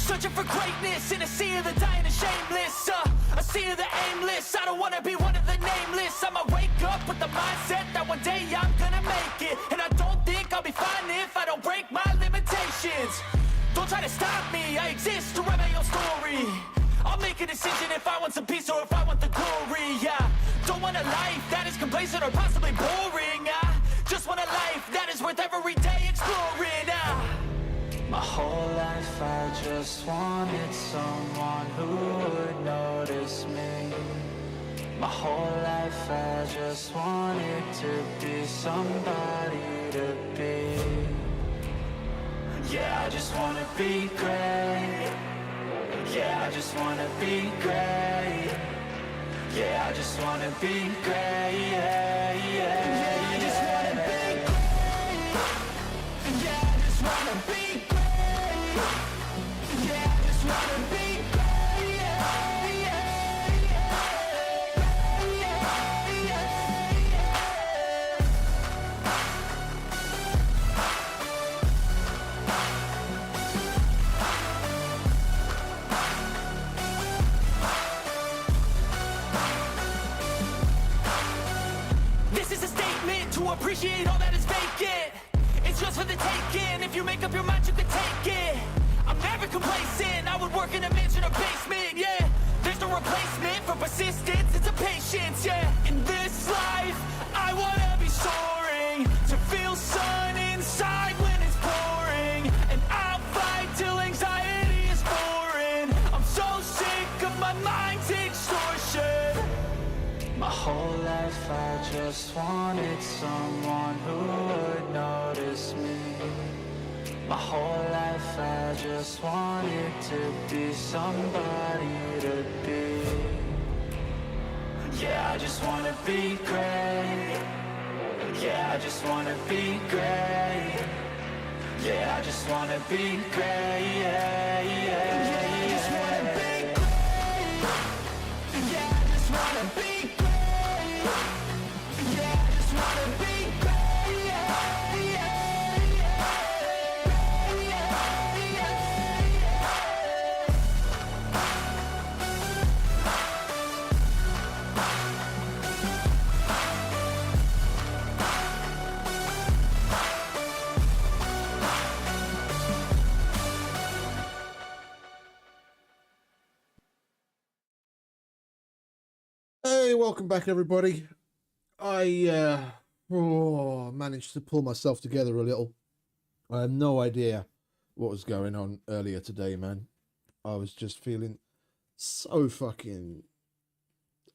Searching for greatness in a sea of the dying and shameless, a sea of the aimless. I don't wanna be one of the nameless. I'ma wake up with the mindset that one day I'm gonna make it. And I don't think I'll be fine if I don't break my limitations. Don't try to stop me, I exist to write my own story. I'll make a decision if I want some peace or if I want the glory, yeah. Don't want a life that is complacent or possibly boring, just want a life that is worth every day exploring, My whole life I just wanted someone who would notice me. My whole life I just wanted to be somebody to be. Yeah, I just wanna be great. Yeah, I just wanna be great. Yeah, I just wanna be great. Yeah, yeah, yeah, I just wanna be great. Yeah, I just wanna be great. Yeah, I just wanna be great. Yeah, yeah, yeah, yeah, yeah. This is a statement to appreciate all that is vacant. It's just for the taking. If you make up your mind, you can take it. I'm never complacent. I would work in a mansion or basement, yeah. There's no replacement for persistence, it's a patience, yeah. In this life, I wanna be soaring, to feel sun inside when it's pouring. And I'll fight till anxiety is foreign. I'm so sick of my mind's extortion. My whole life I just wanted someone who would notice me. My whole life I just wanted to be somebody to be. Yeah, I just wanna be great. Yeah, I just wanna be great. Yeah, I just wanna be great. Yeah, yeah, yeah, I just wanna be great. Yeah, I just wanna be great. Yeah, I just wanna be great. Yeah, yeah, yeah, yeah, yeah. Hey, welcome back, everybody. I managed to pull myself together a little. I have no idea what was going on earlier today, man. I was just feeling so fucking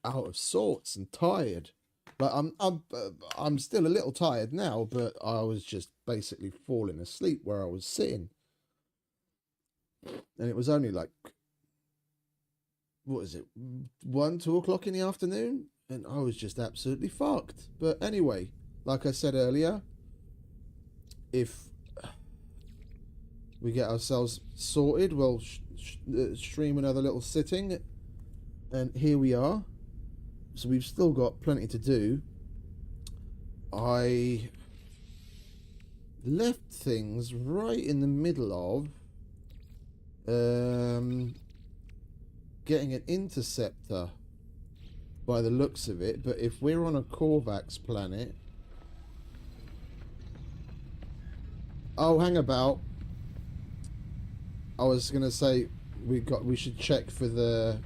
out of sorts and tired. Like I'm still a little tired now, but I was just basically falling asleep where I was sitting, and it was only like, what is it, 2 o'clock in the afternoon, and I was just absolutely fucked. But anyway, like I said earlier, if we get ourselves sorted, we'll stream another little sitting, and here we are. So we've still got plenty to do. I left things right in the middle of getting an interceptor by the looks of it, but if we're on a Korvax planet... Oh, hang about. I was gonna say we should check for the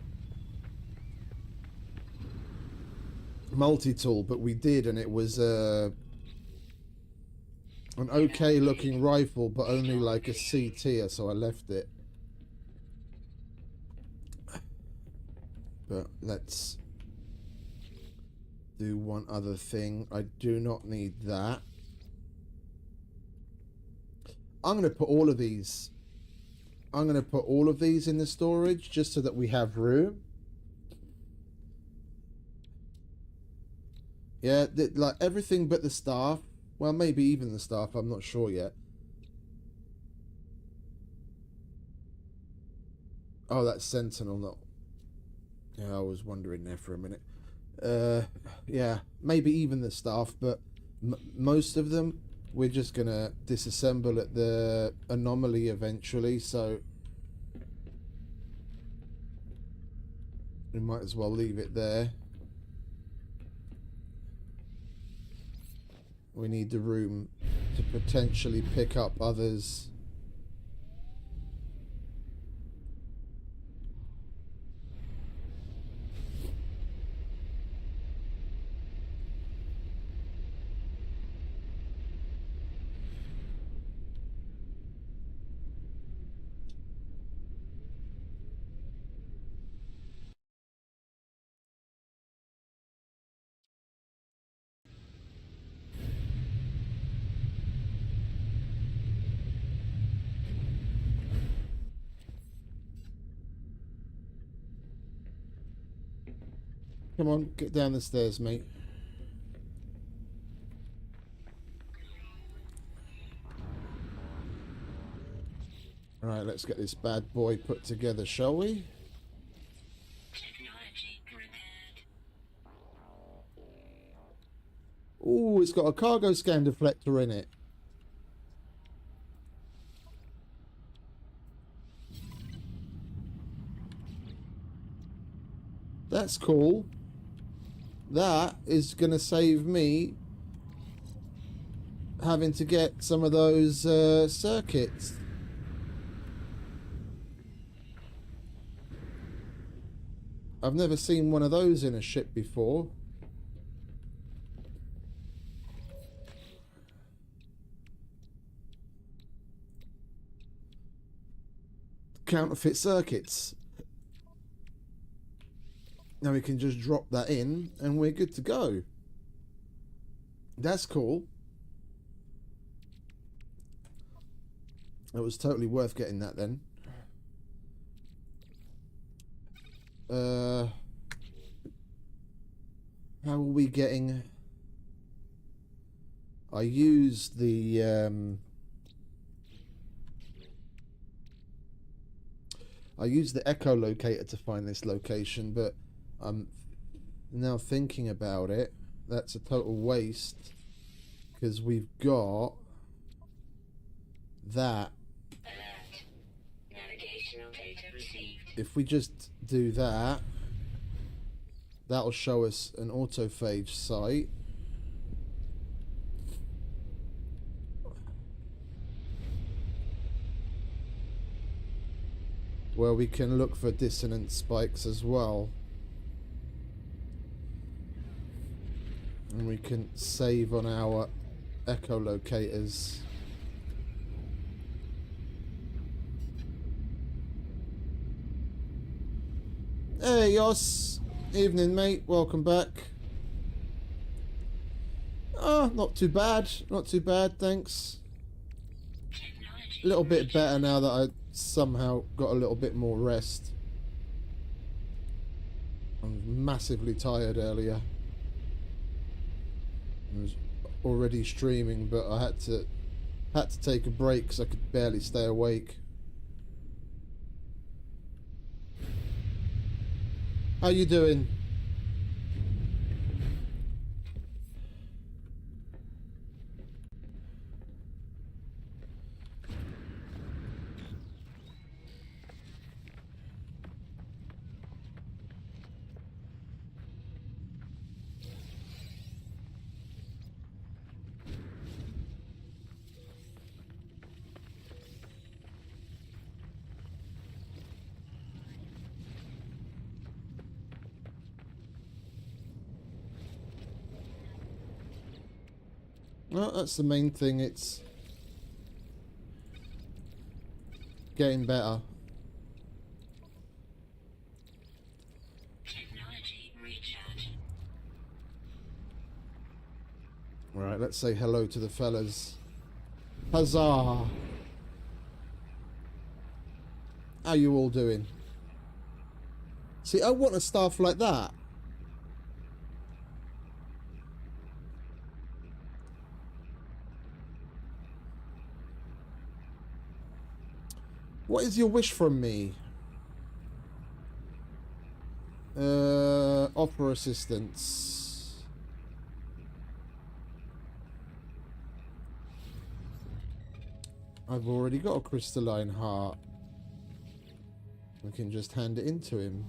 multi-tool, but we did, and it was an okay looking rifle, but only like a C tier, so I left it. But let's do one other thing. I do not need that. I'm going to put all of these. I'm going to put all of these in the storage just so that we have room. Yeah, like everything but the staff. Well, maybe even the staff. I'm not sure yet. Oh, that's Sentinel, not... Yeah, I was wondering there for a minute. Yeah, maybe even the staff, but most of them we're just gonna disassemble at the anomaly eventually, so We might as well leave it there. We need the room to potentially pick up others. Come on, get down the stairs, mate. Alright, let's get this bad boy put together, shall we? Ooh, it's got a cargo scan deflector in it. That's cool. That is going to save me having to get some of those circuits. I've never seen one of those in a ship before. Counterfeit circuits. Now we can just drop that in and we're good to go. That's cool. It was totally worth getting that then. How are we getting... I used the echolocator to find this location, but I'm now thinking about it. That's a total waste because we've got that. Navigational data received. If we just do that, that'll show us an autophage site. Where we can look for dissonance spikes as well. And we can save on our echolocators. Hey Yos, evening mate, welcome back. Oh, not too bad, thanks. A little bit better now that I somehow got a little bit more rest. I was massively tired earlier. I was already streaming, but I had to take a break because I could barely stay awake. How you doing? Well, that's the main thing, it's getting better. Technology recharge. Right, let's say hello to the fellas. Huzzah! How you all doing? See, I want a staff like that. What is your wish from me? Offer assistance. I've already got a crystalline heart. We can just hand it into him.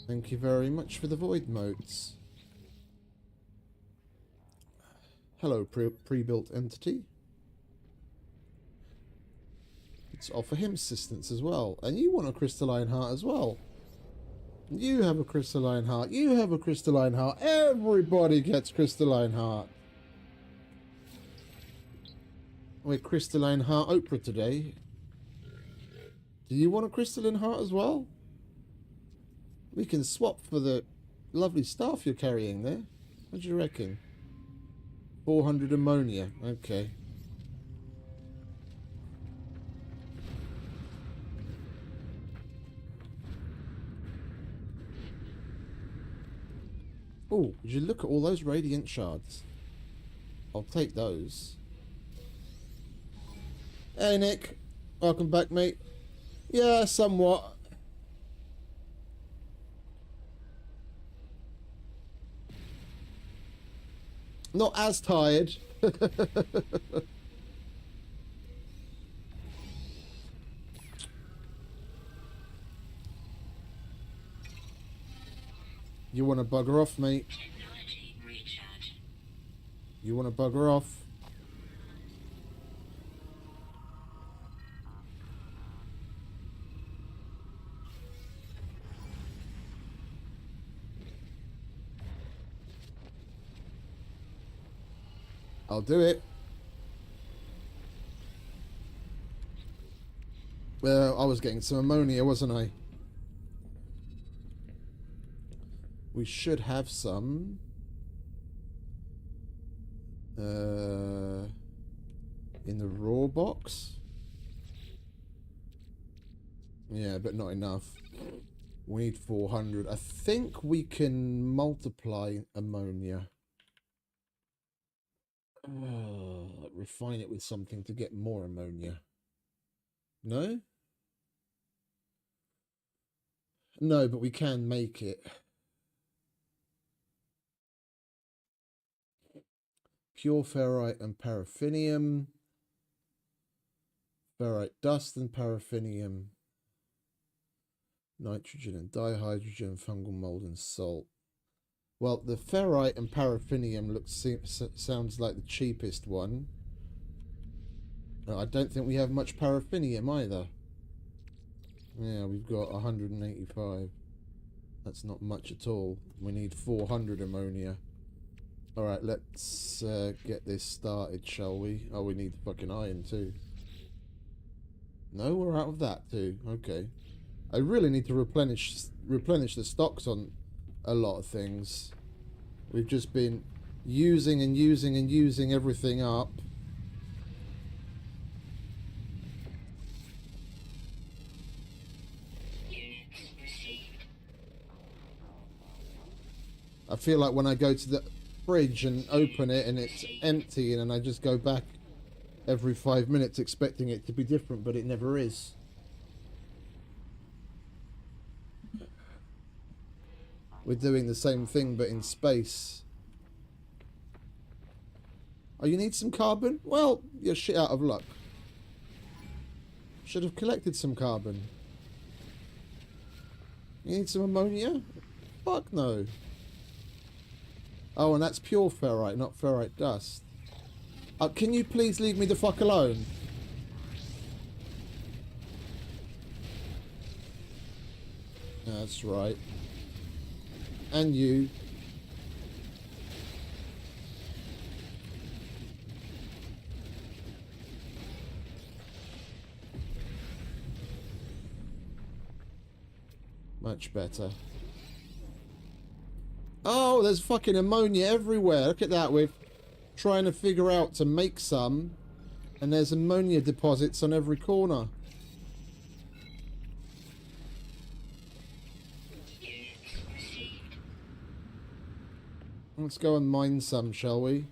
Thank you very much for the void motes. Hello, pre-built entity. Let's offer him assistance as well. And you want a crystalline heart as well. You have a crystalline heart. You have a crystalline heart. Everybody gets crystalline heart. We're crystalline heart Oprah today. Do you want a crystalline heart as well? We can swap for the lovely staff you're carrying there. What do you reckon? 400 ammonia. Okay. Oh, would you look at all those radiant shards? I'll take those. Hey, Nick. Welcome back, mate. Yeah, somewhat. Not as tired. You want to bugger off, mate? Technology recharge. You want to bugger off? I'll do it. Well, I was getting some ammonia, wasn't I? We should have some. In the raw box. Yeah, but not enough. We need 400. I think we can multiply ammonia. Refine it with something to get more ammonia. No? No, but we can make it. Pure ferrite and paraffinium. Ferrite dust and paraffinium. Nitrogen and dihydrogen, fungal mold and salt. Well, the ferrite and paraffinium sounds like the cheapest one. I don't think we have much paraffinium either. Yeah, we've got 185. That's not much at all. We need 400 ammonia. Alright, let's get this started, shall we? Oh, we need fucking iron too. No, we're out of that too. Okay. I really need to replenish the stocks on a lot of things. We've just been using and using and using everything up. Units received. I feel like when I go to the fridge and open it and it's empty, and I just go back every 5 minutes expecting it to be different, but it never is. We're doing the same thing but in space. Oh, you need some carbon? Well, you're shit out of luck. Should have collected some carbon. You need some ammonia? Fuck no. Oh, and that's pure ferrite, not ferrite dust. Can you please leave me the fuck alone? That's right. And you. Much better. Oh, there's fucking ammonia everywhere. Look at that. We're trying to figure out to make some. And there's ammonia deposits on every corner. Units received. Let's go and mine some, shall we?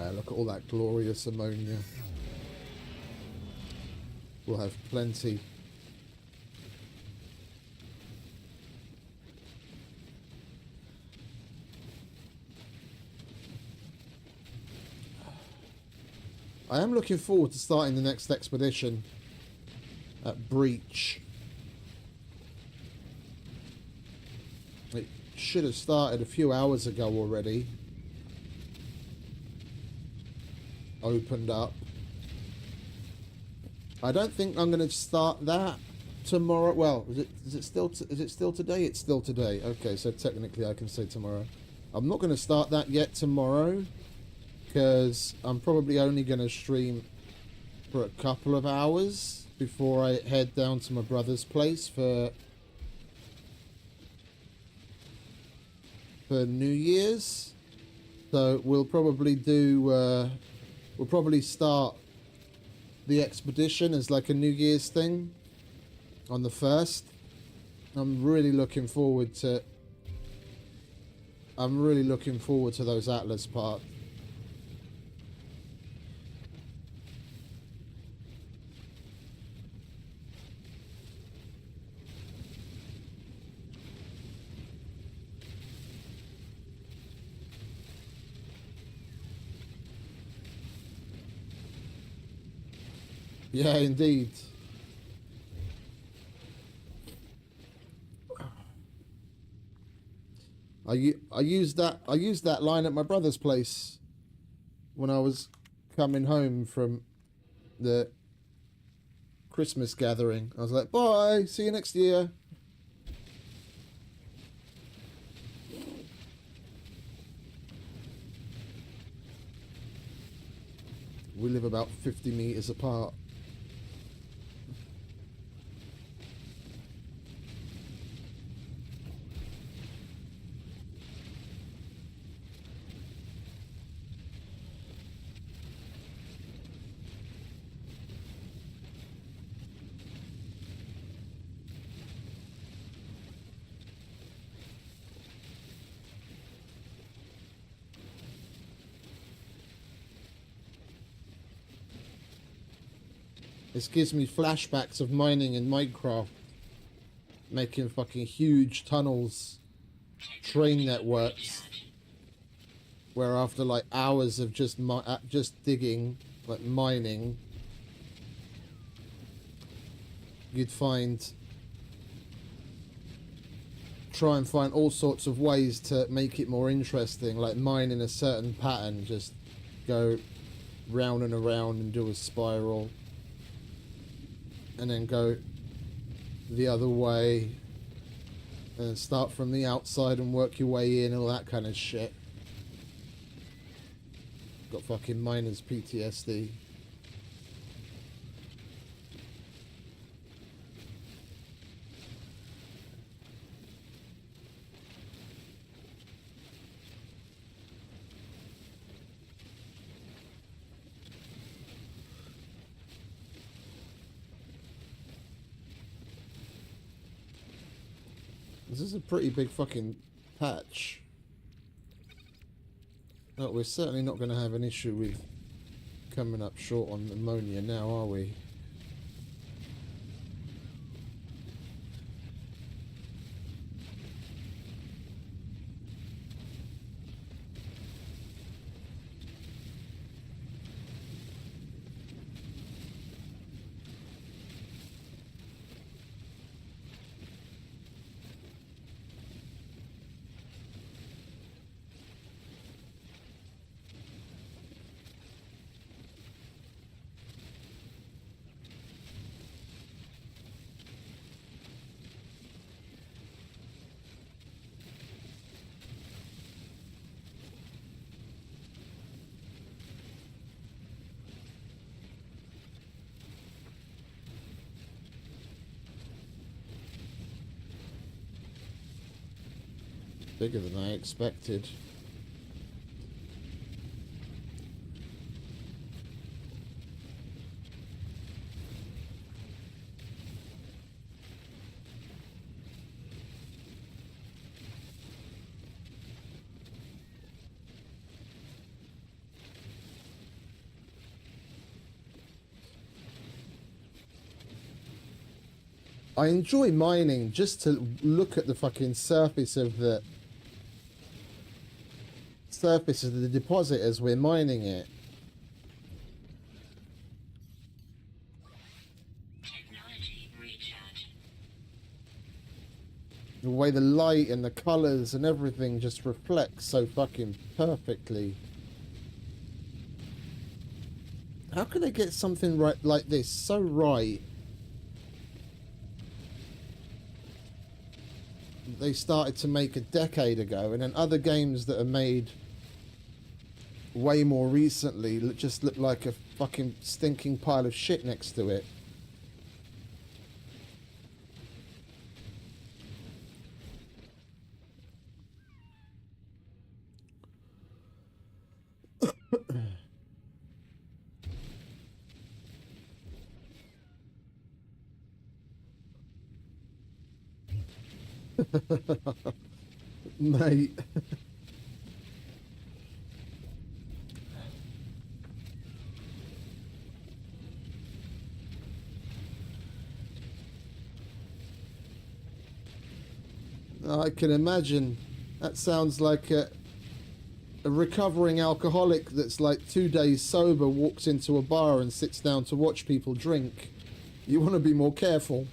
Yeah, look at all that glorious ammonia. We'll have plenty. I am looking forward to starting the next expedition at Breach. It should have started a few hours ago already. Opened up. I don't think I'm going to start that tomorrow. Well, is it still today? It's still today. Okay, so technically I can say tomorrow. I'm not going to start that yet tomorrow because I'm probably only going to stream for a couple of hours before I head down to my brother's place for New Year's. So we'll probably do we'll probably start the expedition as like a New Year's thing on the 1st. I'm really looking forward to those Atlas parts. Yeah, indeed. I used that line at my brother's place when I was coming home from the Christmas gathering. I was like, "Bye, see you next year." We live about 50 meters apart. This gives me flashbacks of mining in Minecraft, making fucking huge tunnels, train networks, where after like hours of just digging, like mining, you'd try and find all sorts of ways to make it more interesting, like mine in a certain pattern, just go round and around and do a spiral, and then go the other way and start from the outside and work your way in, all that kind of shit. Got fucking miners PTSD. This is a pretty big fucking patch. No, we're certainly not going to have an issue with coming up short on ammonia now, are we? Bigger than I expected. I enjoy mining just to look at the fucking surface of the deposit as we're mining it. Technology recharge. The way the light and the colours and everything just reflects so fucking perfectly. How can they get something right like this so right? They started to make a decade ago, and then other games that are made way more recently just look like a fucking stinking pile of shit next to it. Mate. I can imagine. That sounds like a recovering alcoholic that's like 2 days sober walks into a bar and sits down to watch people drink. You want to be more careful.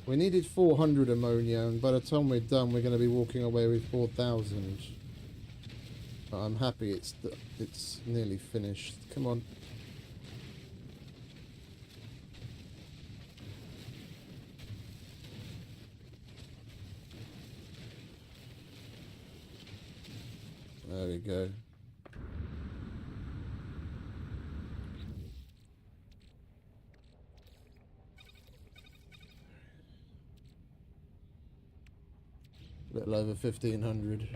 We needed 400 ammonia, and by the time we're done, we're going to be walking away with 4,000. But I'm happy it's nearly finished. Come on. There we go. A little over 1,500.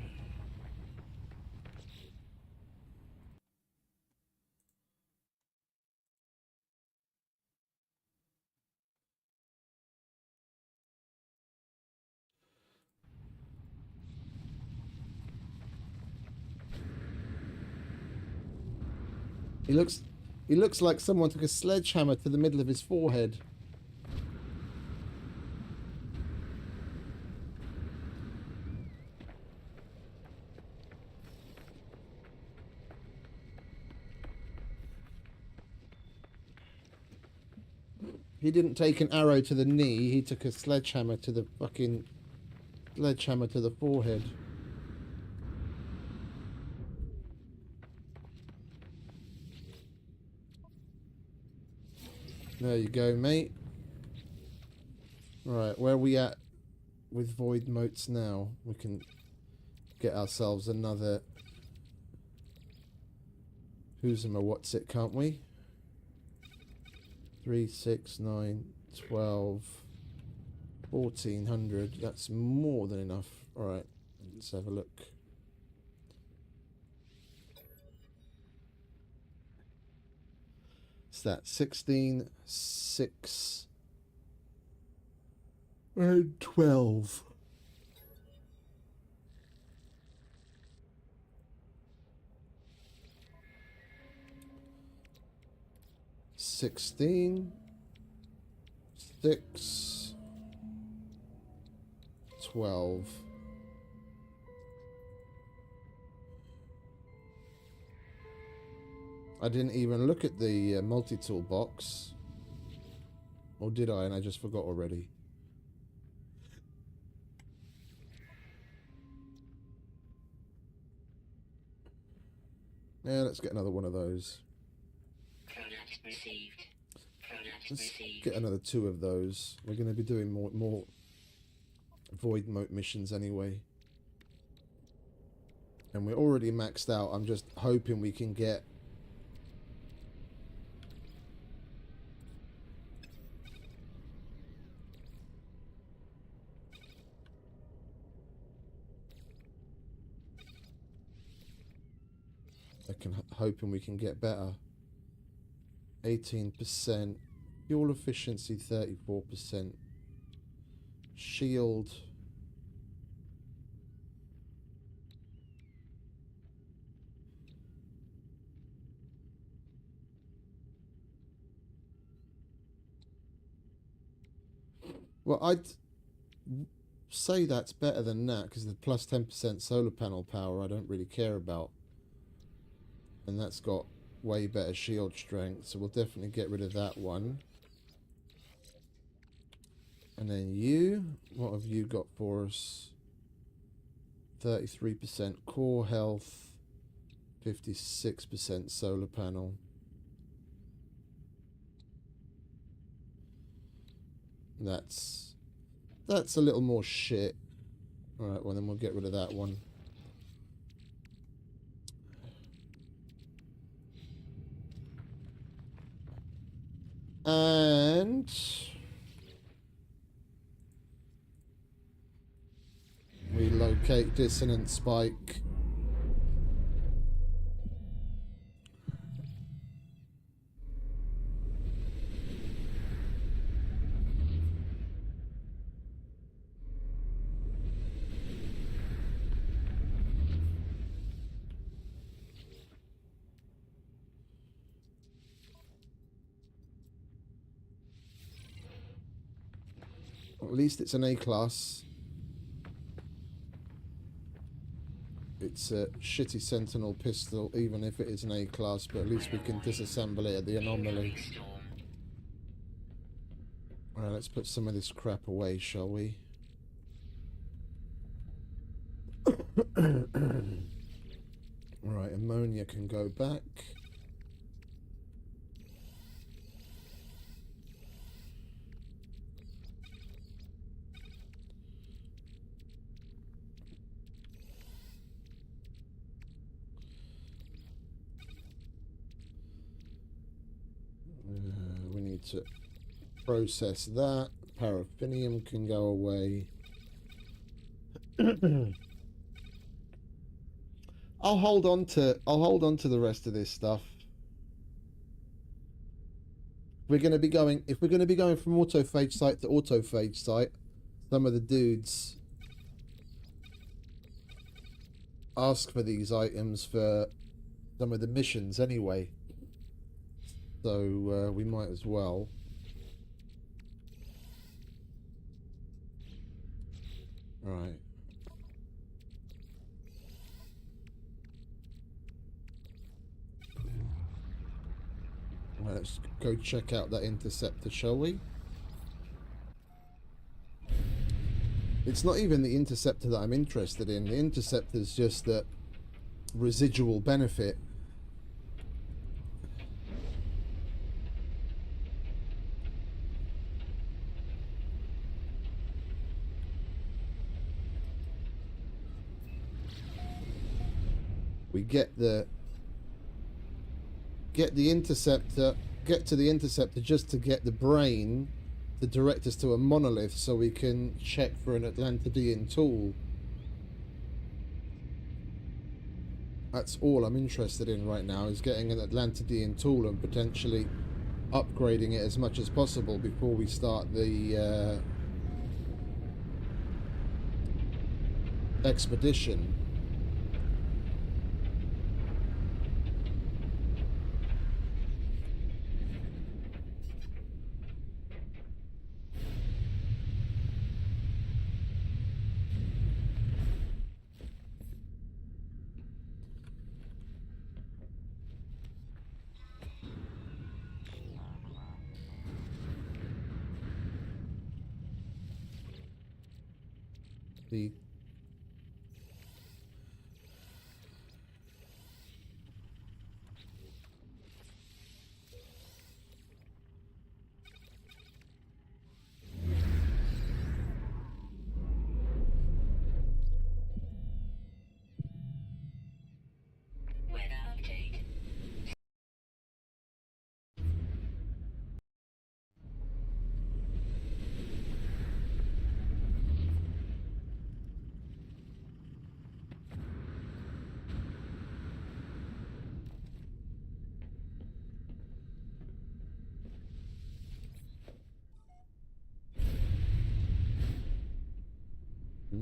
He looks like someone took a sledgehammer to the middle of his forehead. He didn't take an arrow to the knee, he took a sledgehammer to the forehead. There you go, mate. Right, where are we at with void motes now? We can get ourselves another who's a what's it, can't we? 3, 6, 9, 12, 1,400. That's more than enough. Alright, let's have a look. What's that? 16, 6, and 12. $16, 6, 12. I didn't even look at the multi-tool box. Or did I? And I just forgot already. Yeah, let's get another one of those. Product received. Product Let's received. get another 2 of those. We're going to be doing more void mode missions anyway. And we're already maxed out. I'm just hoping we can get... hoping we can get better. 18%. Fuel efficiency 34%. Shield. Well, I'd say that's better than that, because the plus 10% solar panel power I don't really care about. And that's got way better shield strength, so we'll definitely get rid of that one. And then you, what have you got for us? 33% core health, 56% solar panel. That's a little more shit. Alright, well then we'll get rid of that one. And relocate dissonant spike. At least it's an A class. It's a shitty sentinel pistol, even if it is an A class, but at least we can disassemble it at the anomaly. Alright, let's put some of this crap away, shall we? Alright, ammonia can go back. We need to process that. Paraffinium can go away. I'll hold on to the rest of this stuff. If we're going to be going from autophage site to autophage site, some of the dudes ask for these items for some of the missions anyway. So we might as well. Right. Well, let's go check out that interceptor, shall we? It's not even the interceptor that I'm interested in. The interceptor is just that residual benefit. We get the interceptor, get to the interceptor just to get the brain to direct us to a monolith so we can check for an Atlantidean tool. That's all I'm interested in right now, is getting an Atlantidean tool and potentially upgrading it as much as possible before we start the expedition. The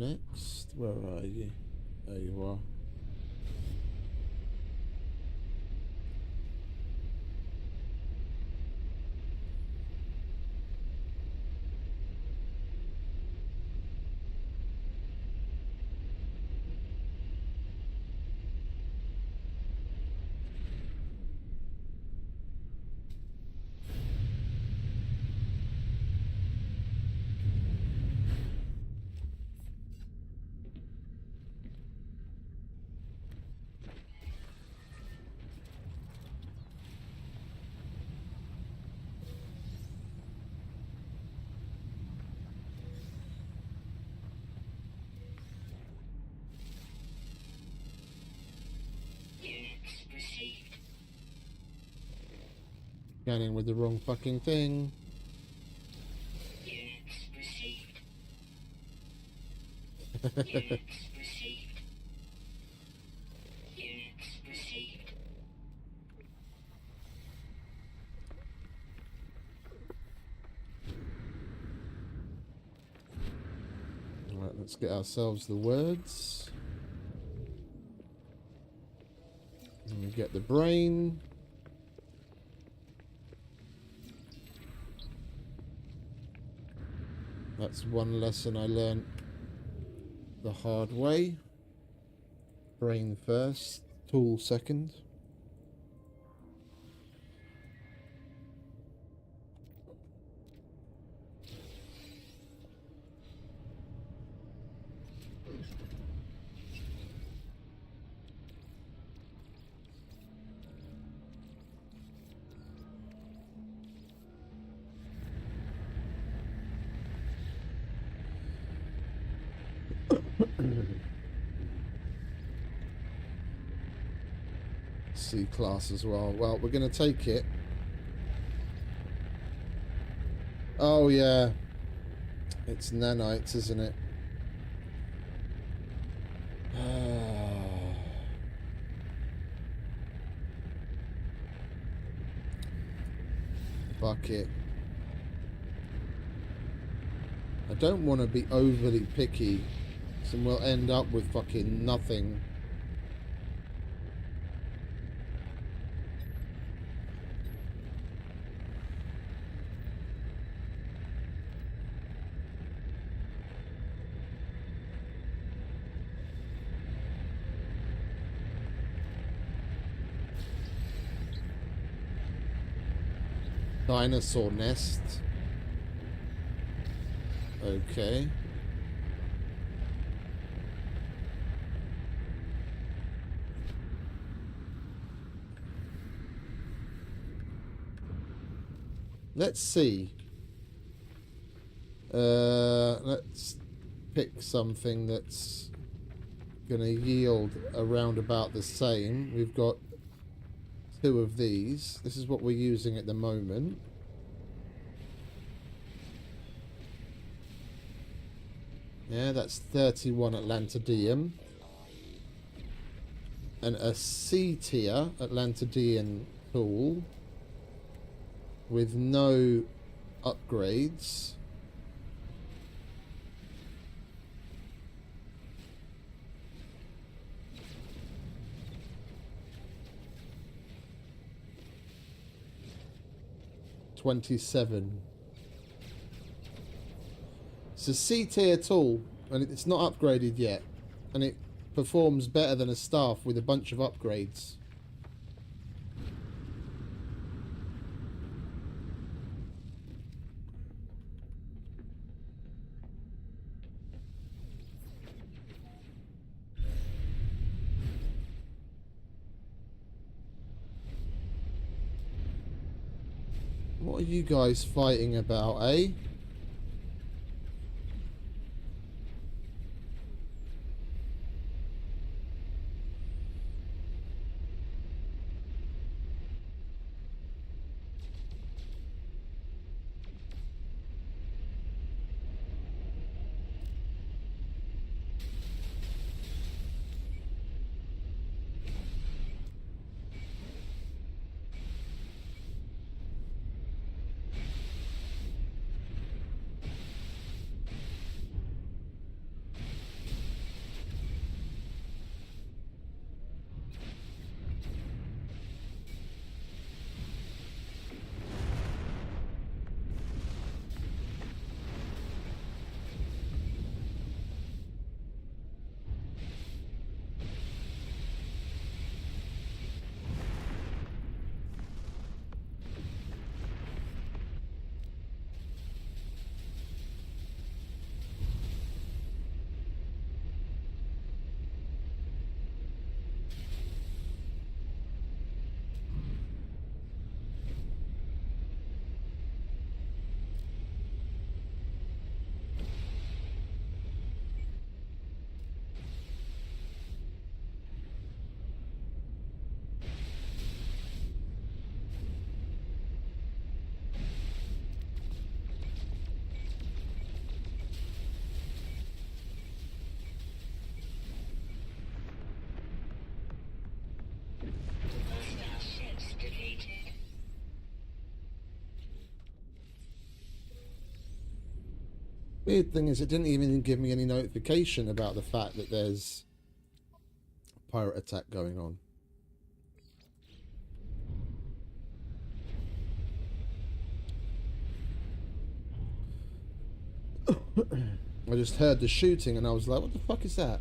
next? Where are you? There you are. Units received. Scanning with the wrong fucking thing. Units received. Units received. Units received. Alright, let's get ourselves the words. And we get the brain. That's one lesson I learned the hard way. Brain first, tool second. C class as well. Well, we're going to take it. Oh, yeah. It's nanites, isn't it? Fuck it. I don't want to be overly picky, so we'll end up with fucking nothing. Dinosaur nest. Okay. Let's see. Let's pick something that's gonna yield around about the same. We've got 2 of these. This is what we're using at the moment. Yeah, that's 31 Atlantidium. And a C tier Atlantidian tool with no upgrades. $27. It's a C tier tool, and it's not upgraded yet, and it performs better than a staff with a bunch of upgrades. What are you guys fighting about, eh? Weird thing is, it didn't even give me any notification about the fact that there's a pirate attack going on. I just heard the shooting and I was like, what the fuck is that?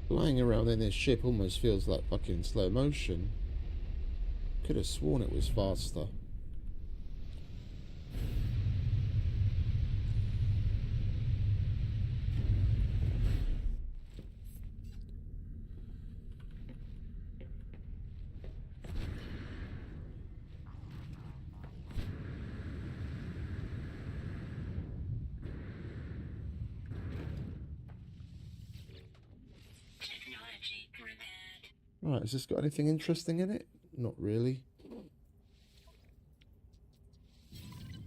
Flying around in this ship almost feels like fucking slow motion. Could have sworn it was faster. Technology prepared. Right, has this got anything interesting in it? Not really.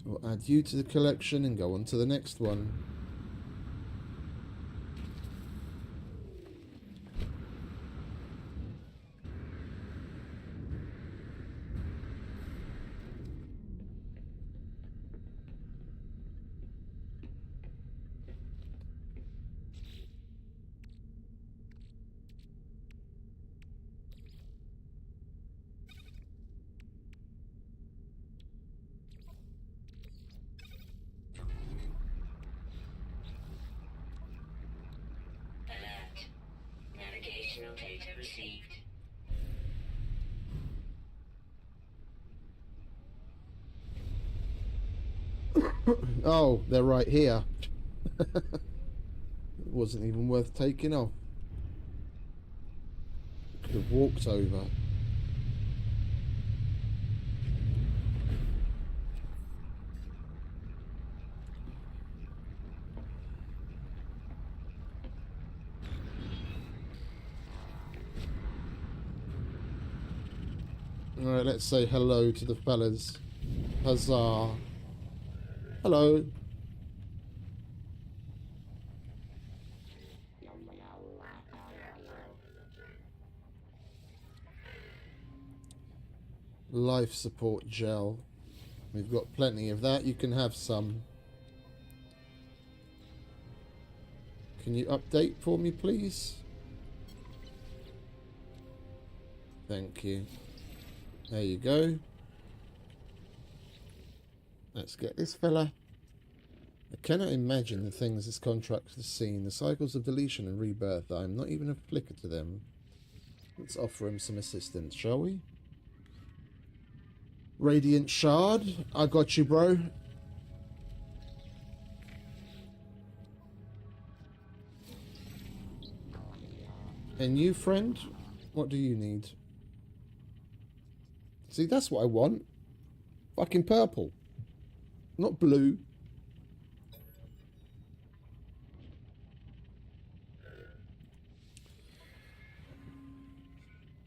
We'll add you to the collection and go on to the next one. Alert. Navigational data received. Oh, they're right here. It wasn't even worth taking off. Could have walked over. Alright, let's say hello to the fellas. Huzzah. Hello. Life support gel. We've got plenty of that. You can have some. Can you update for me, please? Thank you. There you go. Let's get this fella. I cannot imagine the things this contract has seen. The cycles of deletion and rebirth. I am not even a flicker to them. Let's offer him some assistance, shall we? Radiant Shard. I got you, bro. And you, friend? What do you need? See, that's what I want. Fucking purple. Not blue.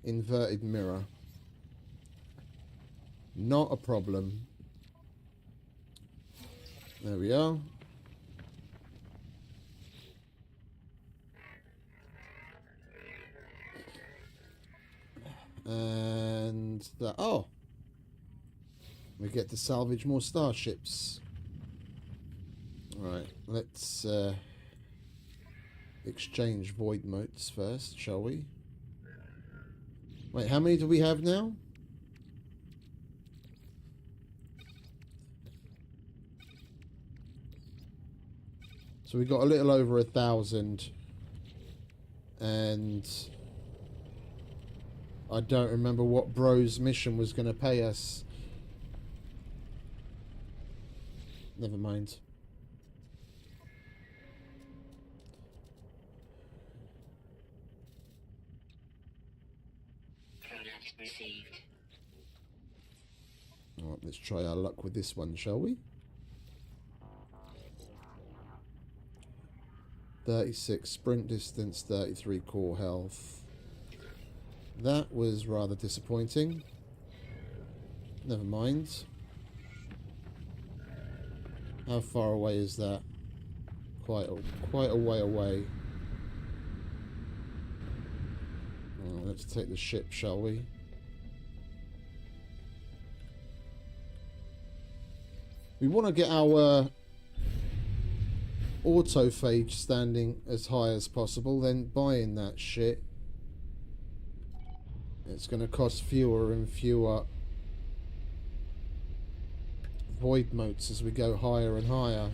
Inverted mirror. Not a problem. There we are. And that. Oh, we get to salvage more starships. Right, let's exchange void motes first, shall we? Wait, how many do we have now? So we got a little over 1,000, and I don't remember what bro's mission was going to pay us. Never mind. received. Alright, let's try our luck with this one, shall we? 36 sprint distance, 33 core health. That was rather disappointing. Never mind. How far away is that? Quite a way away. Oh, let's take the ship, shall we? We want to get our autophage standing as high as possible, then buying that shit. It's going to cost fewer and fewer void motes as we go higher and higher.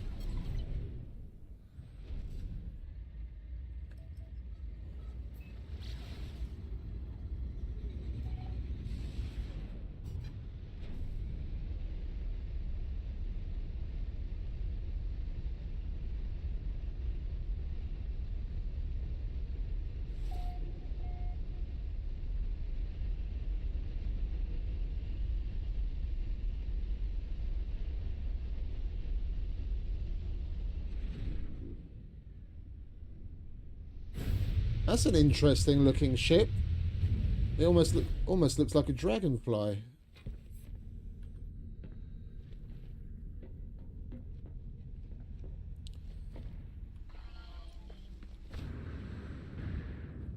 That's an interesting looking ship. It almost looks like a dragonfly.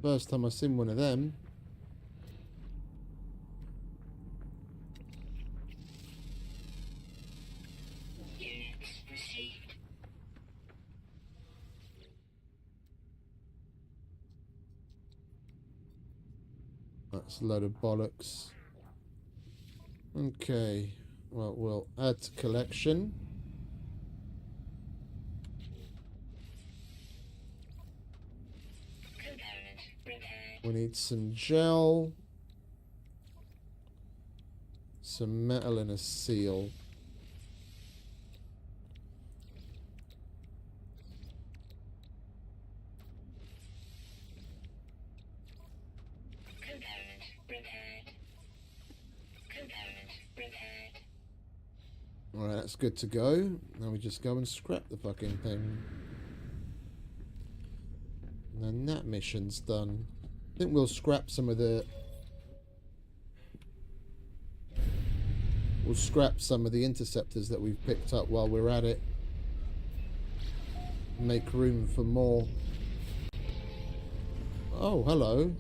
First time I've seen one of them. Units received. That's a load of bollocks. Okay. Well, we'll add to collection. Component repaired. We need some gel. Some metal and a seal. Component repaired. Component repaired. Alright, that's good to go. Now we just go and scrap the fucking thing. And then that mission's done. I think we'll scrap some of the... We'll scrap some of the interceptors that we've picked up while we're at it. Make room for more. Oh, hello.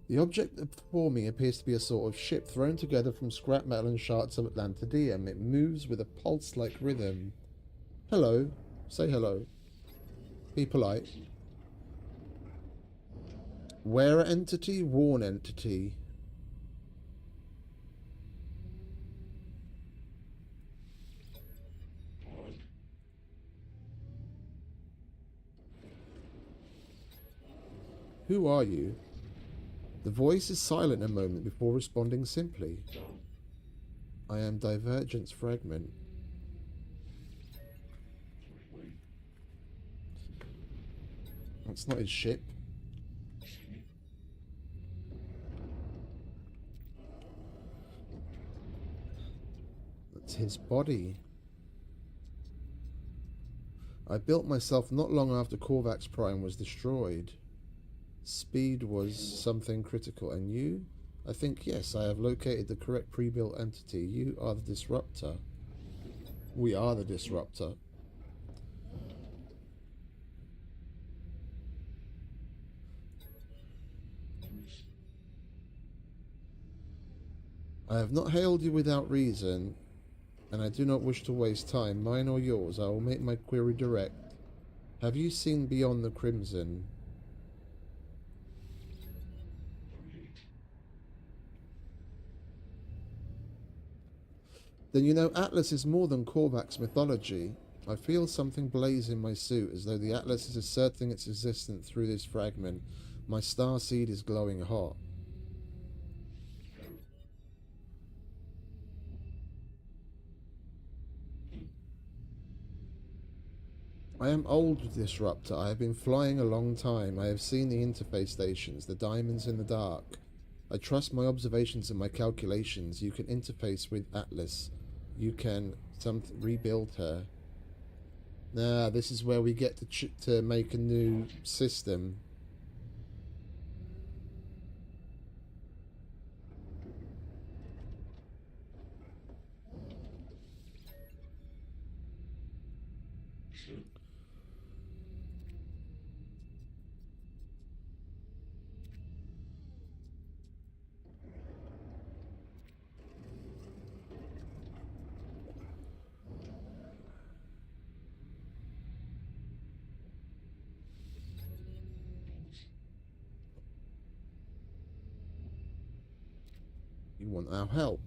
The object before me appears to be a sort of ship thrown together from scrap metal and shards of Atlantidium. It moves with a pulse-like rhythm. Hello. Say hello. Be polite. Wearer entity, worn entity. Who are you? The voice is silent a moment before responding simply. I am Divergence Fragment. That's not his ship. That's his body. I built myself not long after Korvax Prime was destroyed. Speed was something critical. And you? I think, yes, I have located the correct pre-built entity. You are the disruptor. We are the disruptor. I have not hailed you without reason, and I do not wish to waste time, mine or yours. I will make my query direct. Have you seen beyond the crimson? Then you know Atlas is more than Korvax mythology. I feel something blaze in my suit, as though the Atlas is asserting its existence through this fragment. My star seed is glowing hot. I am old, Disruptor. I have been flying a long time. I have seen the interface stations, the diamonds in the dark. I trust my observations and my calculations. You can interface with Atlas. You can rebuild her. Nah, this is where we get to make a new system. You want our help.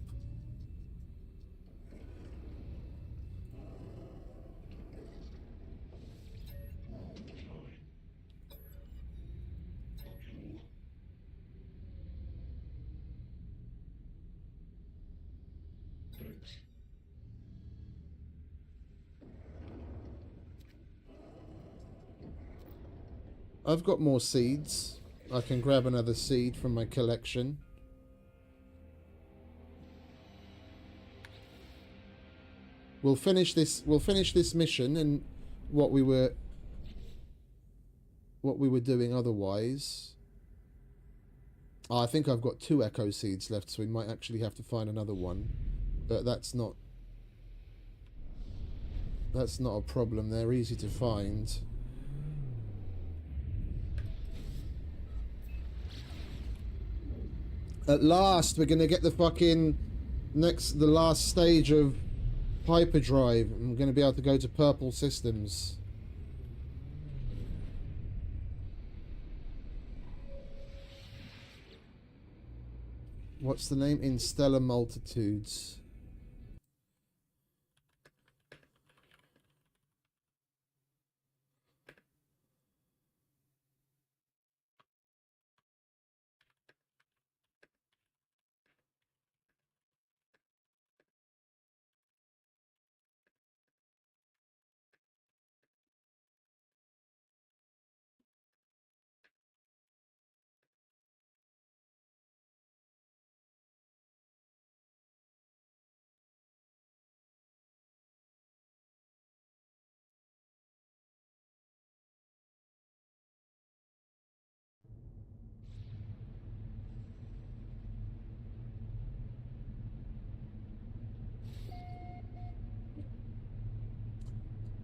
I've got more seeds. I can grab another seed from my collection. We'll finish this mission and what we were doing otherwise. Oh, I think I've got 2 echo seeds left, so we might actually have to find another one. But that's not a problem. They're easy to find. At last, we're gonna get the fucking the last stage of hyperdrive. I'm gonna be able to go to purple systems. What's the name? In Stellar Multitudes.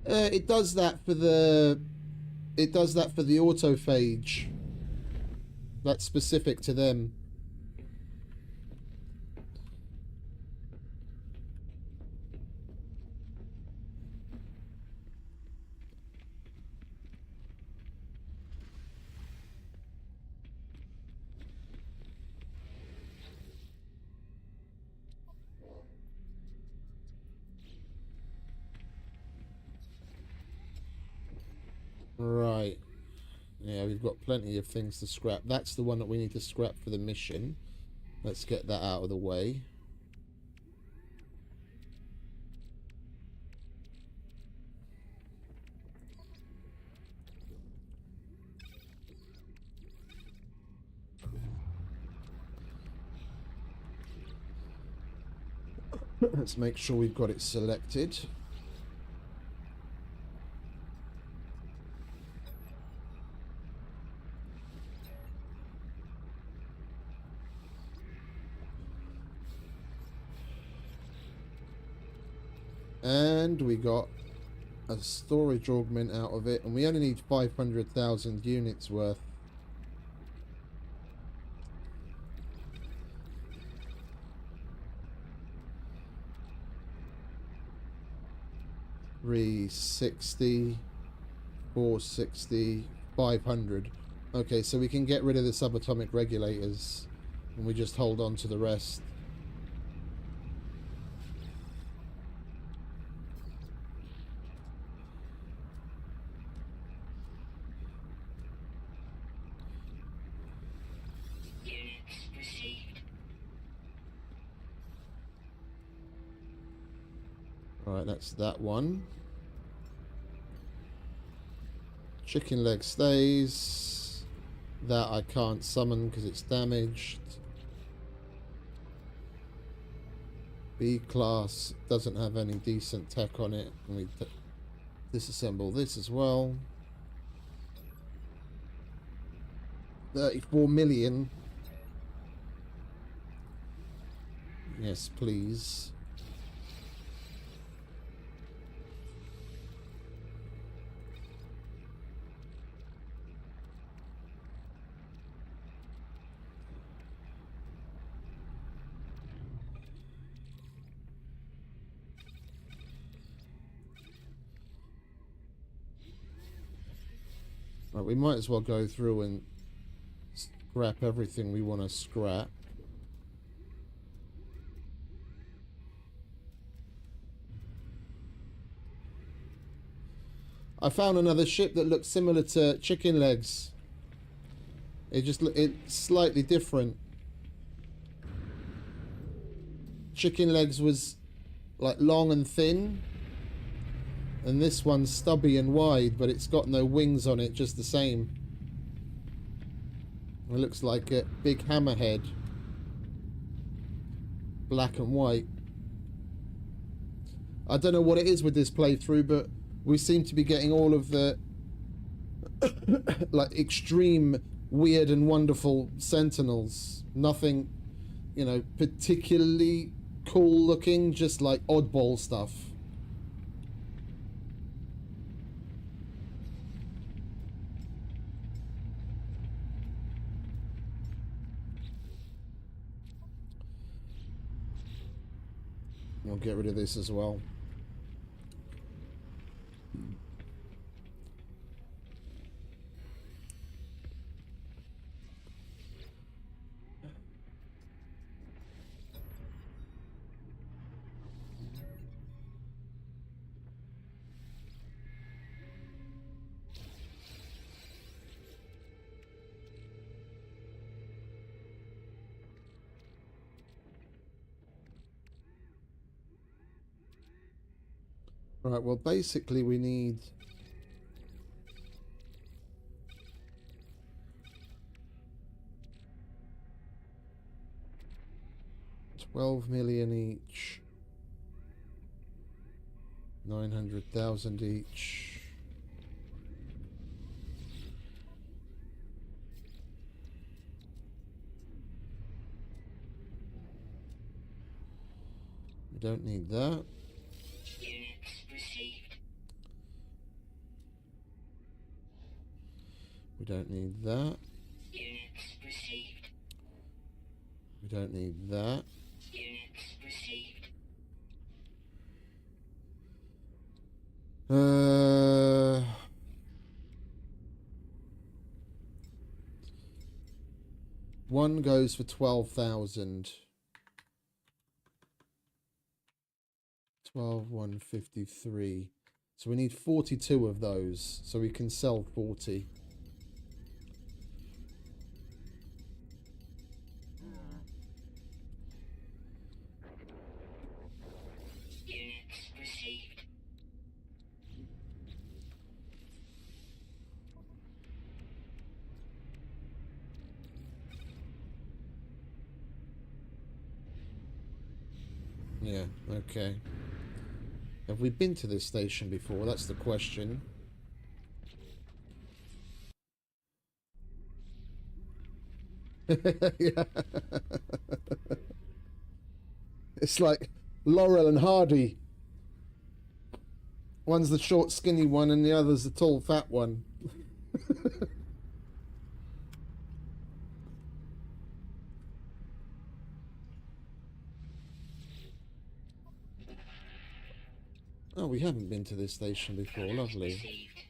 It does that for the autophage. That's specific to them. Right. Yeah, we've got plenty of things to scrap. That's the one that we need to scrap for the mission. Let's get that out of the way. Let's make sure we've got it selected. And we got a storage augment out of it, and we only need 500,000 units worth. $360, $460, $500. Okay, so we can get rid of the subatomic regulators, and we just hold on to the rest. Alright, that's that one. Chicken leg stays. That I can't summon because it's damaged. B class doesn't have any decent tech on it. Let me disassemble this as well. 34 million. Yes, please. Right, we might as well go through and scrap everything we want to scrap. I found another ship that looks similar to chicken legs. It's slightly different. Chicken legs was like long and thin, and this one's stubby and wide, but it's got no wings on it, just the same. It looks like a big hammerhead. Black and white. I don't know what it is with this playthrough, but we seem to be getting all of the like extreme weird and wonderful sentinels. Nothing, you know, particularly cool looking, just like oddball stuff. We'll get rid of this as well. Right, well, basically we need 12 million each. 900,000 each. We don't need that. Units received. We don't need that. Units received. We don't need that. Units received. One goes for 12,000. 153. So we need 42 of those, so we can sell 40. Units received. Yeah, okay. Have we been to this station before? That's the question. Yeah. It's like Laurel and Hardy. One's the short, skinny one, and the other's the tall, fat one. Oh, we haven't been to this station before. Lovely. Received.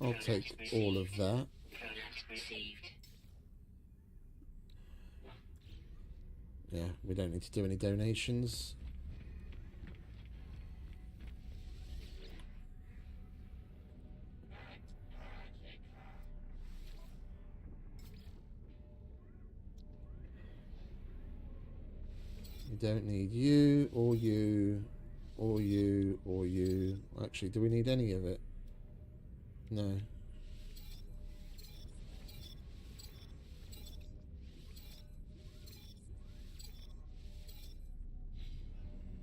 I'll take all of that. Product received. Yeah, we don't need to do any donations. We don't need you, or you, or you, or you. Actually, do we need any of it? No.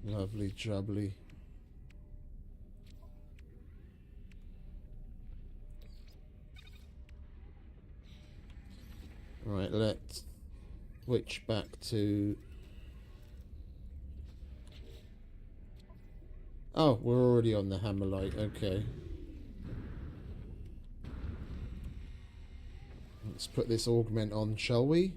Lovely jubbly. Right, let's switch back to... Oh, we're already on the hammerlight, okay. Let's put this augment on, shall we?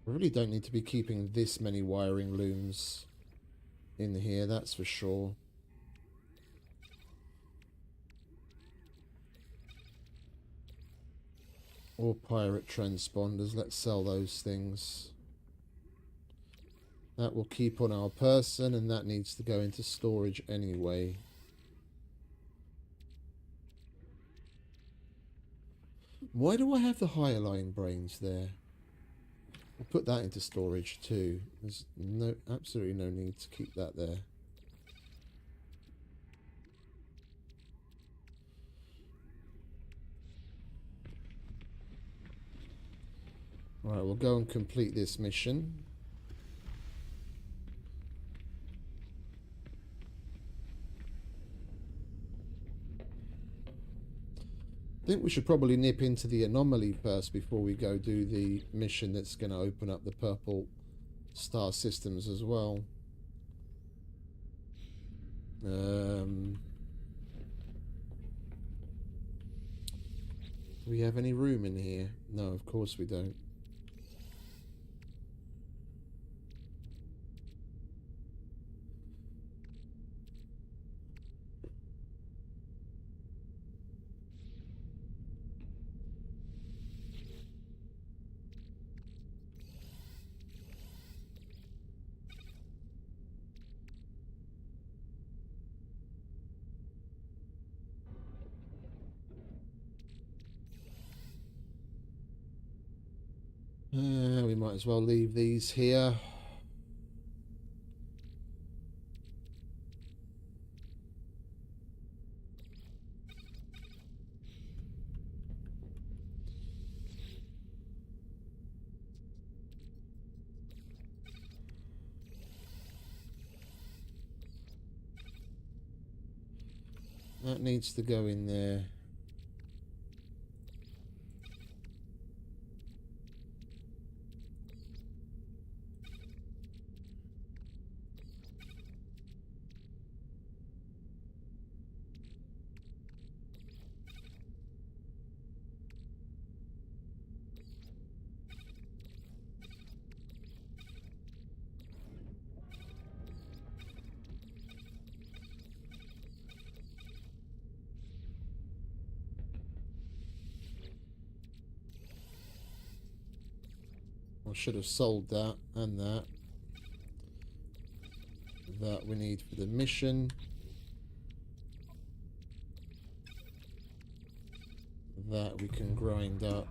I really don't need to be keeping this many wiring looms in here, that's for sure. Or pirate transponders, let's sell those things. That will keep on our person, and that needs to go into storage anyway. Why do I have the higher line brains there? I'll put that into storage too. There's absolutely no need to keep that there. Right, we'll go and complete this mission. I think we should probably nip into the anomaly first before we go do the mission that's going to open up the purple star systems as well. Do we have any room in here? No, of course we don't. We might as well leave these here. That needs to go in there. I should have sold that and that. That we need for the mission. That we can grind up.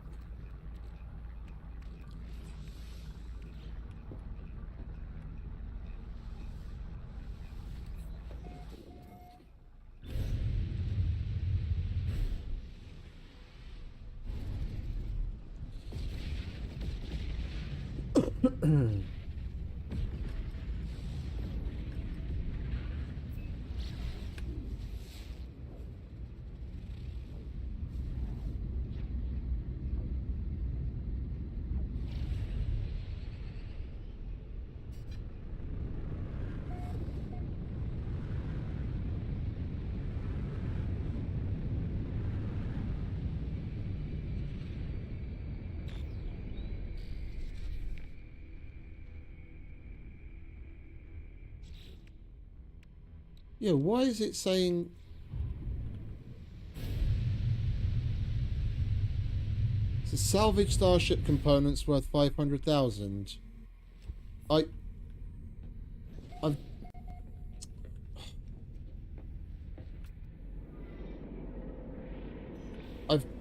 Yeah, why is it saying... It's a salvage starship components worth 500,000. I've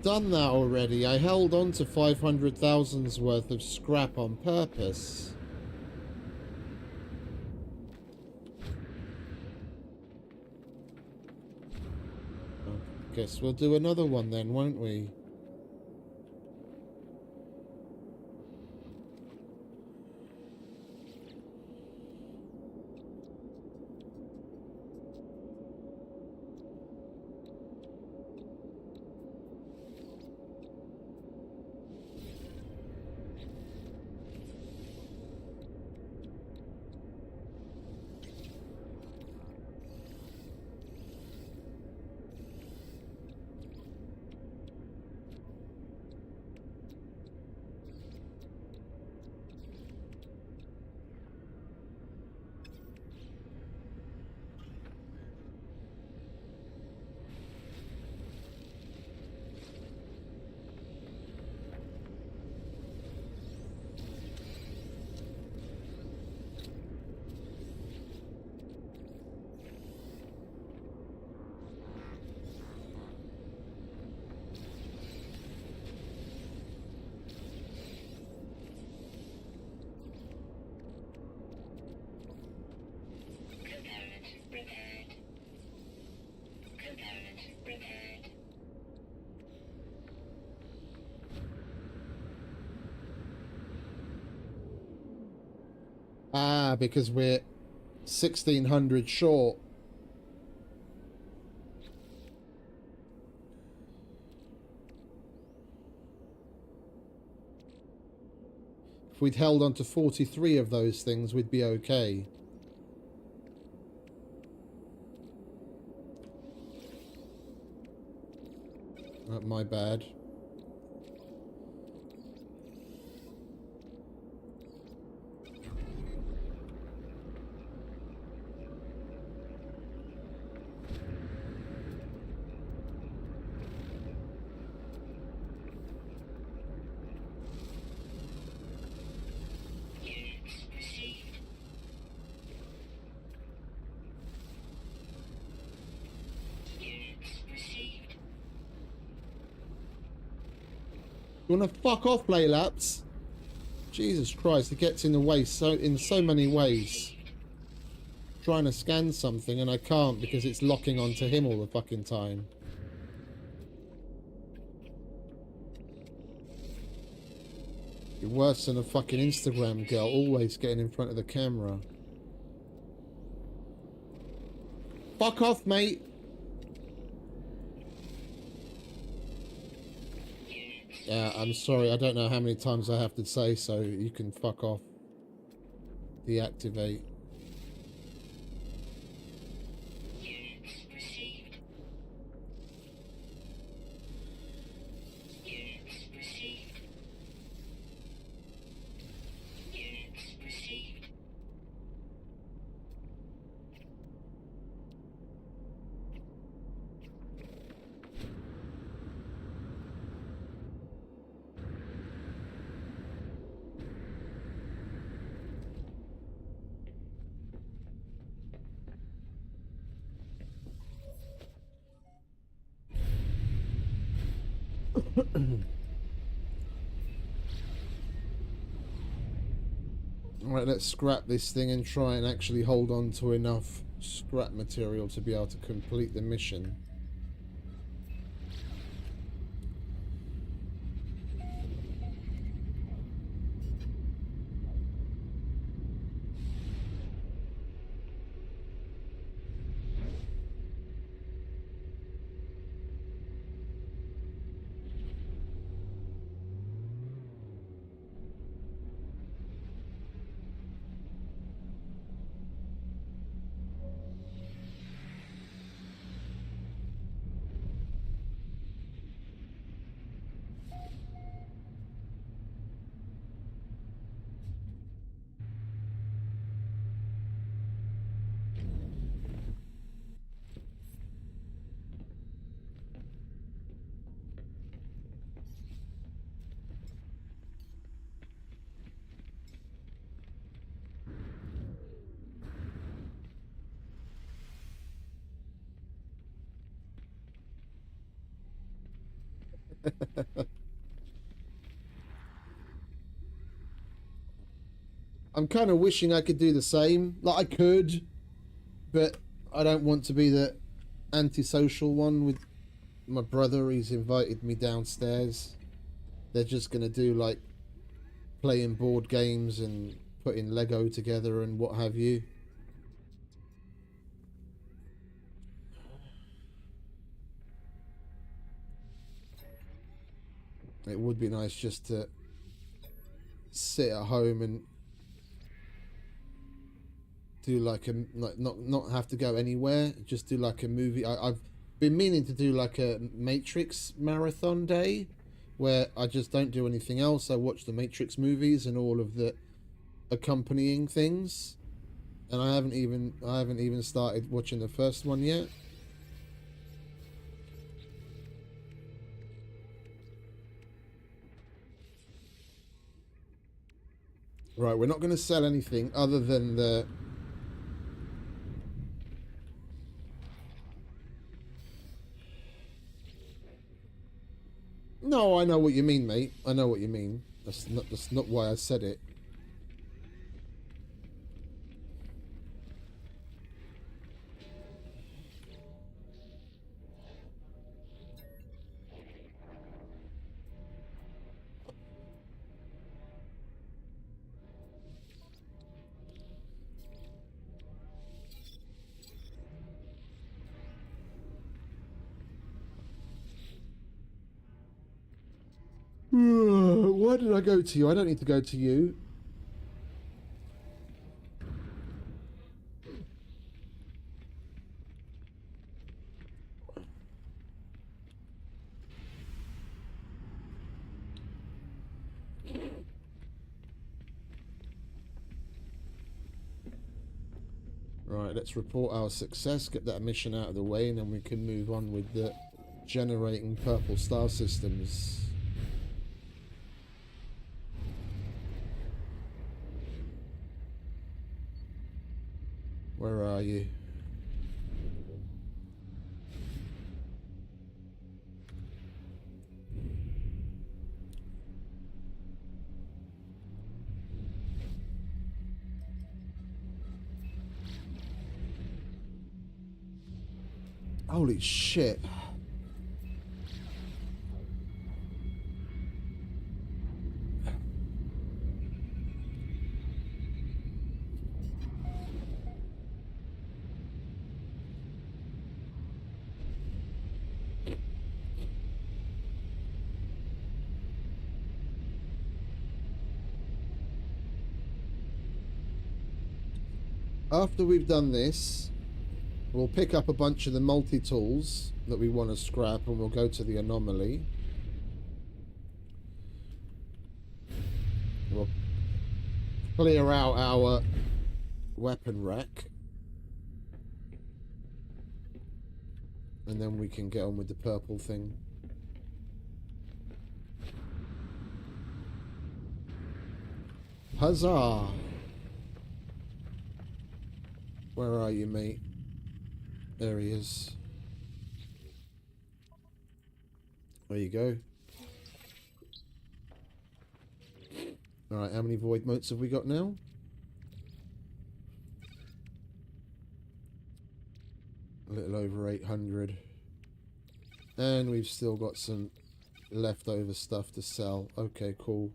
done that already. I held on to 500,000's worth of scrap on purpose. Guess we'll do another one then, won't we? Component repaired. Component repaired. Ah, because we're 1600 short. If we'd held on to 43 of those things, we'd be okay. My bad. Units received. Units received. You wanna fuck off, Playlaps? Jesus Christ, it gets in the way in so many ways. Trying to scan something and I can't because it's locking onto him all the fucking time. You're worse than a fucking Instagram girl, always getting in front of the camera. Fuck off, mate! Yeah, I'm sorry, I don't know how many times I have to say so. You can fuck off. Deactivate. Units received. Units received. Units received. Alright, let's scrap this thing and try and actually hold on to enough scrap material to be able to complete the mission. I'm kind of wishing I could do the same. Like, I could, but I don't want to be the antisocial one with my brother, he's invited me downstairs. They're just gonna do like playing board games and putting Lego together and what have you. It would be nice just to sit at home and do like a not have to go anywhere. Just do like a movie. I've been meaning to do like a Matrix marathon day, where I just don't do anything else. I watch the Matrix movies and all of the accompanying things, and I haven't even started watching the first one yet. Right, we're not going to sell anything other than the... No, I know what you mean, mate. I know what you mean. That's not why I said it. Why did I go to you? I don't need to go to you. Right, let's report our success, get that mission out of the way, and then we can move on with the generating purple star systems. Where are you? Holy shit. After we've done this, we'll pick up a bunch of the multi-tools that we want to scrap, and we'll go to the anomaly. We'll clear out our weapon rack, and then we can get on with the purple thing. Huzzah! Where are you, mate? There he is. There you go. Alright, how many void motes have we got now? A little over 800. And we've still got some leftover stuff to sell. Okay, cool.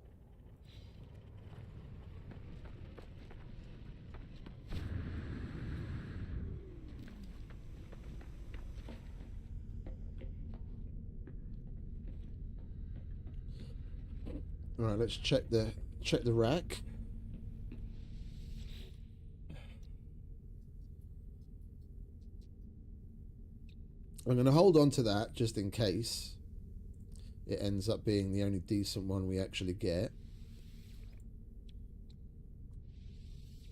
Alright, let's check the rack. I'm going to hold on to that just in case it ends up being the only decent one we actually get.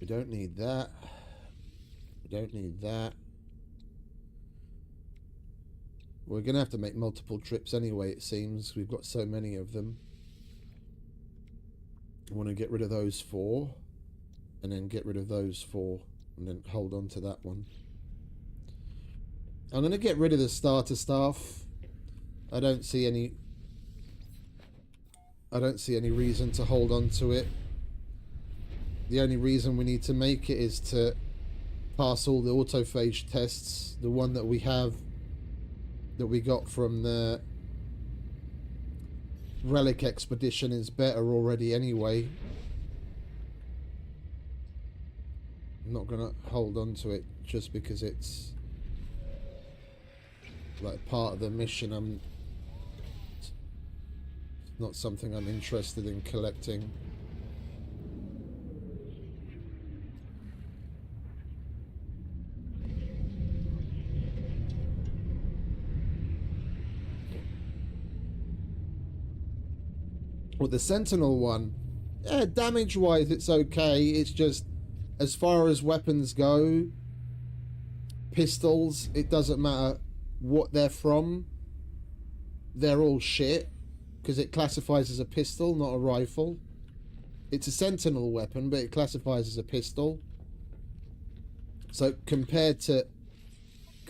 We don't need that. We don't need that. We're going to have to make multiple trips anyway, it seems. We've got so many of them. I want to get rid of those 4, and then get rid of those 4, and then hold on to that one. I'm going to get rid of the starter staff. I don't see any reason to hold on to it. The only reason we need to make it is to pass all the autophage tests. The one that we have that we got from the relic expedition is better already anyway. I'm not gonna hold on to it just because it's like part of the mission. It's not something I'm interested in collecting. Well, the Sentinel one, yeah, damage-wise, it's okay. It's just, as far as weapons go, pistols, it doesn't matter what they're from. They're all shit, because it classifies as a pistol, not a rifle. It's a Sentinel weapon, but it classifies as a pistol. So compared to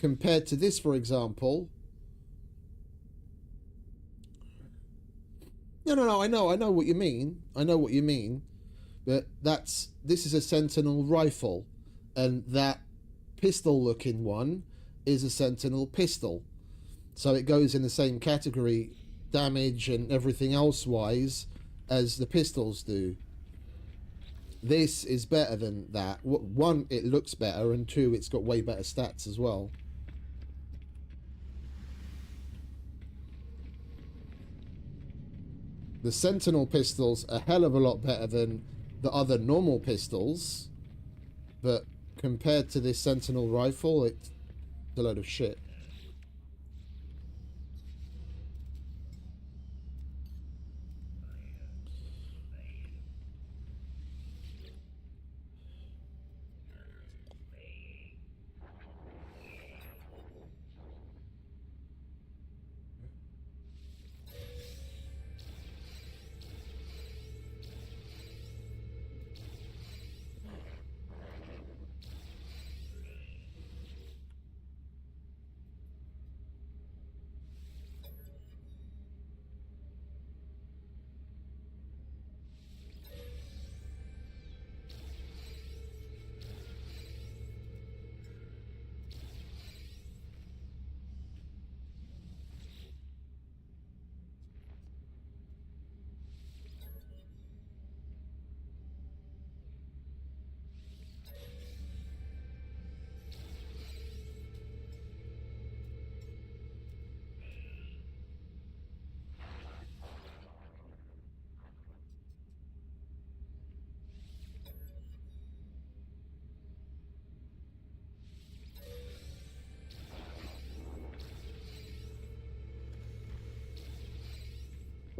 this, for example... No, I know what you mean. I know what you mean. But this is a Sentinel rifle, and that pistol-looking one is a Sentinel pistol. So it goes in the same category, damage and everything else-wise, as the pistols do. This is better than that. One, it looks better, and two, it's got way better stats as well. The Sentinel pistol's a hell of a lot better than the other normal pistols, but compared to this Sentinel rifle, it's a load of shit.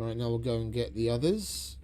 Right, now we'll go and get the others.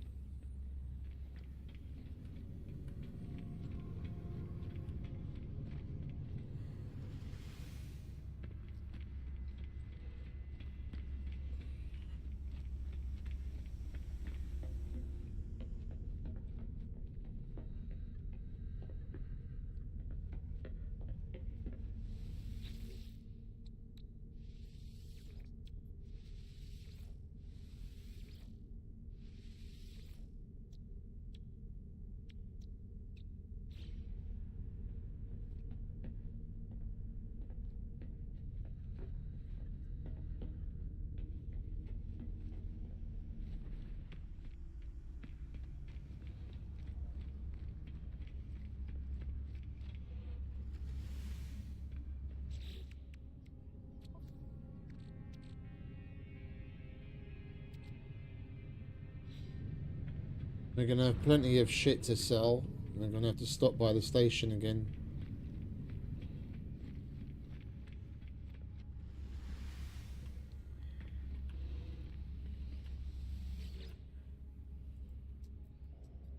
We're gonna have plenty of shit to sell. We're gonna have to stop by the station again.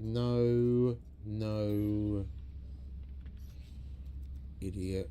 No, no, idiot.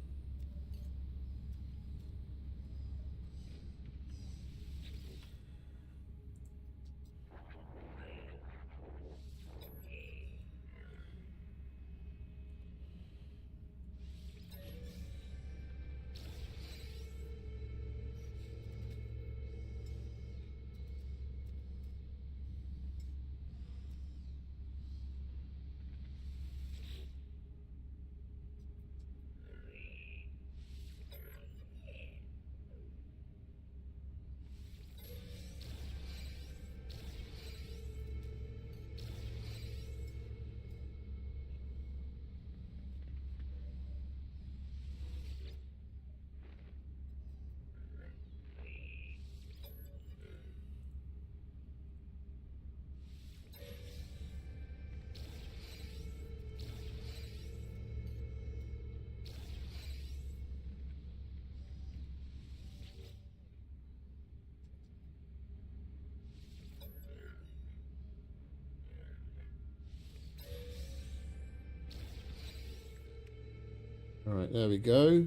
Alright, there we go.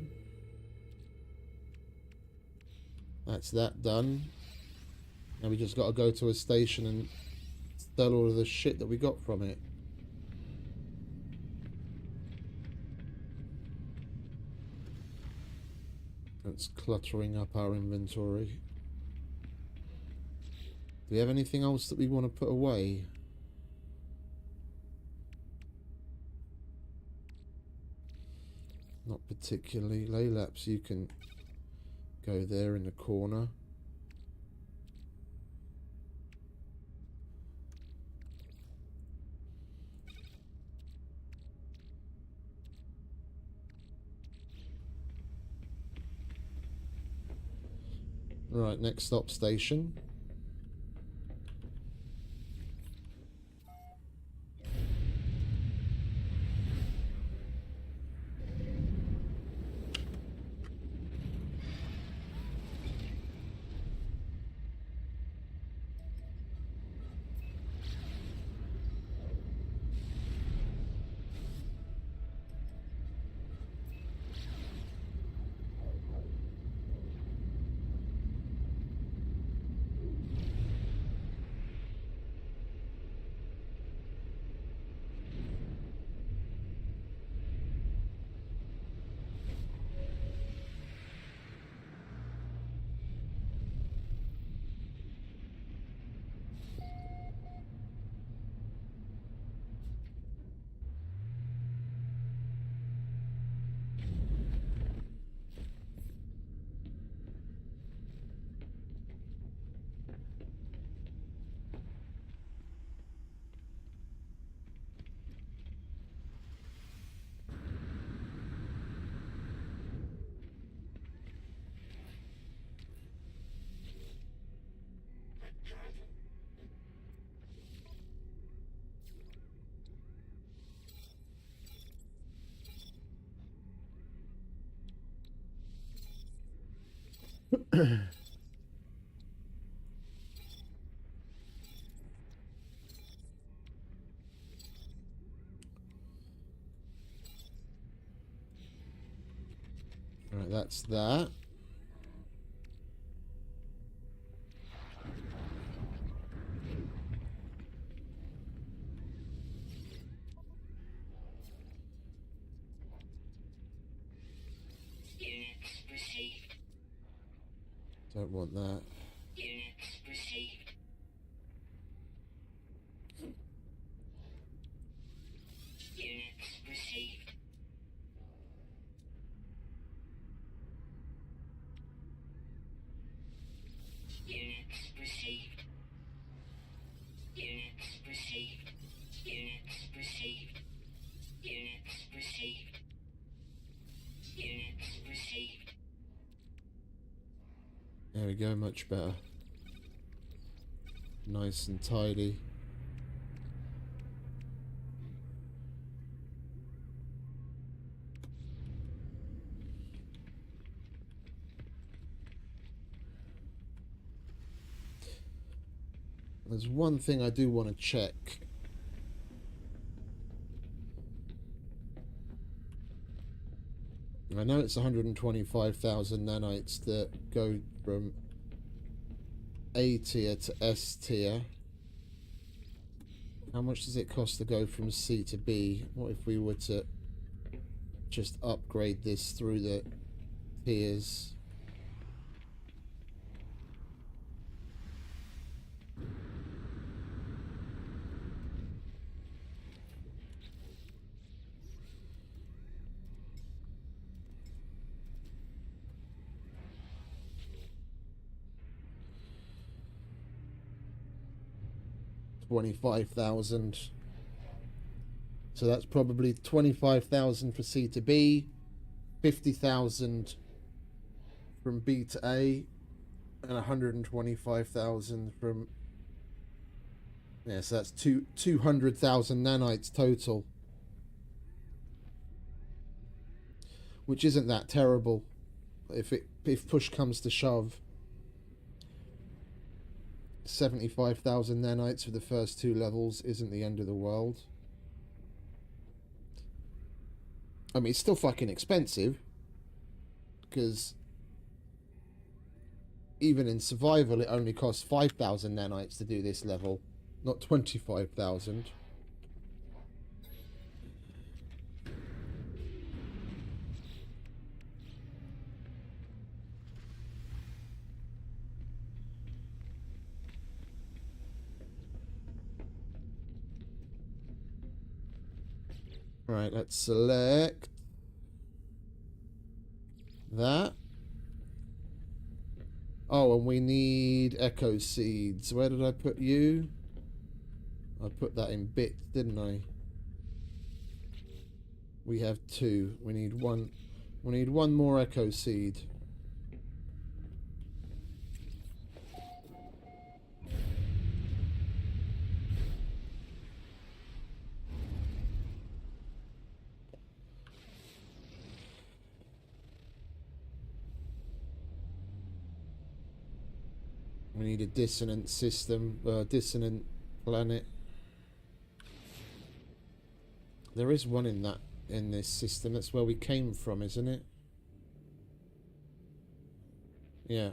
That's that done. Now we just got to go to a station and sell all of the shit that we got from it. That's cluttering up our inventory. Do we have anything else that we want to put away? Not particularly. Laylaps, you can go there in the corner. Right, next stop station. Right, that's that. Units received. Don't want that. Units received. Units received. Units received. Units received. Units received. Units received. Units received. There we go, much better. Nice and tidy. There's one thing I do want to check. I know it's 125,000 nanites that go from A tier to S tier. How much does it cost to go from C to B? What if we were to just upgrade this through the tiers? $25,000. So that's probably 25,000 for C to B, 50,000 from B to A, and 125,000 from... Yeah, so that's 200,000 nanites total. Which isn't that terrible if push comes to shove. 75,000 nanites for the first two levels isn't the end of the world. I mean, it's still fucking expensive, because even in survival, it only costs 5,000 nanites to do this level, not 25,000. Right, let's select that. Oh, and we need echo seeds. Where did I put you? I put that in bits, didn't I? We have 2. We need one. We need one more echo seed. We need a dissonant system, dissonant planet. There is one in this system. That's where we came from, isn't it? Yeah.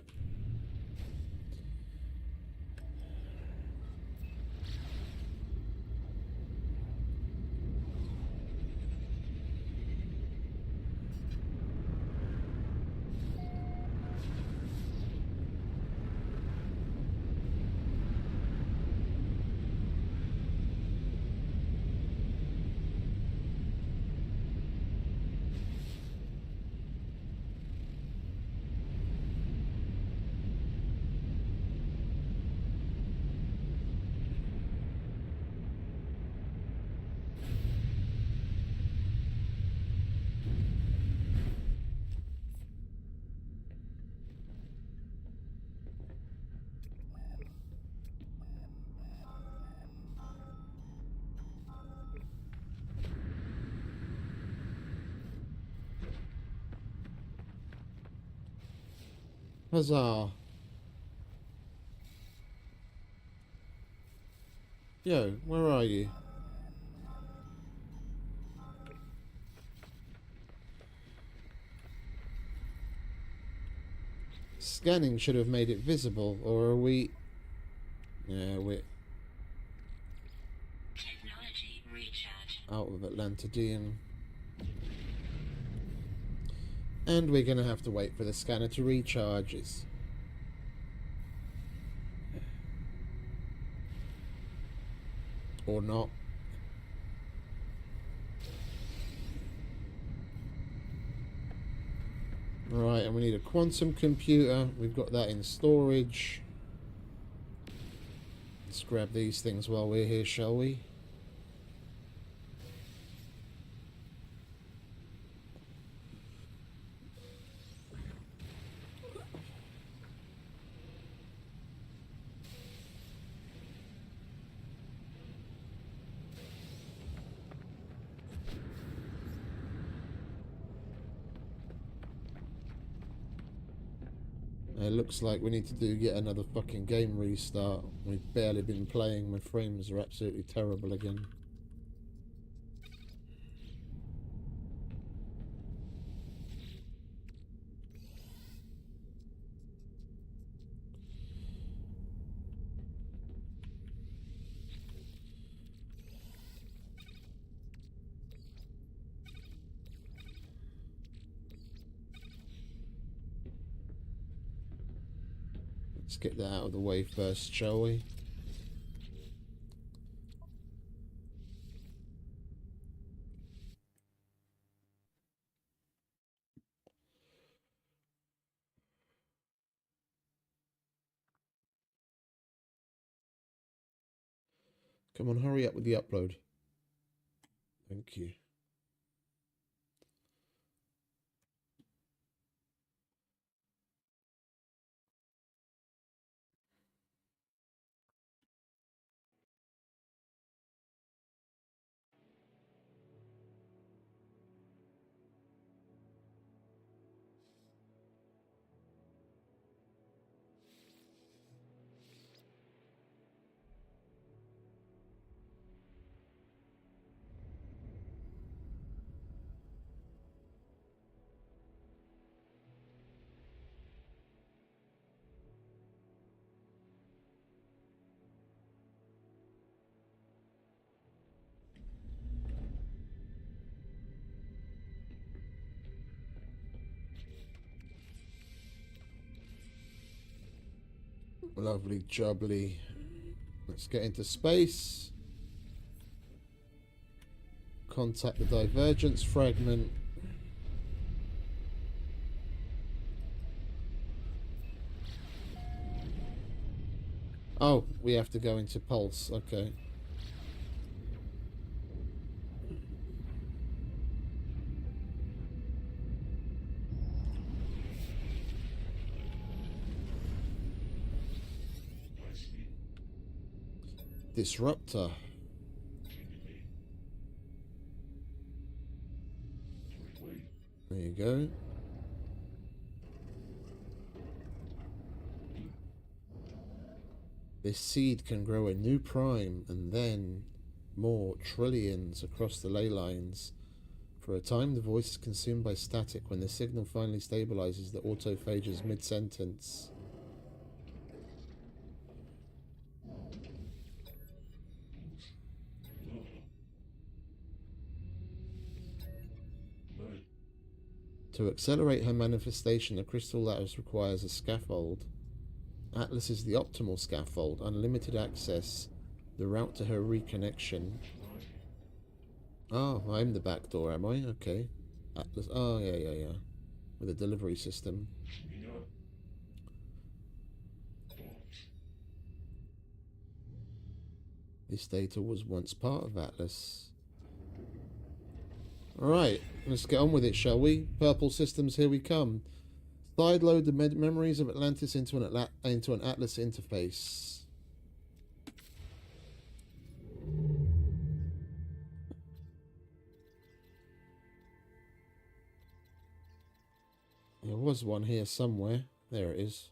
Huzzah. Yo, where are you? Scanning should have made it visible, or are we... Yeah, we're Technology recharge. out of Atlantidium. And we're going to have to wait for the scanner to recharge. Or not. Right, and we need a quantum computer. We've got that in storage. Let's grab these things while we're here, shall we? It looks like we need to do yet another fucking game restart. We've barely been playing. My frames are absolutely terrible again. Let's get that out of the way first, shall we? Come on, hurry up with the upload. Thank you. Lovely jubbly. Let's get into space. Contact the divergence fragment. Oh, we have to go into pulse. Okay. Disruptor. There you go. This seed can grow a new prime and then more trillions across the ley lines. For a time, the voice is consumed by static. When the signal finally stabilizes, the autophage is mid-sentence. To accelerate her manifestation, the crystal lattice requires a scaffold. Atlas is the optimal scaffold, unlimited access, the route to her reconnection. Oh, I'm the back door, am I? Okay. Atlas, oh, yeah. With a delivery system. This data was once part of Atlas. Alright, let's get on with it, shall we? Purple systems, here we come. Sideload the memories of Atlantis into an Atlas interface. There was one here somewhere. There it is.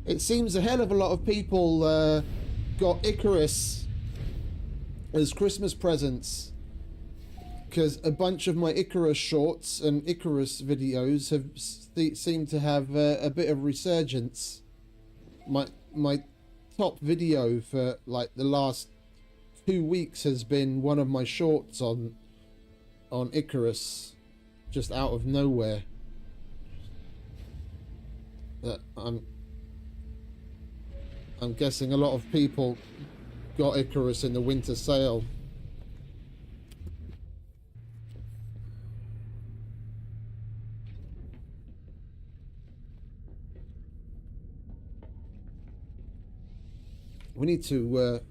It seems a hell of a lot of people got Icarus as Christmas presents, because a bunch of my Icarus shorts and Icarus videos have seemed to have a bit of resurgence. My top video for like the last 2 weeks has been one of my shorts on Icarus, just out of nowhere. I'm guessing a lot of people got Icarus in the winter sale. We need to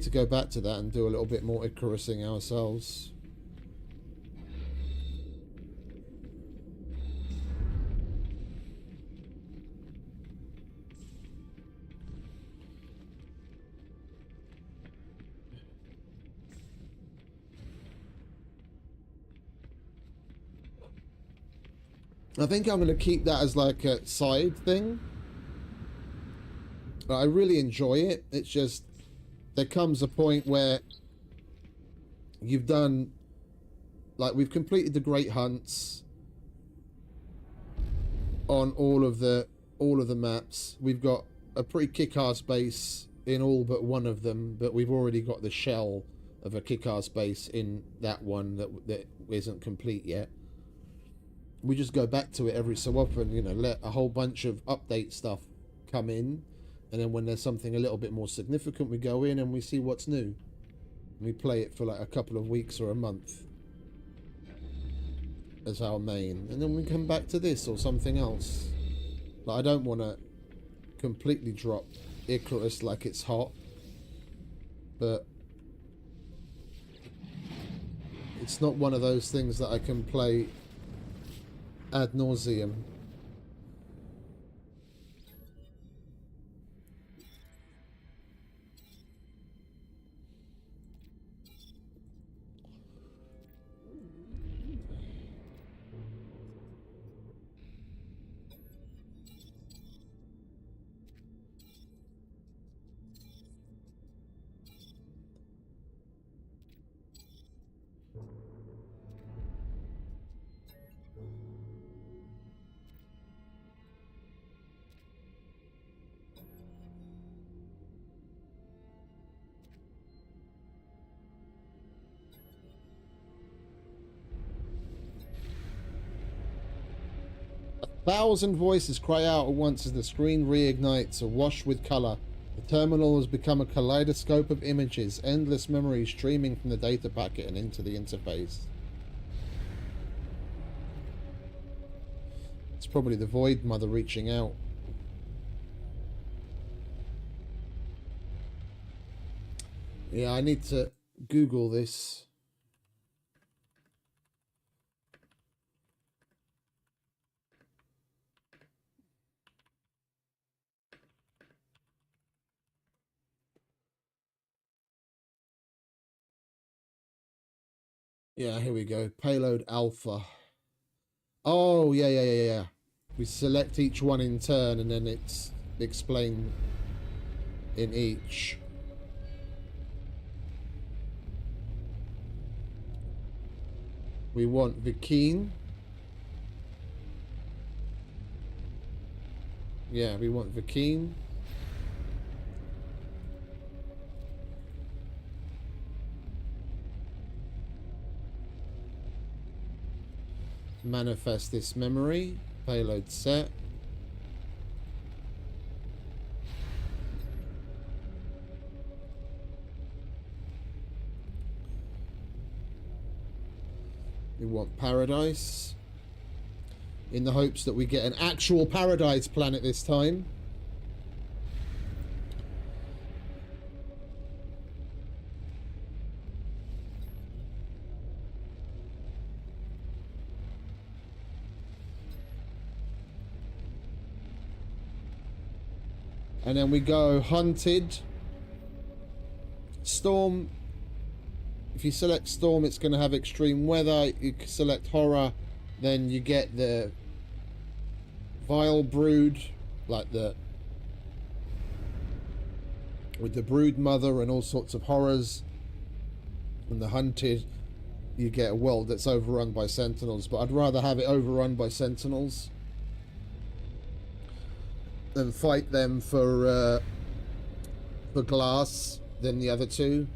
go back to that and do a little bit more Icarusing ourselves. I think I'm going to keep that as like a side thing. I really enjoy it. It's just there comes a point where you've done, like, we've completed the great hunts on all of the maps. We've got a pretty kick-ass base in all but one of them, but we've already got the shell of a kick-ass base in that one that isn't complete yet. We just go back to it every so often, you know, let a whole bunch of update stuff come in, and then when there's something a little bit more significant, we go in and we see what's new. We play it for like a couple of weeks or a month as our main, and then we come back to this or something else. Like, I don't want to completely drop Icarus like it's hot, but it's not one of those things that I can play ad nauseum. 1,000 voices cry out at once as the screen reignites, awash with color. The terminal has become a kaleidoscope of images, endless memories streaming from the data packet and into the interface. It's probably the Void Mother reaching out. Yeah, I need to Google this. Yeah, here we go. Payload Alpha. Oh, yeah. We select each one in turn and then it's explained in each. We want Vikine. Yeah, we want Vikine. Manifest this memory. Payload set. We want Paradise. In the hopes that we get an actual Paradise planet this time. And then we go Hunted. Storm. If you select Storm, it's going to have extreme weather. You select Horror, then you get the Vile Brood, like the with the Brood Mother and all sorts of horrors. And the Hunted, you get a world that's overrun by Sentinels, but I'd rather have it overrun by Sentinels than fight them for glass than the other two.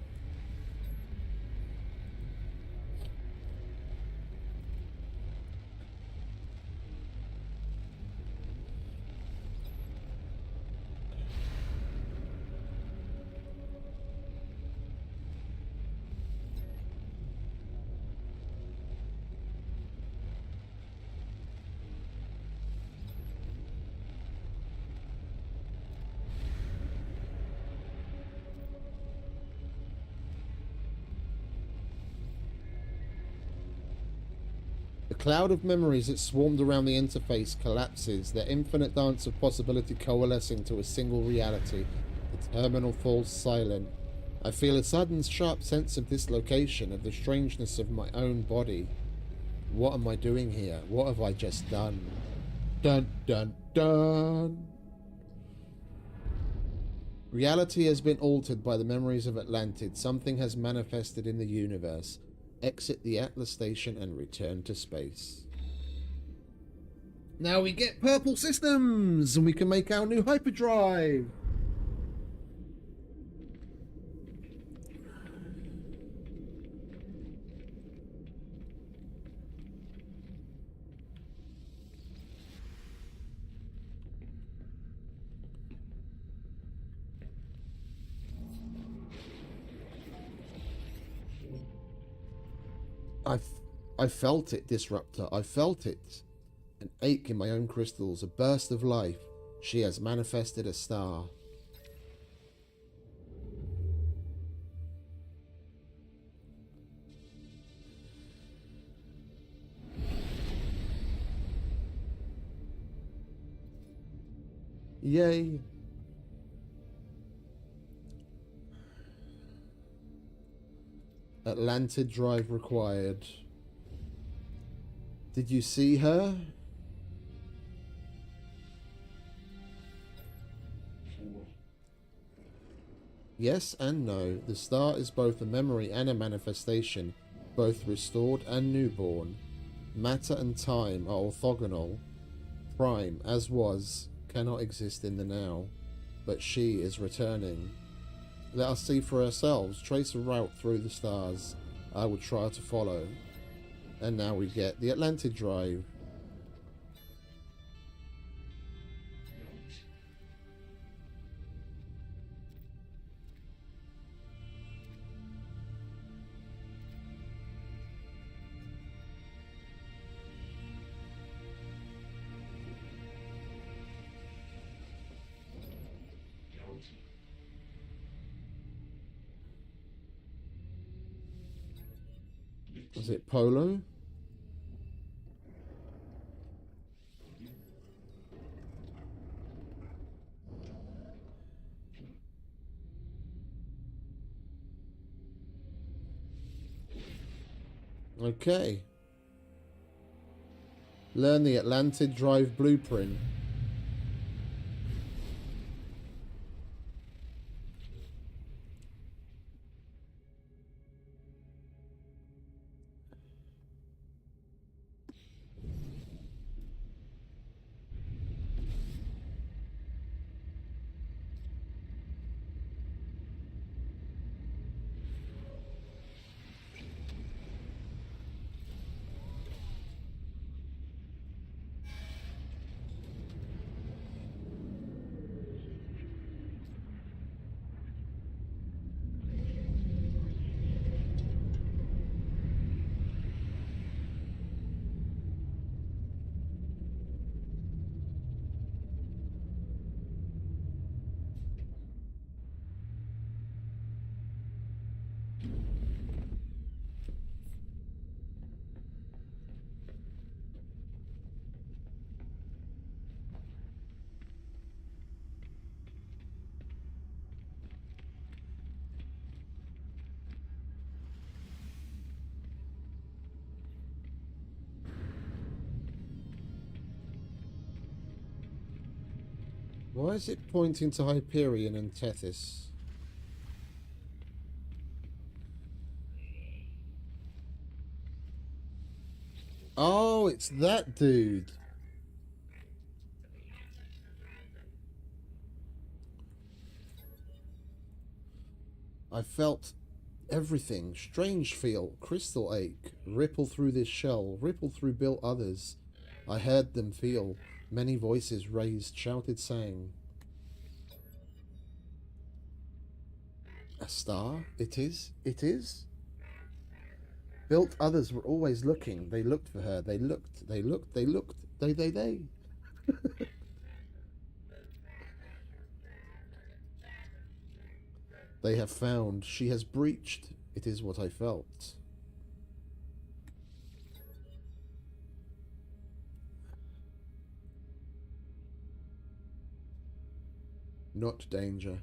The cloud of memories that swarmed around the interface collapses, their infinite dance of possibility coalescing to a single reality. The terminal falls silent. I feel a sudden sharp sense of dislocation, of the strangeness of my own body. What am I doing here? What have I just done? Dun dun dun! Reality has been altered by the memories of Atlantid. Something has manifested in the universe. Exit the Atlas station and return to space. Now we get purple systems and we can make our new hyperdrive. I felt it, Disruptor. I felt it. An ache in my own crystals, a burst of life. She has manifested a star. Yay. Atlantid drive required. Did you see her? Yes and no. The star is both a memory and a manifestation, both restored and newborn. Matter and time are orthogonal. Prime, as was, cannot exist in the now, but she is returning. Let us see for ourselves. Trace a route through the stars. I will try to follow. And now we get the Atlantid drive. Is it Polo? Okay. Learn the Atlantid Drive blueprint. Why is it pointing to Hyperion and Tethys? Oh, it's that dude. I felt everything. Strange feel, crystal ache, ripple through this shell, ripple through built others. I heard them feel. Many voices raised, shouted, sang. A star? It is? It is? Built others were always looking. They looked for her. They looked. They looked. They looked. They. They have found. She has breached. It is what I felt. Not danger.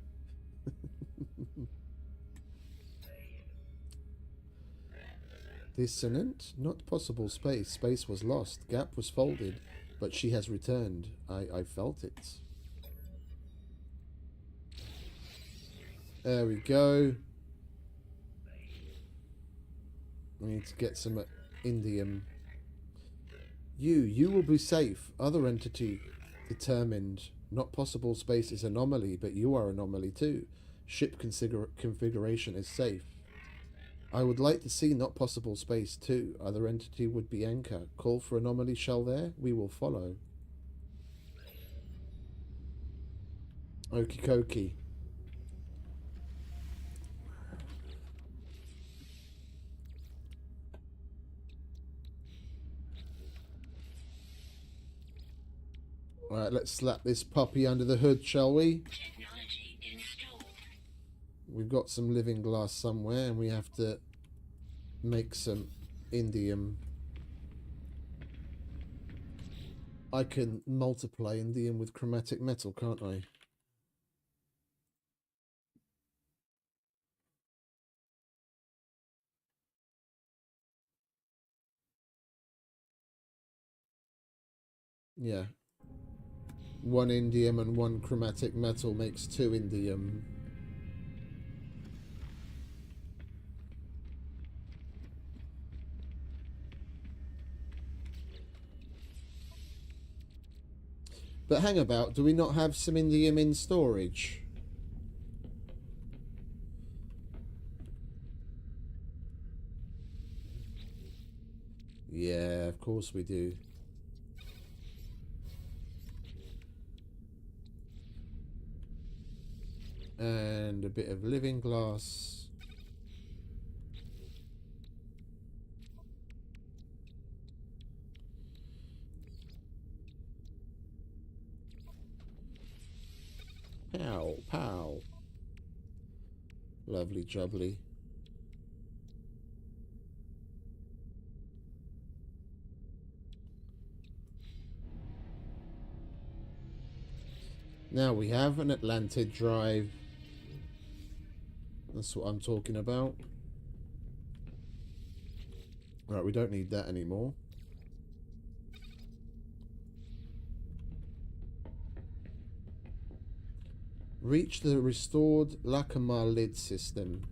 Dissonant? Not possible space. Space was lost. Gap was folded. But she has returned. I felt it. There we go. We need to get some indium. You will be safe. Other entity determined. Not possible space is anomaly, but you are anomaly too. Ship configuration is safe. I would like to see not possible space too. Other entity would be anchor. Call for anomaly shell there. We will follow. Okie dokie. Alright, let's slap this puppy under the hood, shall we? Technology installed. We've got some living glass somewhere and we have to make some indium. I can multiply indium with chromatic metal, can't I? Yeah. One indium and one chromatic metal makes 2 indium. But hang about, do we not have some indium in storage? Yeah, of course we do. And a bit of living glass. Pow, pow. Lovely jubbly. Now we have an Atlantid drive. That's what I'm talking about. Right, we don't need that anymore. Reach the restored Lakamar lid system.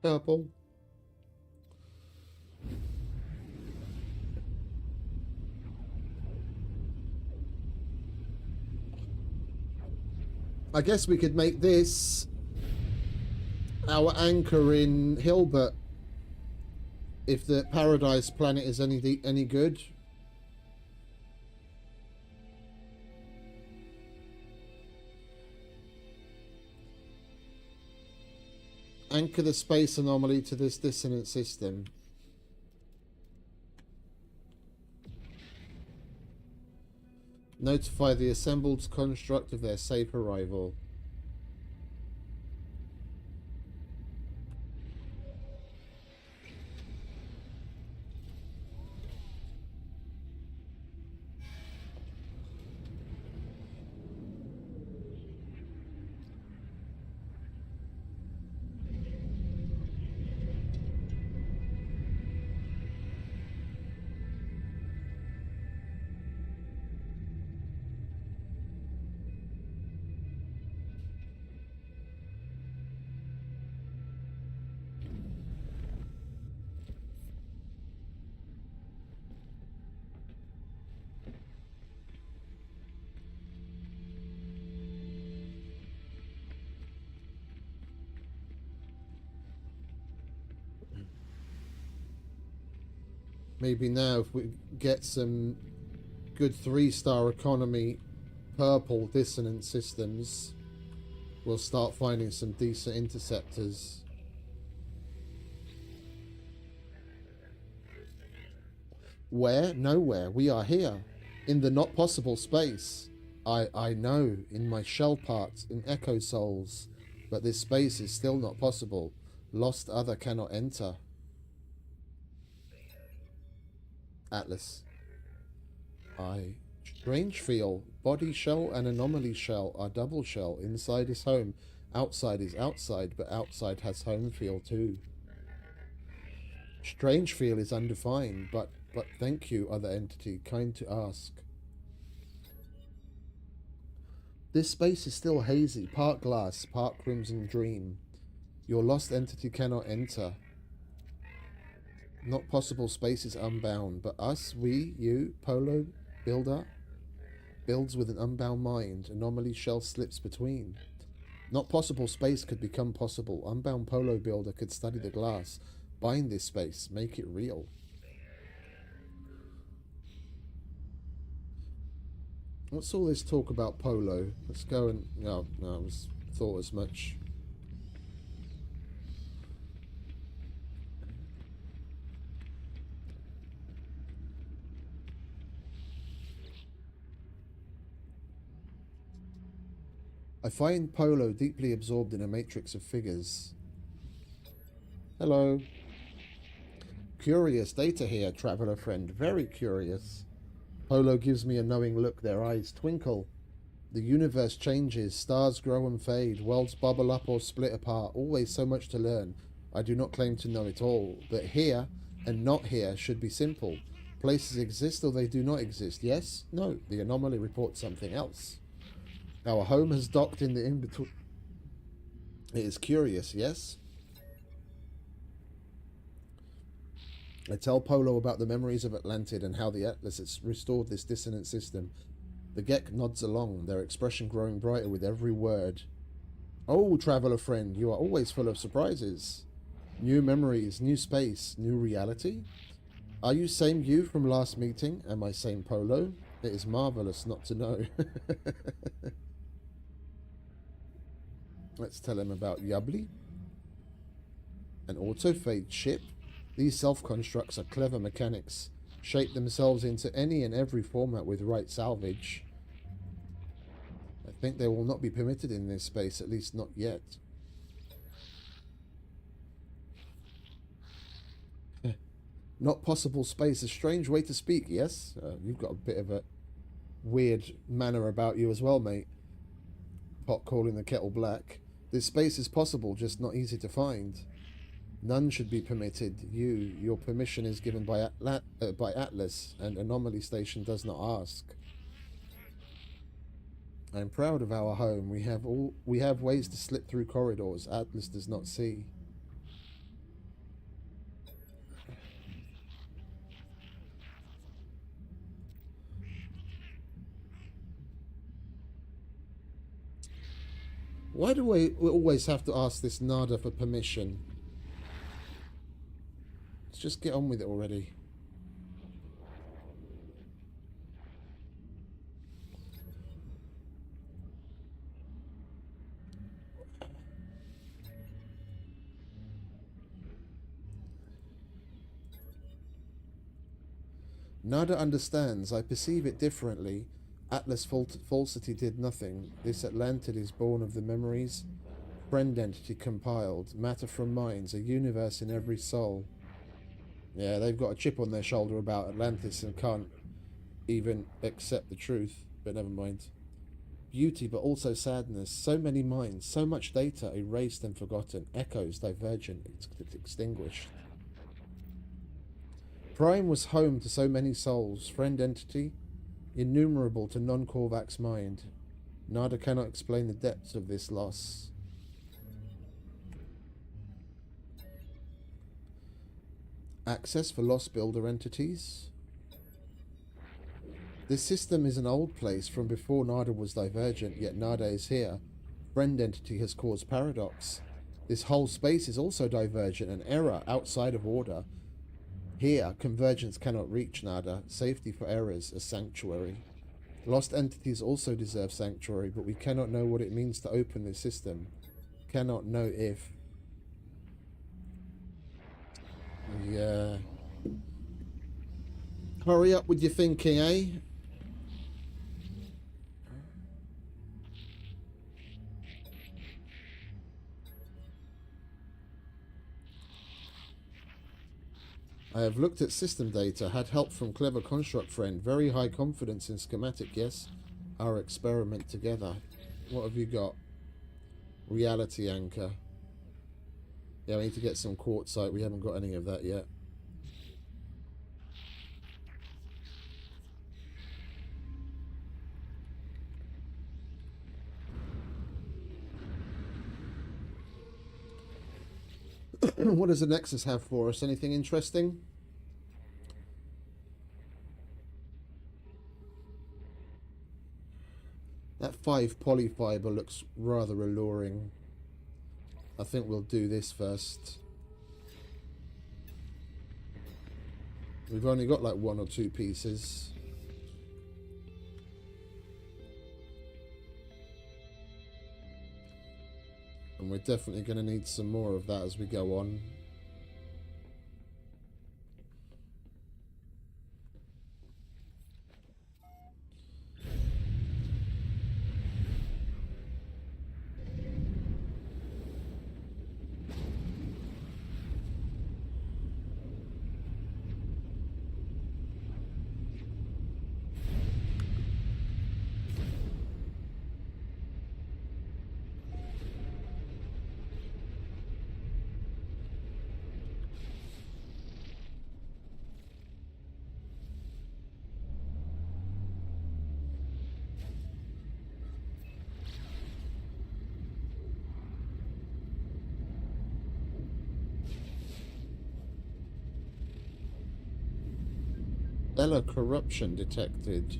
Purple. I guess we could make this our anchor in Hilbert if the Paradise planet is any good. Anchor the space anomaly to this dissonant system. Notify the assembled construct of their safe arrival. Maybe now if we get some good 3-star economy purple dissonant systems, we'll start finding some decent interceptors. Where? Nowhere. We are here. In the not possible space. I know, in my shell parts, in Echo Souls. But this space is still not possible. Lost other cannot enter. Atlas. Strange feel. Body shell and anomaly shell are double shell. Inside is home. Outside is outside, but outside has home feel too. Strange feel is undefined, but thank you, other entity, kind to ask. This space is still hazy. Part glass, part crimson dream. Your lost entity cannot enter. Not possible space is unbound, but us, we, you, Polo, Builder, builds with an unbound mind. Anomaly shell slips between. Not possible space could become possible. Unbound Polo Builder could study the glass, bind this space, make it real. What's all this talk about Polo? Let's go and... No, I thought as much. I find Polo deeply absorbed in a matrix of figures. Hello. Curious data here, traveler friend. Very curious. Polo gives me a knowing look. Their eyes twinkle. The universe changes. Stars grow and fade. Worlds bubble up or split apart. Always so much to learn. I do not claim to know it all. But here and not here should be simple. Places exist or they do not exist. Yes? No. The anomaly reports something else. Our home has docked in the in-between. It is curious, yes? I tell Polo about the memories of Atlantid and how the Atlas has restored this dissonant system. The Gek nods along, their expression growing brighter with every word. Oh, traveler friend, you are always full of surprises. New memories, new space, new reality? Are you same you from last meeting? Am I same Polo? It is marvelous not to know. Let's tell him about Yubly. An autophage ship. These self-constructs are clever mechanics. Shape themselves into any and every format with right salvage. I think they will not be permitted in this space, at least not yet. Not possible space. A strange way to speak, yes? You've got a bit of a weird manner about you as well, mate. Pot calling the kettle black. This space is possible, just not easy to find. None should be permitted. Your permission is given by Atlas, and Anomaly Station does not ask. I am proud of our home. We have ways to slip through corridors Atlas does not see. Why do we always have to ask this Nada for permission? Let's just get on with it already. Nada understands. I perceive it differently. Atlas falsity did nothing. This Atlantid is born of the memories. Friend entity compiled. Matter from minds. A universe in every soul. Yeah, they've got a chip on their shoulder about Atlantis and can't even accept the truth. But never mind. Beauty, but also sadness. So many minds. So much data erased and forgotten. Echoes divergent. Extinguished. Prime was home to so many souls. Friend entity. Innumerable to non-Korvac's mind. Nada cannot explain the depths of this loss. Access for lost builder entities. This system is an old place from before Nada was divergent, yet Nada is here. Friend entity has caused paradox. This whole space is also divergent, an error outside of order. Here, convergence cannot reach Nada. Safety for errors, a sanctuary. Lost entities also deserve sanctuary, but we cannot know what it means to open this system. Cannot know if. Yeah. Hurry up with your thinking, eh? I have looked at system data, had help from clever construct friend, very high confidence in schematic, yes. Our experiment together. What have you got? Reality anchor. Yeah, we need to get some quartzite. We haven't got any of that yet. What does the Nexus have for us? Anything interesting? That 5 polyfiber looks rather alluring. I think we'll do this first. We've only got like 1 or 2 pieces. And we're definitely going to need some more of that as we go on. Stellar corruption detected.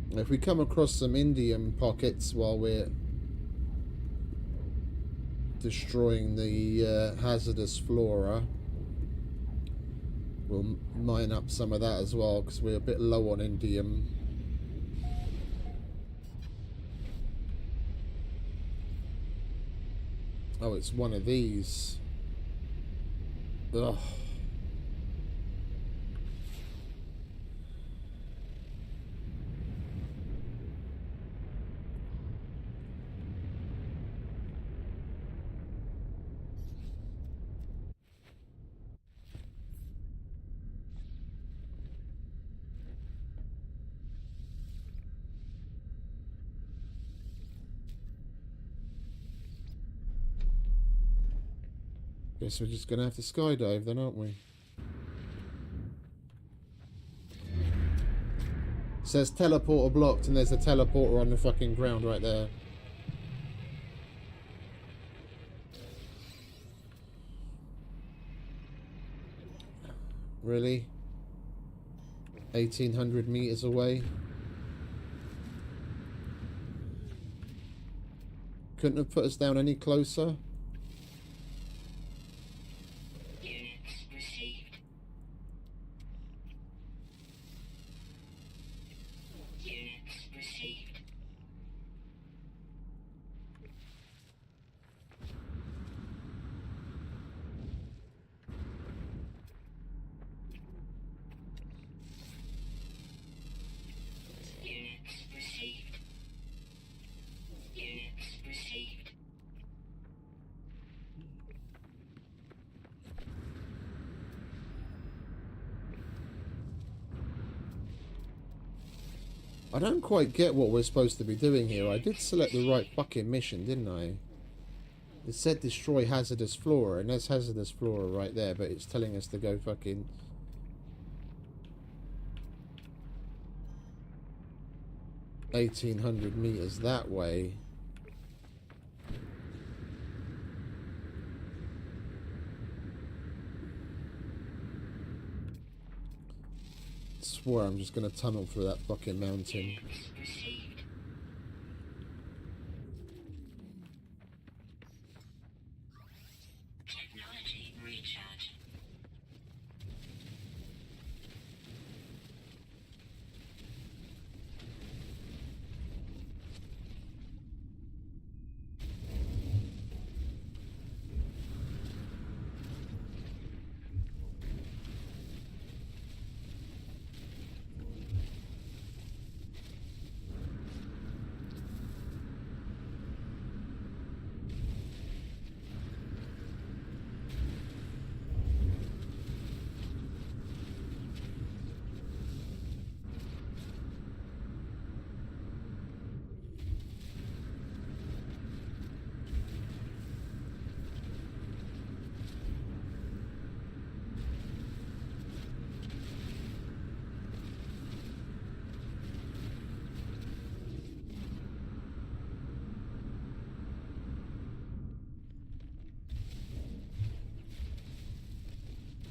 If we come across some indium pockets while we're destroying the hazardous flora, We'll mine up some of that as well because we're a bit low on indium. Oh, it's one of these. Ugh. Guess we're just gonna have to skydive then, aren't we? It says teleporter blocked and there's a teleporter on the fucking ground right there. Really? 1800 meters away? Couldn't have put us down any closer? Units received. Units received. Units received. Units received. I don't quite get what we're supposed to be doing here. I did select the right fucking mission, didn't I? It said destroy hazardous flora, and there's hazardous flora right there, but it's telling us to go fucking... $1,800 meters that way. I swear I'm just gonna tunnel through that fucking mountain. Units received. Technology recharge.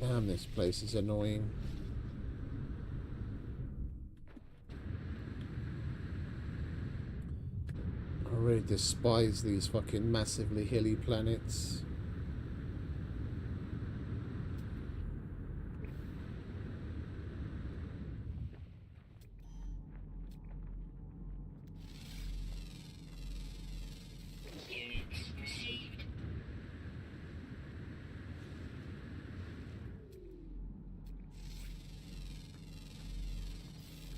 Damn, this place is annoying. I really despise these fucking massively hilly planets. Units received.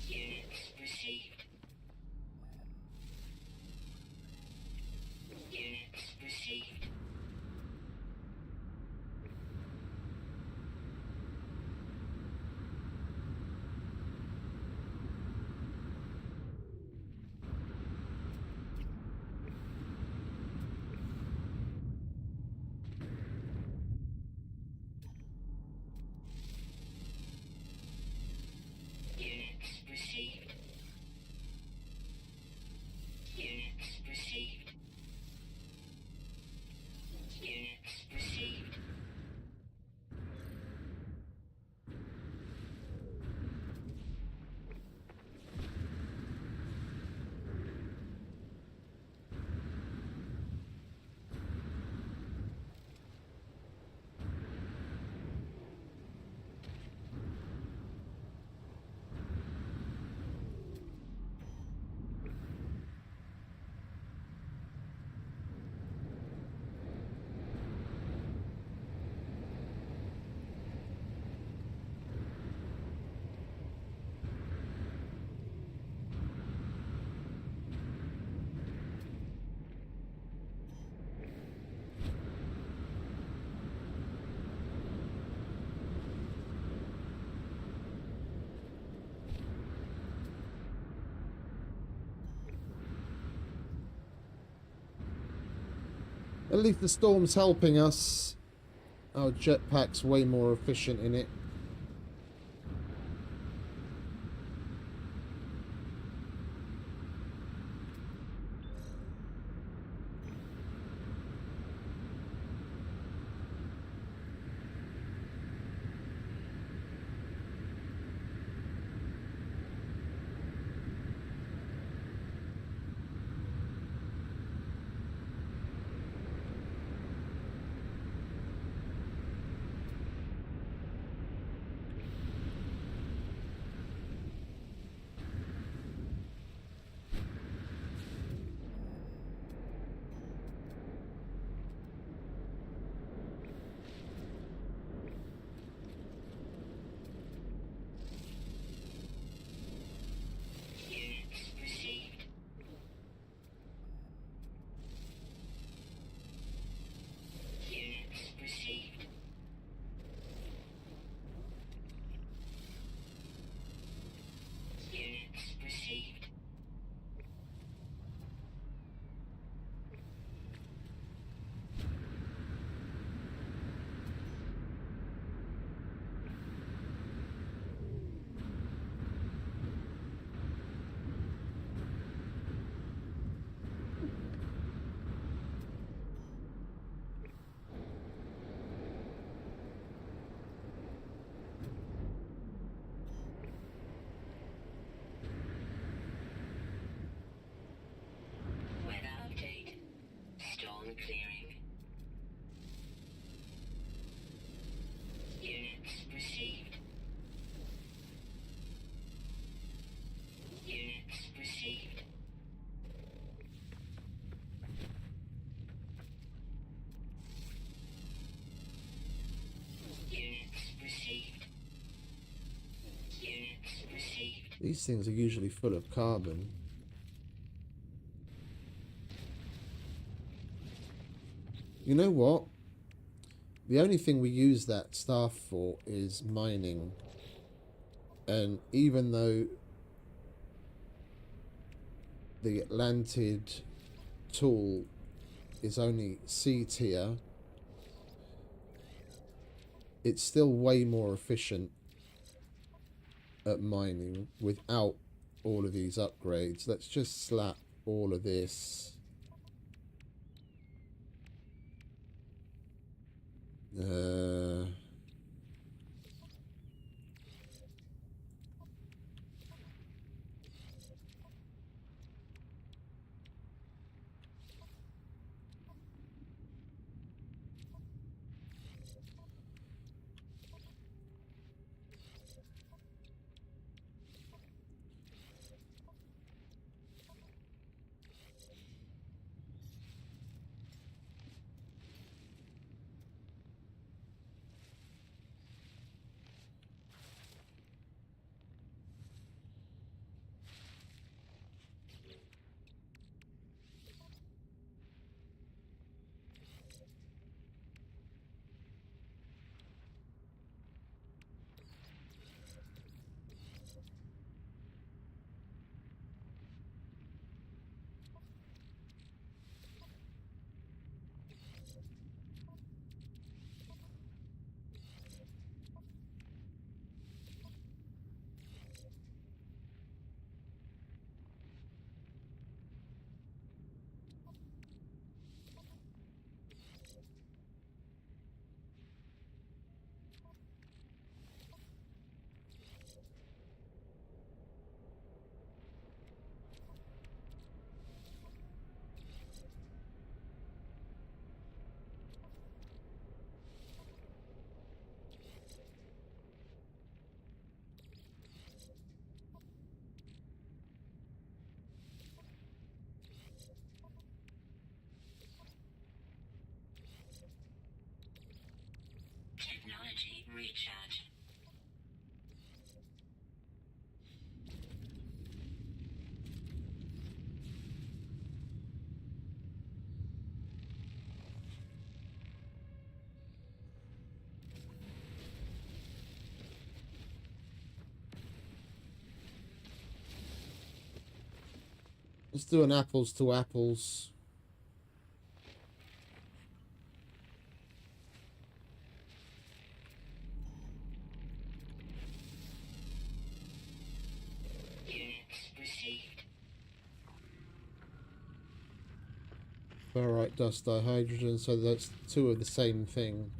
Units received. Units received. At least the storm's helping us. Our jetpack's way more efficient in it. Units received. Units received. Units received. Weather update. Storm clearing. Units received. Units received. Units received. Units received. These things are usually full of carbon. You know what? The only thing we use that staff for is mining. And even though the Atlantid tool is only C tier, it's still way more efficient at mining without all of these upgrades. Let's just slap all of this. Technology recharge. Let's do an apples to apples. Ferrite dust, dihydrogen, so that's two of the same thing.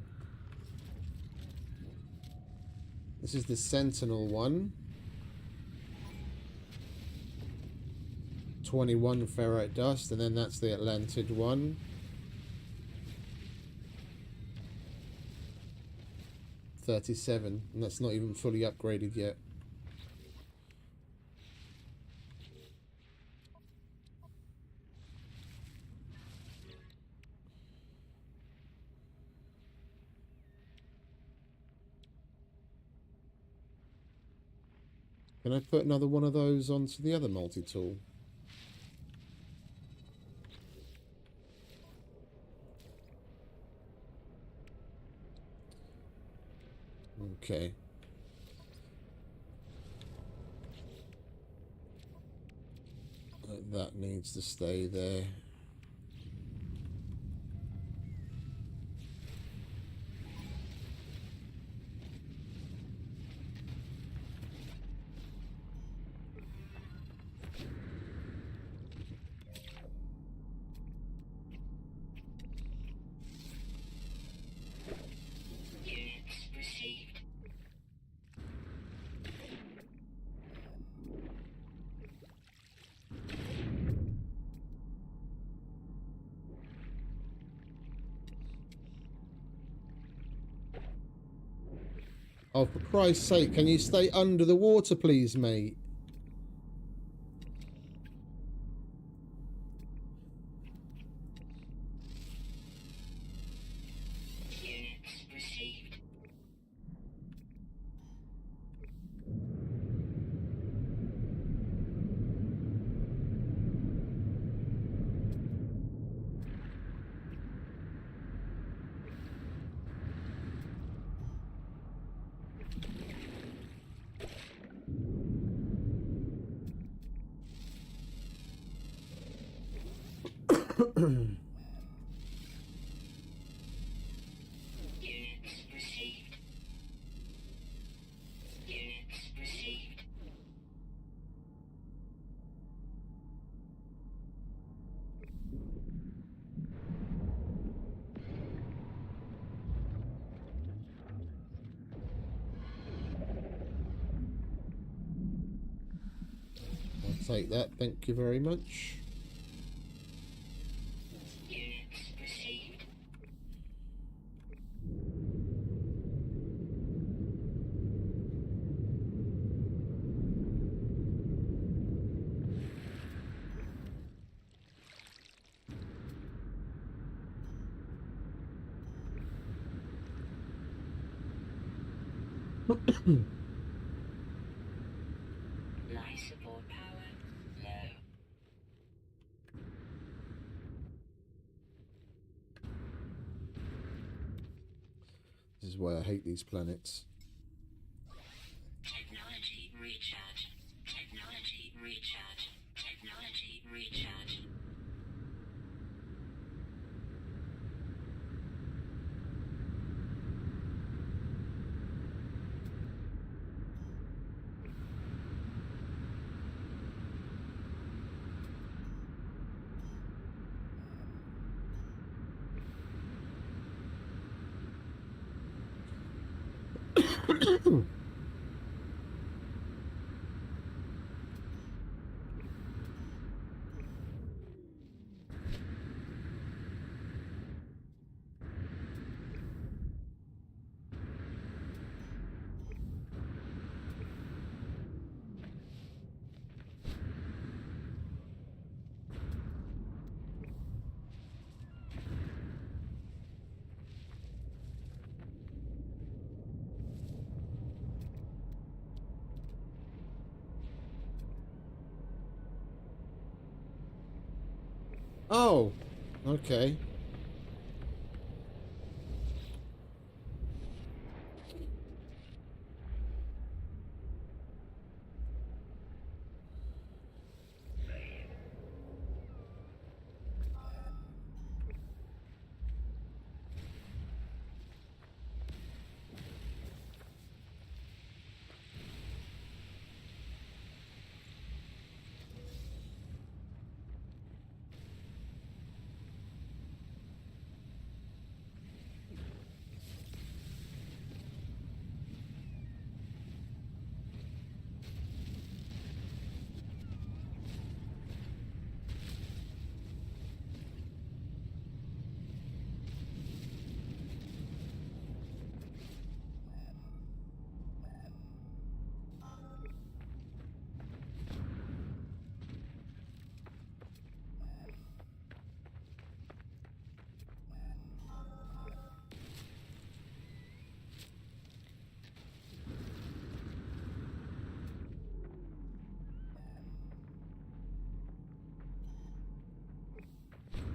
This is the Sentinel one. 21 ferrite dust, and then that's the Atlantid one. 37, and that's not even fully upgraded yet. Can I put another one of those onto the other multi-tool? Okay. That needs to stay there. Units received. Oh, for Christ's sake, can you stay under the water, please, mate? Units received. Units received. Units received. I'll take that, thank you very much. Units received. Life support power low. This is why I hate these planets. Technology recharge. Technology recharge. Technology recharge. Oh, okay.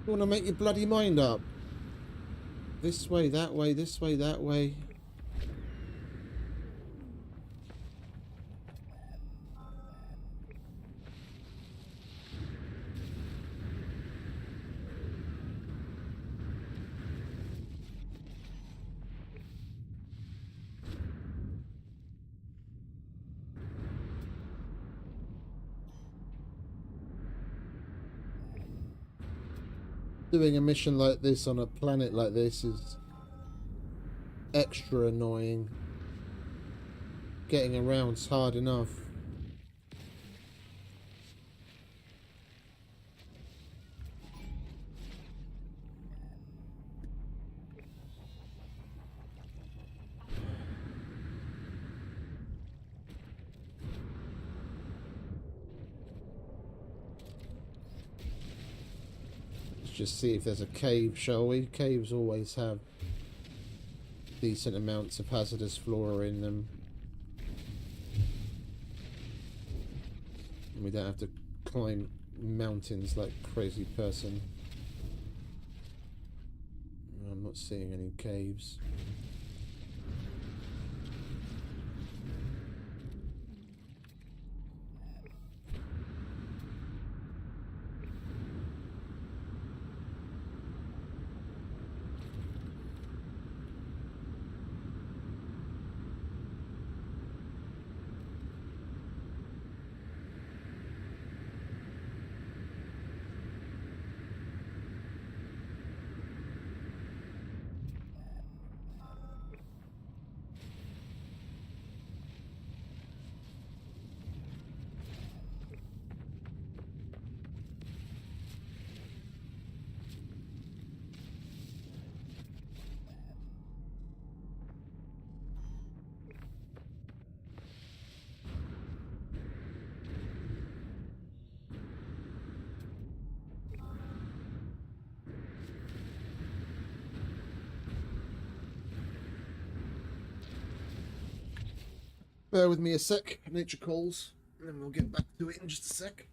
You want to make your bloody mind up. This way, that way, this way, that way. Doing a mission like this on a planet like this is extra annoying. Getting around's hard enough. Let's just see if there's a cave, shall we? Caves always have decent amounts of hazardous flora in them. And we don't have to climb mountains like a crazy person. I'm not seeing any caves. Bear with me a sec, nature calls, and then we'll get back to it in just a sec.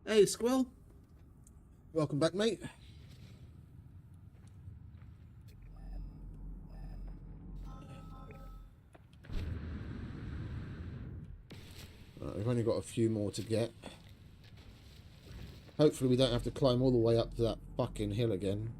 Hey, Squill. Welcome back, mate. Right, we've only got a few more to get. Hopefully we don't have to climb all the way up to that fucking hill again.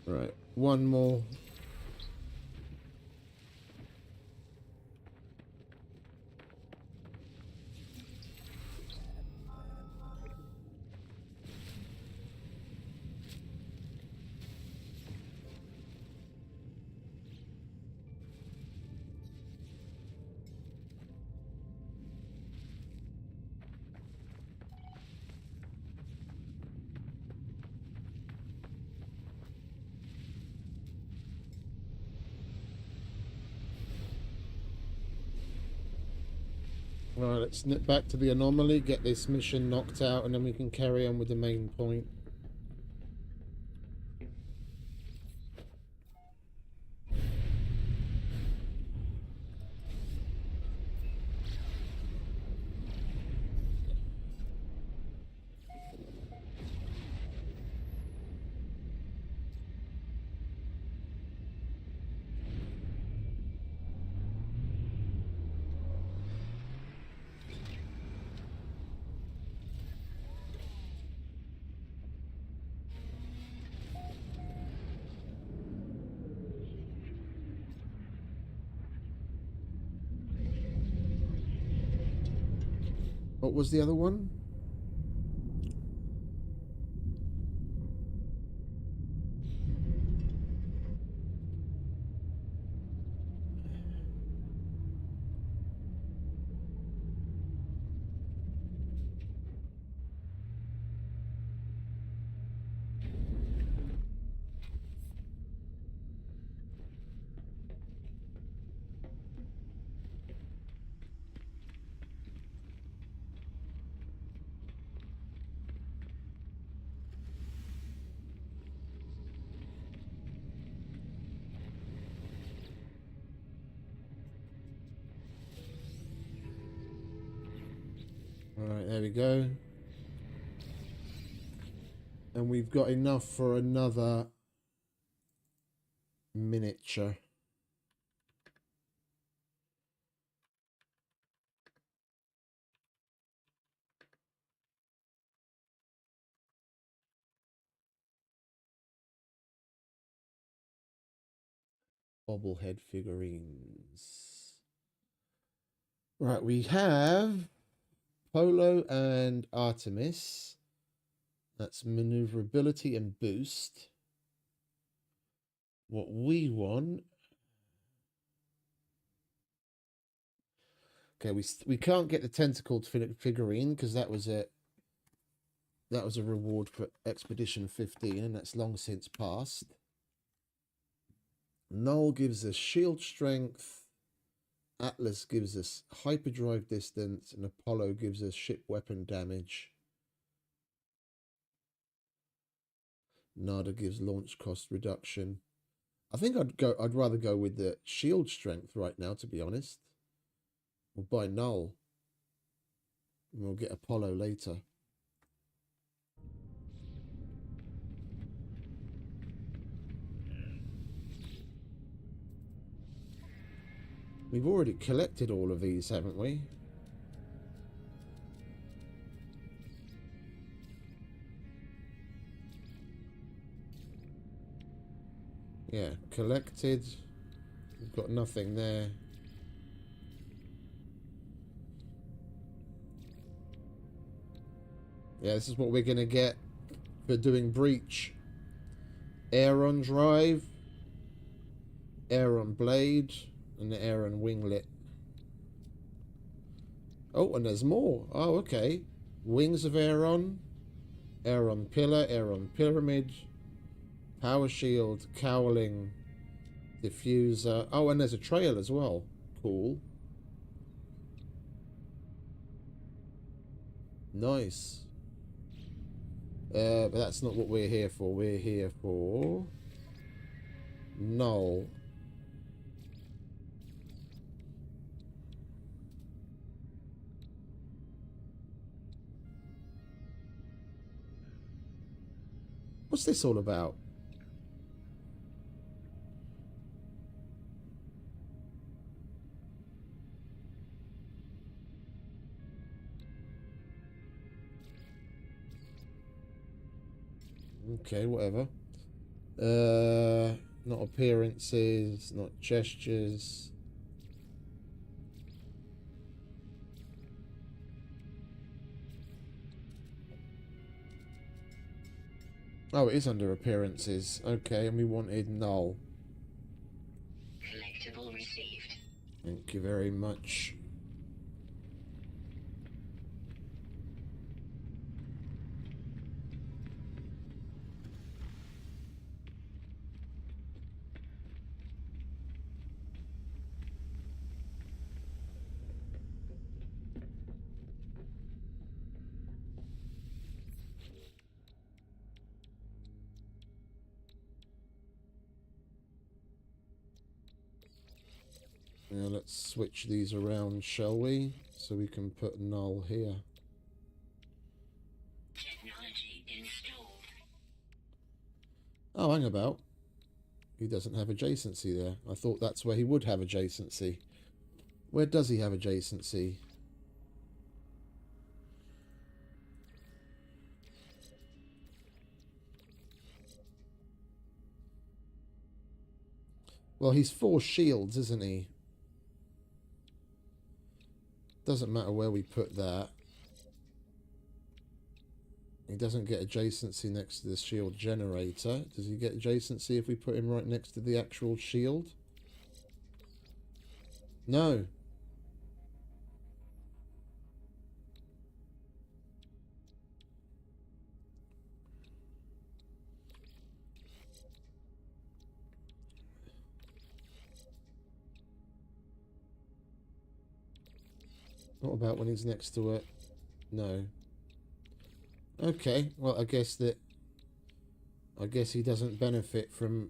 Right, one more. Right, let's snip back to the anomaly, get this mission knocked out, and then we can carry on with the main point. What was the other one? Alright, there we go. And we've got enough for another miniature. Bobblehead figurines. Right, we have Polo and Artemis. That's maneuverability and boost. What we want... Okay, we can't get the tentacled figurine because that was a reward for Expedition 15, and that's long since passed. Null gives us shield strength. Atlas gives us hyperdrive distance, and Apollo gives us ship weapon damage. Nada gives launch cost reduction. I think I'd rather go with the shield strength right now, to be honest. We'll buy Null. And we'll get Apollo later. We've already collected all of these, haven't we? Yeah, collected. We've got nothing there. Yeah, this is what we're going to get for doing Breach. Aeron Drive, Aeron Blade, and the Aeron Winglet. Oh, and there's more. Oh, okay. Wings of Aeron, Aeron Pillar, Aeron Pyramid, Power Shield, Cowling, Diffuser. Oh, and there's a trail as well. Cool. Nice. But that's not what we're here for. We're here for Null. What's this all about? Okay, whatever. Not appearances, not gestures. Oh, it is under appearances. Okay, and we wanted Null. Collectible received. Thank you very much. Now let's switch these around, shall we? So we can put null here. Technology installed. Oh, hang about. He doesn't have adjacency there. I thought that's where he would have adjacency. Where does he have adjacency? Well, he's 4 shields, isn't he? Doesn't matter where we put that. He doesn't get adjacency next to the shield generator. Does he get adjacency if we put him right next to the actual shield? No. What about when he's next to it? No. Okay, well, I guess he doesn't benefit from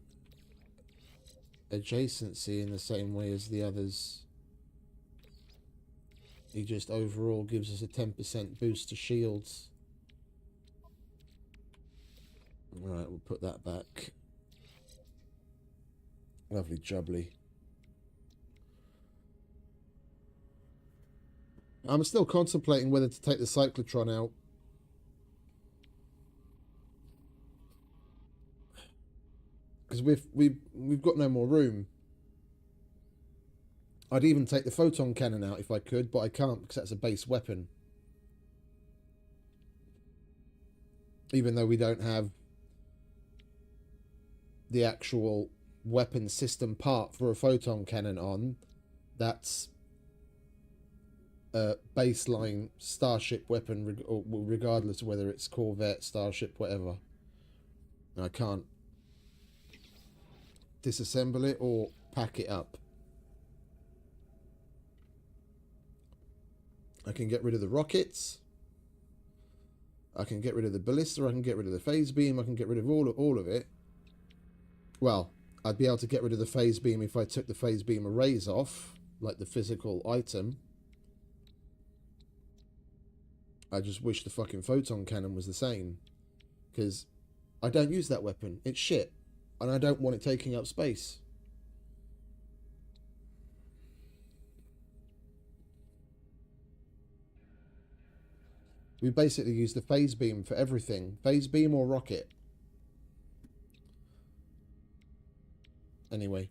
adjacency in the same way as the others. He just overall gives us a 10% boost to shields. Alright, we'll put that back. Lovely jubbly. I'm still contemplating whether to take the cyclotron out. Because we've got no more room. I'd even take the photon cannon out if I could, but I can't because that's a base weapon. Even though we don't have the actual weapon system part for a photon cannon on, that's a baseline starship weapon, regardless of whether it's Corvette, starship, whatever. And I can't disassemble it or pack it up. I can get rid of the rockets. I can get rid of the ballista. I can get rid of the phase beam. I can get rid of all of it. Well, I'd be able to get rid of the phase beam if I took the phase beam arrays off, like the physical item. I just wish the fucking photon cannon was the same, because I don't use that weapon. It's shit, and I don't want it taking up space. We basically use the phase beam for everything. Phase beam or rocket. Anyway.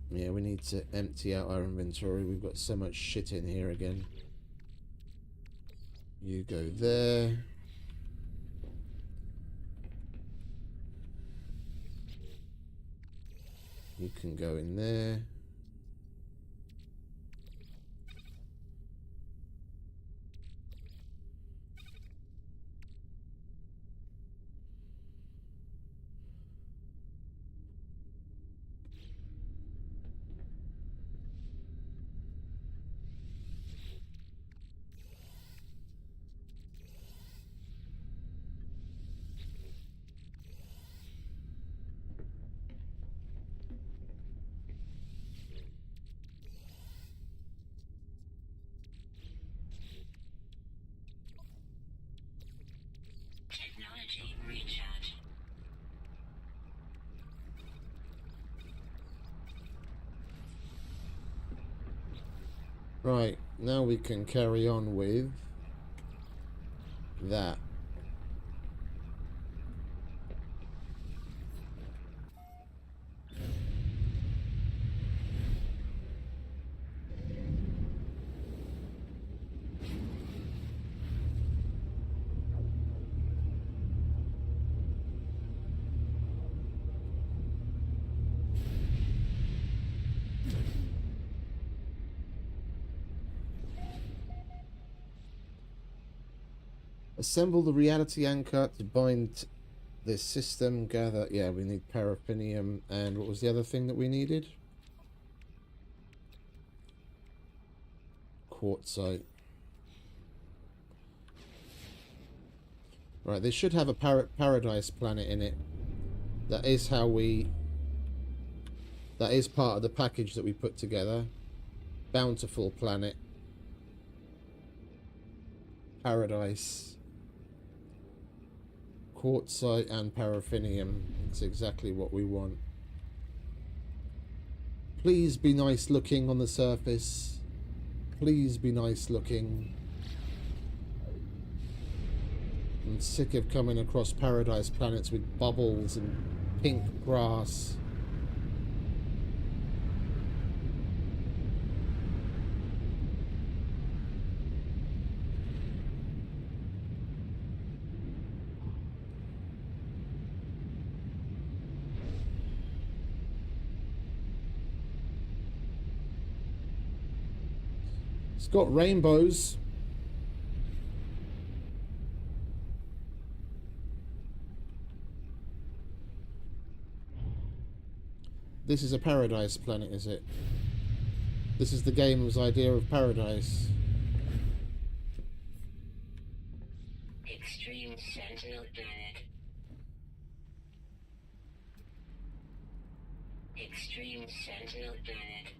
Yeah, we need to empty out our inventory. We've got so much shit in here again. You go there. You can go in there. Technology recharge. Right, now we can carry on with that. Assemble the reality anchor to bind this system. Gather. Yeah, we need paraffinium. And what was the other thing that we needed? Quartzite. Right, they should have a paradise planet in it. That is how we... That is part of the package that we put together. Bountiful planet. Paradise. Quartzite and paraffinium. It's exactly what we want. Please be nice looking on the surface. Please be nice looking. I'm sick of coming across paradise planets with bubbles and pink grass. It's got rainbows. This is a paradise planet, is it? This is the game's idea of paradise. Extreme Sentinel Planet. Extreme Sentinel Planet.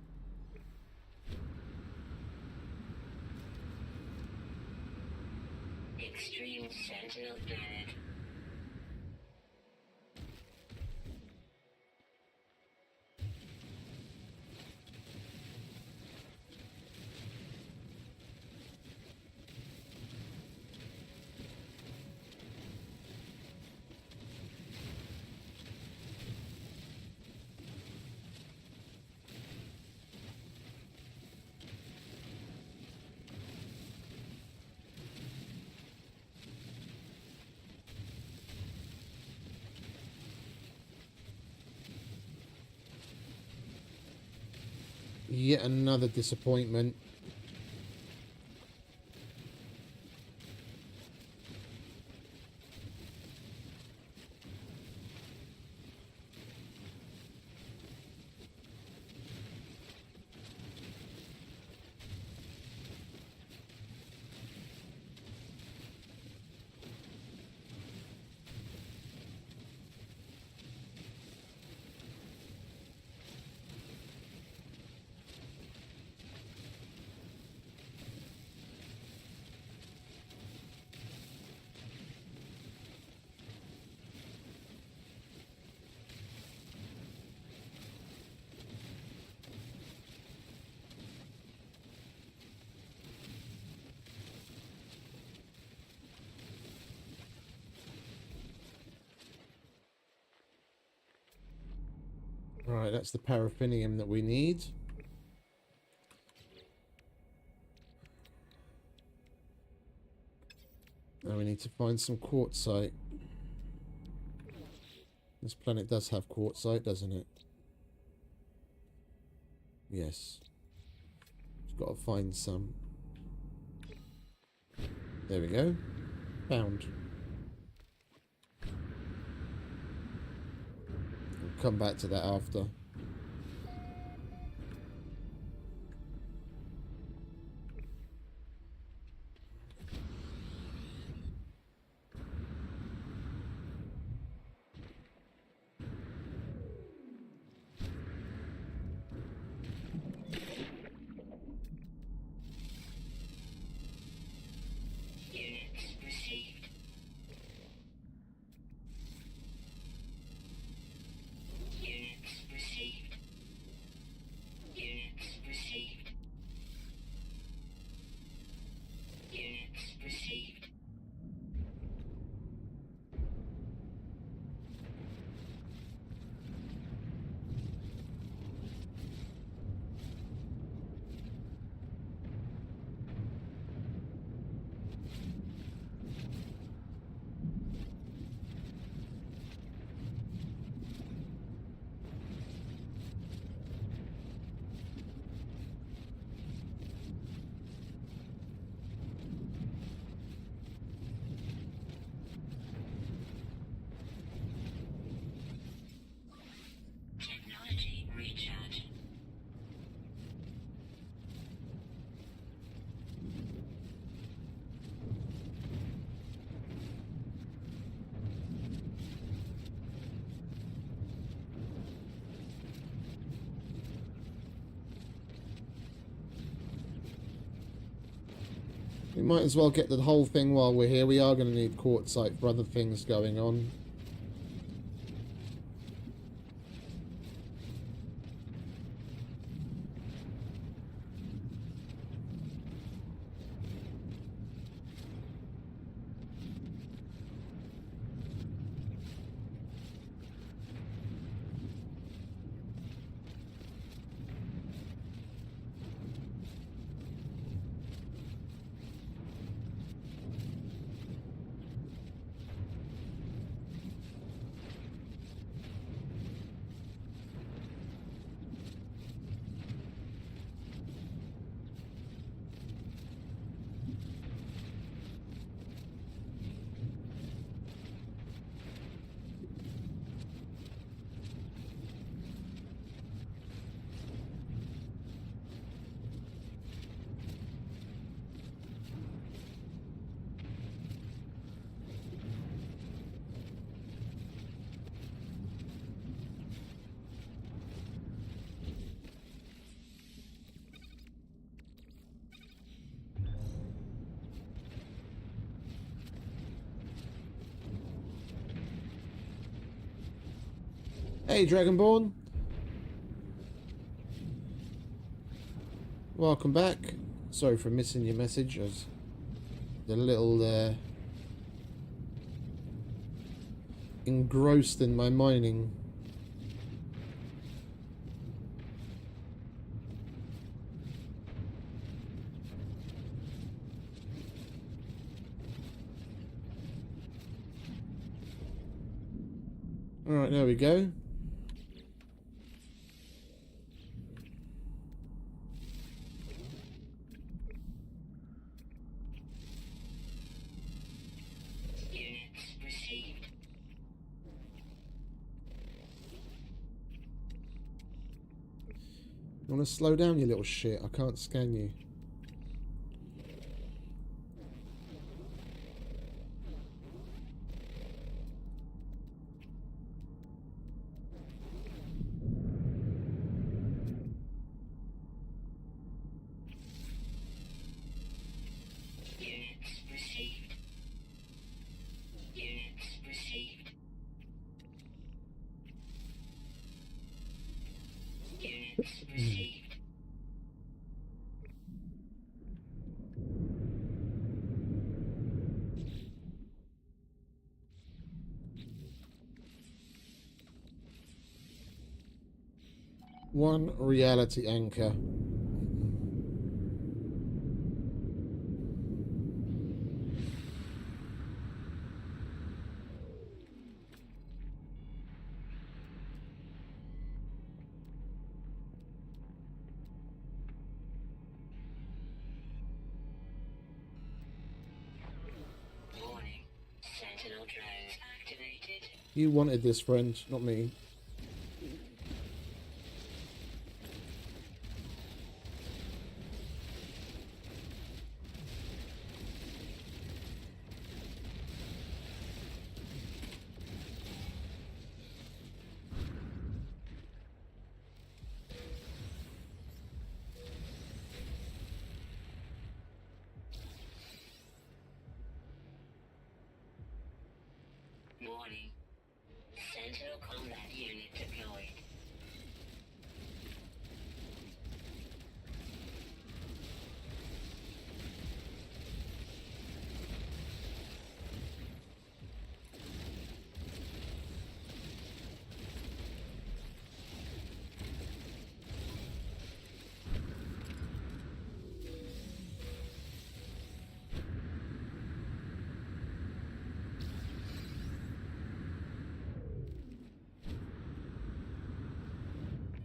Extreme Sentinel Planet. Yet another disappointment. Right, that's the paraffinium that we need. Now we need to find some quartzite. This planet does have quartzite, doesn't it? Yes. Just got to find some. There we go. Found. We'll come back to that after. Units received. Units received. might as well get the whole thing while we're here. We are going to need quartzite for other things going on. Hey, Dragonborn. Welcome back. Sorry for missing your message. I was a little engrossed in my mining. Alright, there we go. Units received. You want to slow down, you little shit? I can't scan you. Units received. Units received. Units received. One reality anchor. Warning. Sentinel drones activated. You wanted this, friend, not me. Warning. Sentinel combat unit deployed.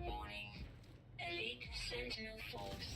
Warning. Elite Sentinel force.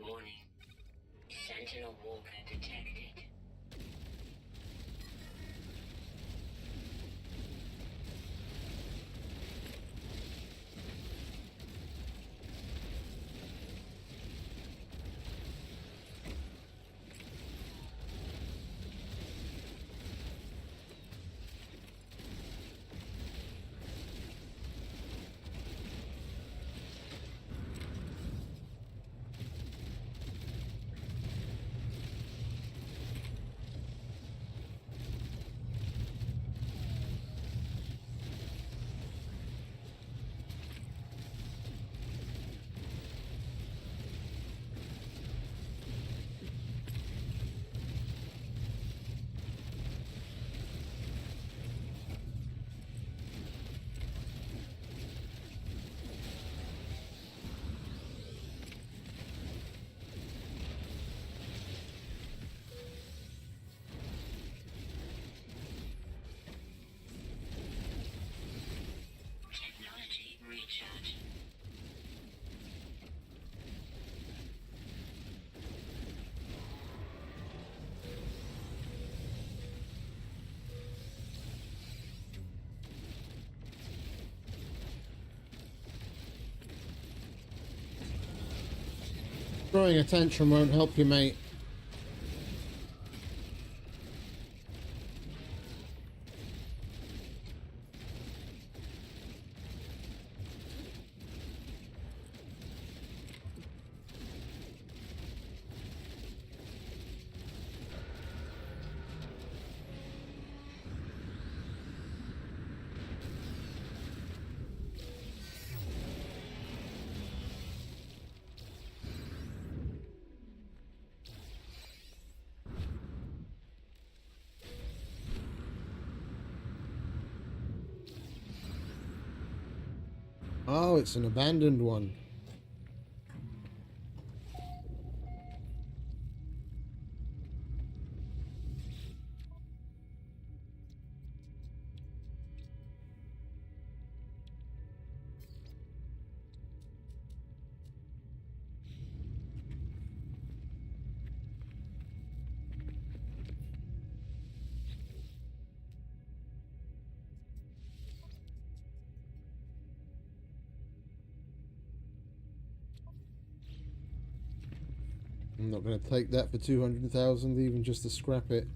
Warning. Sentinel walker detected. Technology recharge. Throwing a tantrum won't help you, mate. Oh, it's an abandoned one. I'm not going to take that for 200,000, even just to scrap it.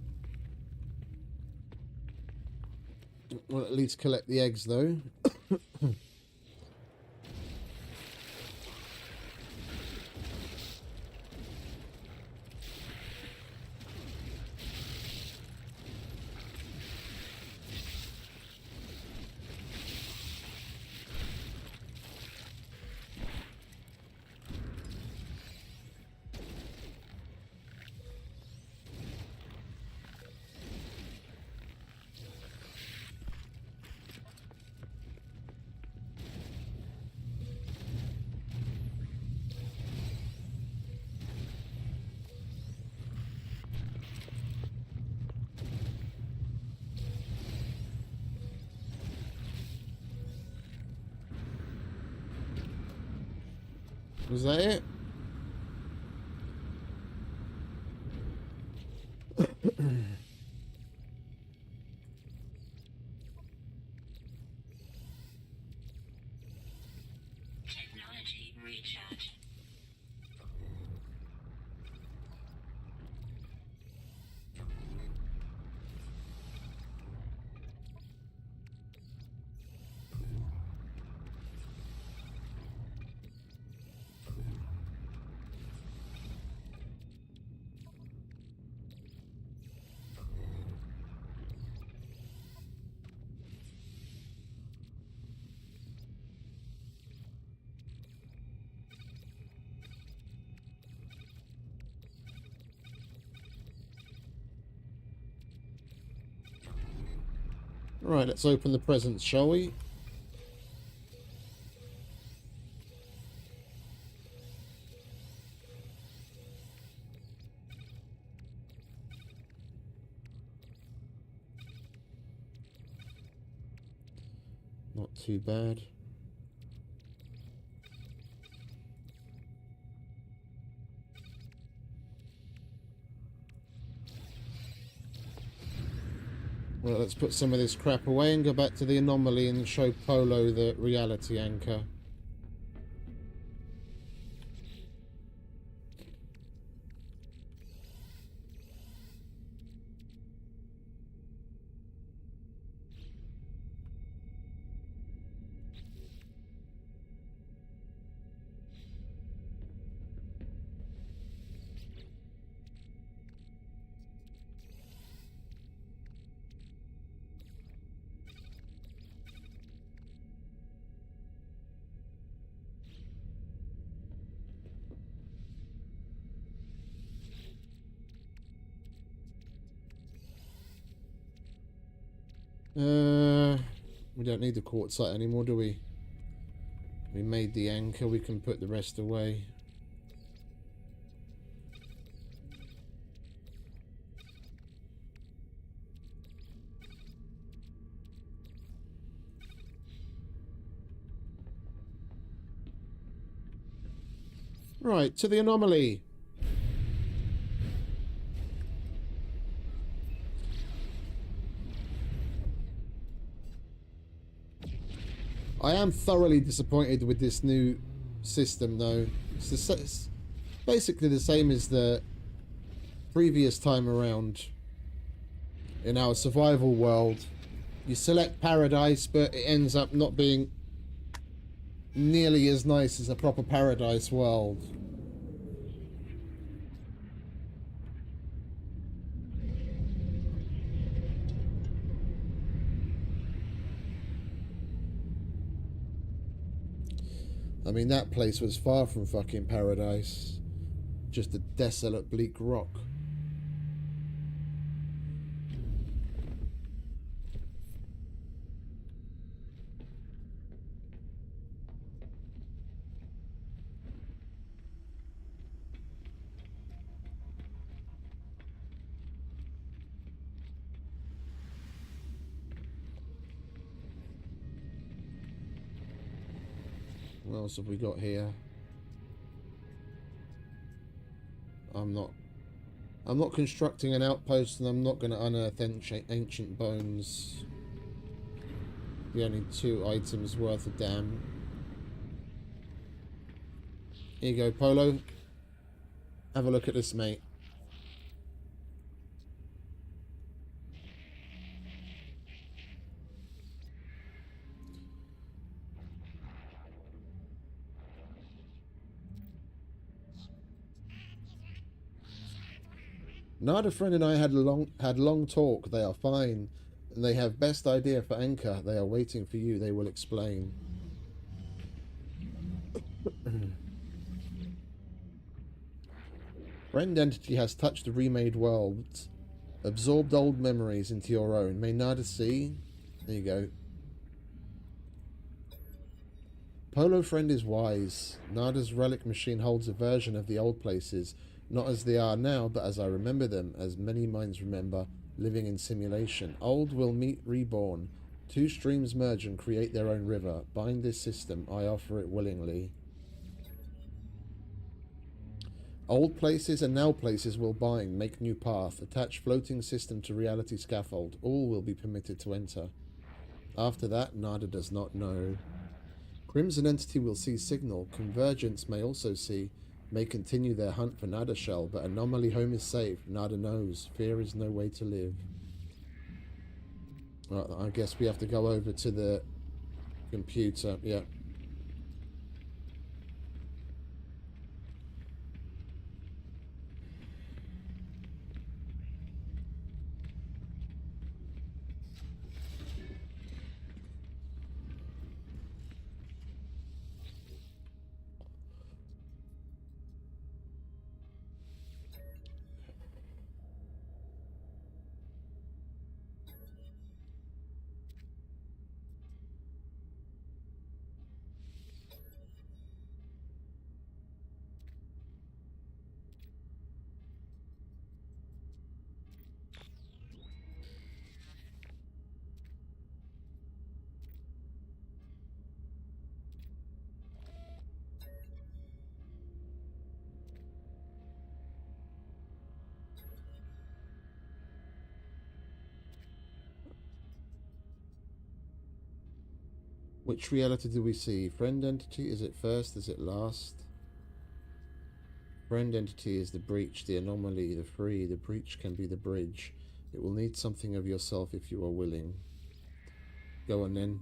Well, at least collect the eggs, though. Was that it? Technology recharge. Right, let's open the presents, shall we? Not too bad. Well, let's put some of this crap away and go back to the anomaly and show Polo the reality anchor. We don't need the quartzite anymore, do we? We made the anchor, we can put the rest away. Right, to the anomaly. I am thoroughly disappointed with this new system, though. It's basically the same as the previous time around. In our survival world, you select paradise, but it ends up not being nearly as nice as a proper paradise world. I mean, that place was far from fucking paradise. Just a desolate, bleak rock. What else have we got here? I'm not constructing an outpost, and I'm not going to unearth ancient bones. The only 2 items worth a damn. Here you go, Polo. Have a look at this, mate. Nada friend and I had long talk. They are fine, and they have best idea for anchor. They are waiting for you. They will explain. Friend entity has touched the remade world, absorbed old memories into your own. May Nada see? There you go. Polo friend is wise. Nada's relic machine holds a version of the old places, not as they are now, but as I remember them, as many minds remember, living in simulation. Old will meet reborn. 2 streams merge and create their own river. Bind this system. I offer it willingly. Old places and now places will bind, make new path, attach floating system to reality scaffold. All will be permitted to enter. After that, Nada does not know. Crimson entity will see signal. Convergence may also see. May continue their hunt for Nada shell, but anomaly home is safe. Nada knows. Fear is no way to live. Well, I guess we have to go over to the computer. Yeah. Which reality do we see? Friend entity, is it first, is it last? Friend entity is the breach, the anomaly, the free. The breach can be the bridge. It will need something of yourself if you are willing. Go on then.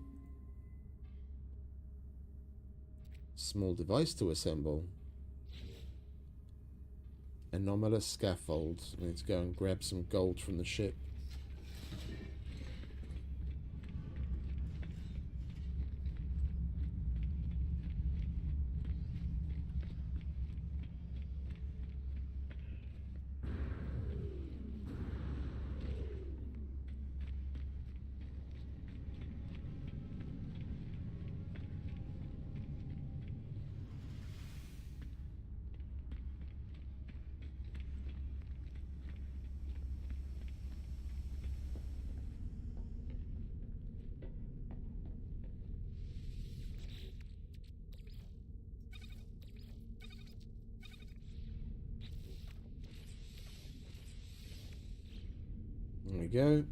Small device to assemble. Anomalous scaffold. I need to go and grab some gold from the ship. There we go.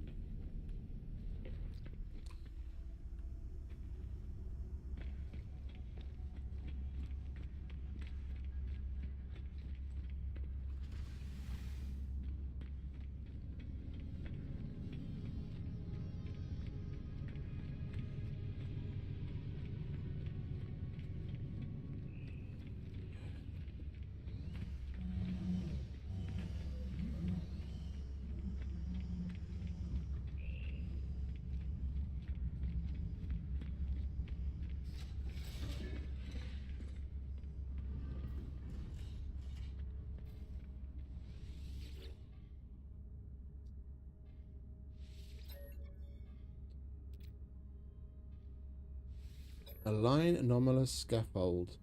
Align anomalous scaffold.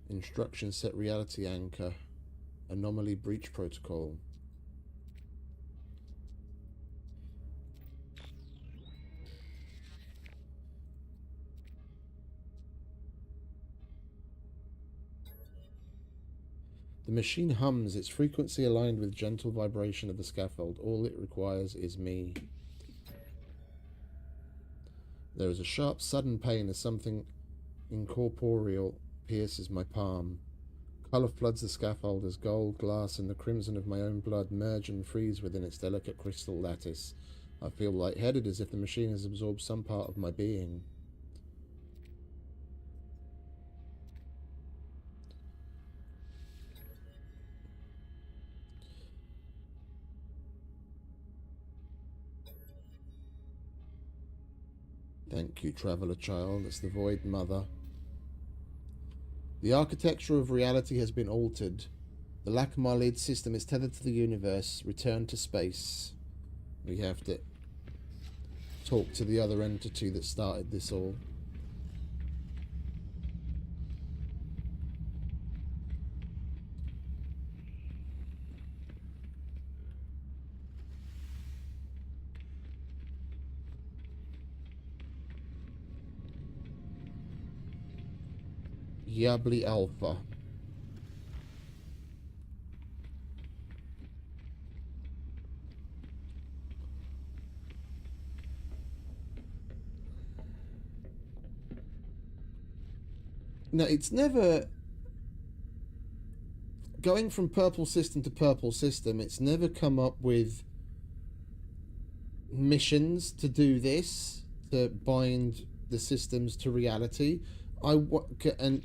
Instruction set reality anchor. Anomaly breach protocol. The machine hums, its frequency aligned with gentle vibration of the scaffold. All it requires is me. There is a sharp, sudden pain as something incorporeal pierces my palm. Colour floods the scaffold as gold, glass, and the crimson of my own blood merge and freeze within its delicate crystal lattice. I feel lightheaded, as if the machine has absorbed some part of my being. Thank you, traveller child. It's the Void Mother. The architecture of reality has been altered. The Lackmalid system is tethered to the universe. Return to space. We have to talk to the other entity that started this all. Yabli Alpha. Now, it's never... Going from purple system to purple system, it's never come up with missions to do this, to bind the systems to reality. And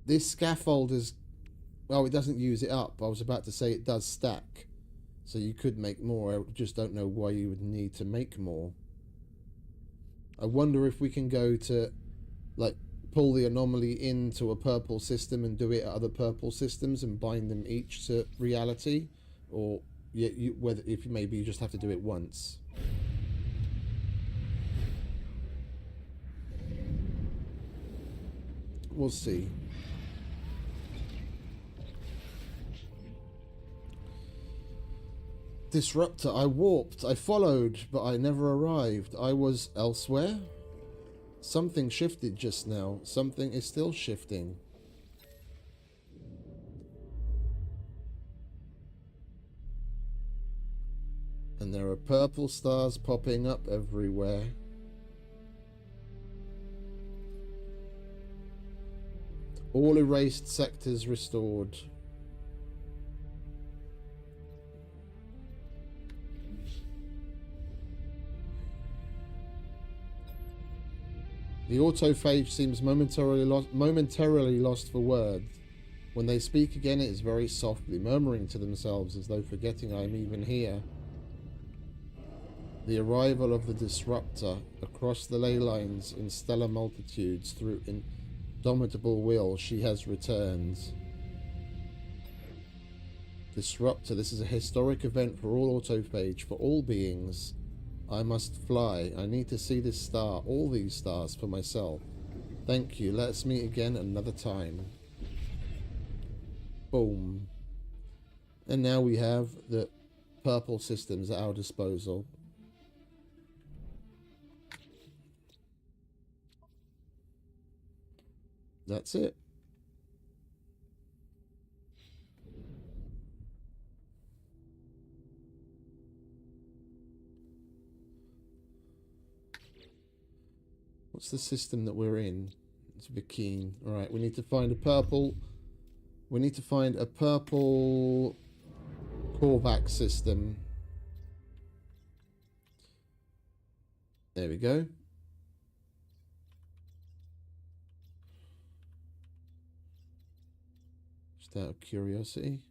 this scaffold is... Well, it doesn't use it up. I was about to say it does stack. So you could make more. I just don't know why you would need to make more. I wonder if we can go to, like, pull the anomaly into a purple system and do it at other purple systems and bind them each to reality, or whether if maybe you just have to do it once. We'll see. Disruptor, I warped, I followed, but I never arrived. I was elsewhere? Something shifted just now. Something is still shifting. And there are purple stars popping up everywhere. All erased sectors restored. The autophage seems momentarily lost for words. When they speak again, it is very softly, murmuring to themselves as though forgetting I am even here. The arrival of the disruptor across the ley lines in stellar multitudes through indomitable will, she has returned. Disruptor, this is a historic event for all autophage, for all beings. I must fly. I need to see this star, all these stars, for myself. Thank you. Let us meet again another time. Boom. And now we have the purple systems at our disposal. That's it. What's the system that we're in? It's Bikini. Alright, we need to find a purple. We need to find a purple Korvac system. There we go. Just out of curiosity.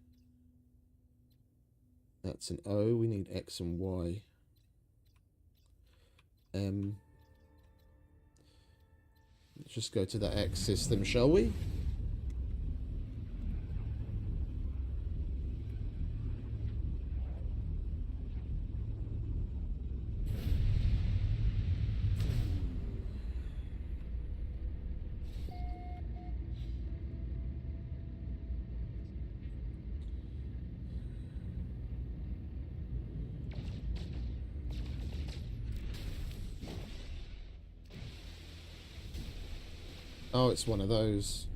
That's an O. We need X and Y. Let's just go to the X system, shall we? Oh, it's one of those.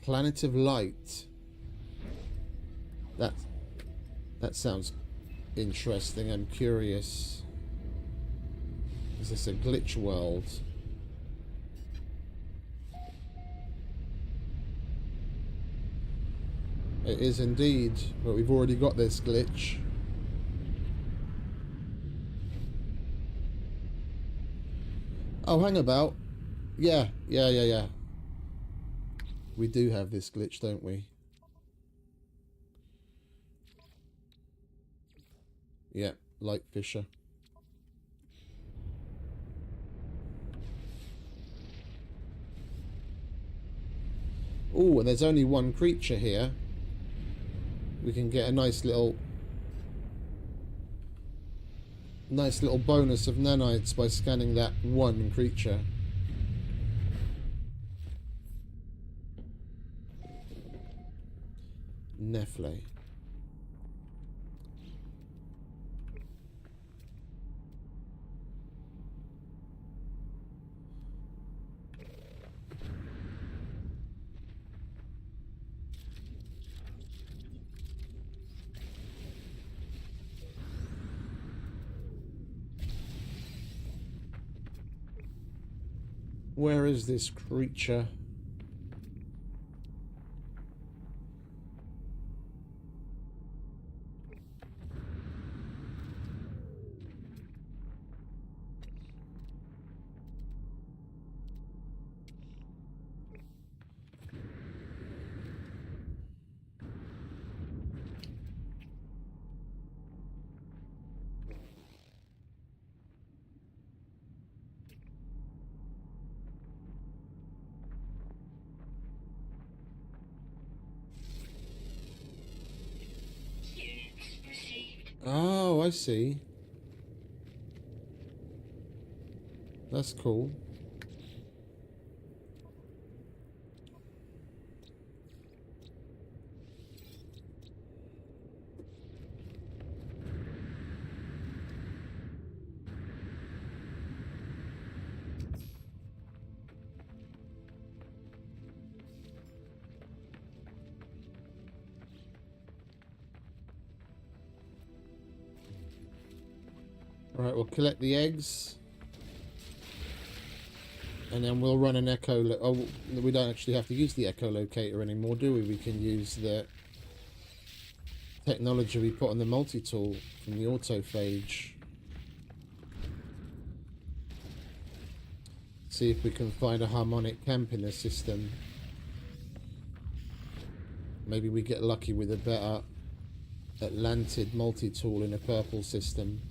Planet of Light. That sounds interesting. I'm curious. Is this a glitch world? It is indeed, but we've already got this glitch. Oh, hang about. Yeah. We do have this glitch, don't we? Yeah, like Fisher. Oh, and there's only one creature here. We can get a nice little bonus of nanites by scanning that one creature. Nephle. Where is this creature? Oh, I see. That's cool. Alright, we'll collect the eggs. And then we'll run an echo... Oh, we don't actually have to use the echolocator anymore, do we? We can use the technology we put on the multi-tool from the autophage. See if we can find a harmonic camp in the system. Maybe we get lucky with a better Atlantid multi-tool in a purple system.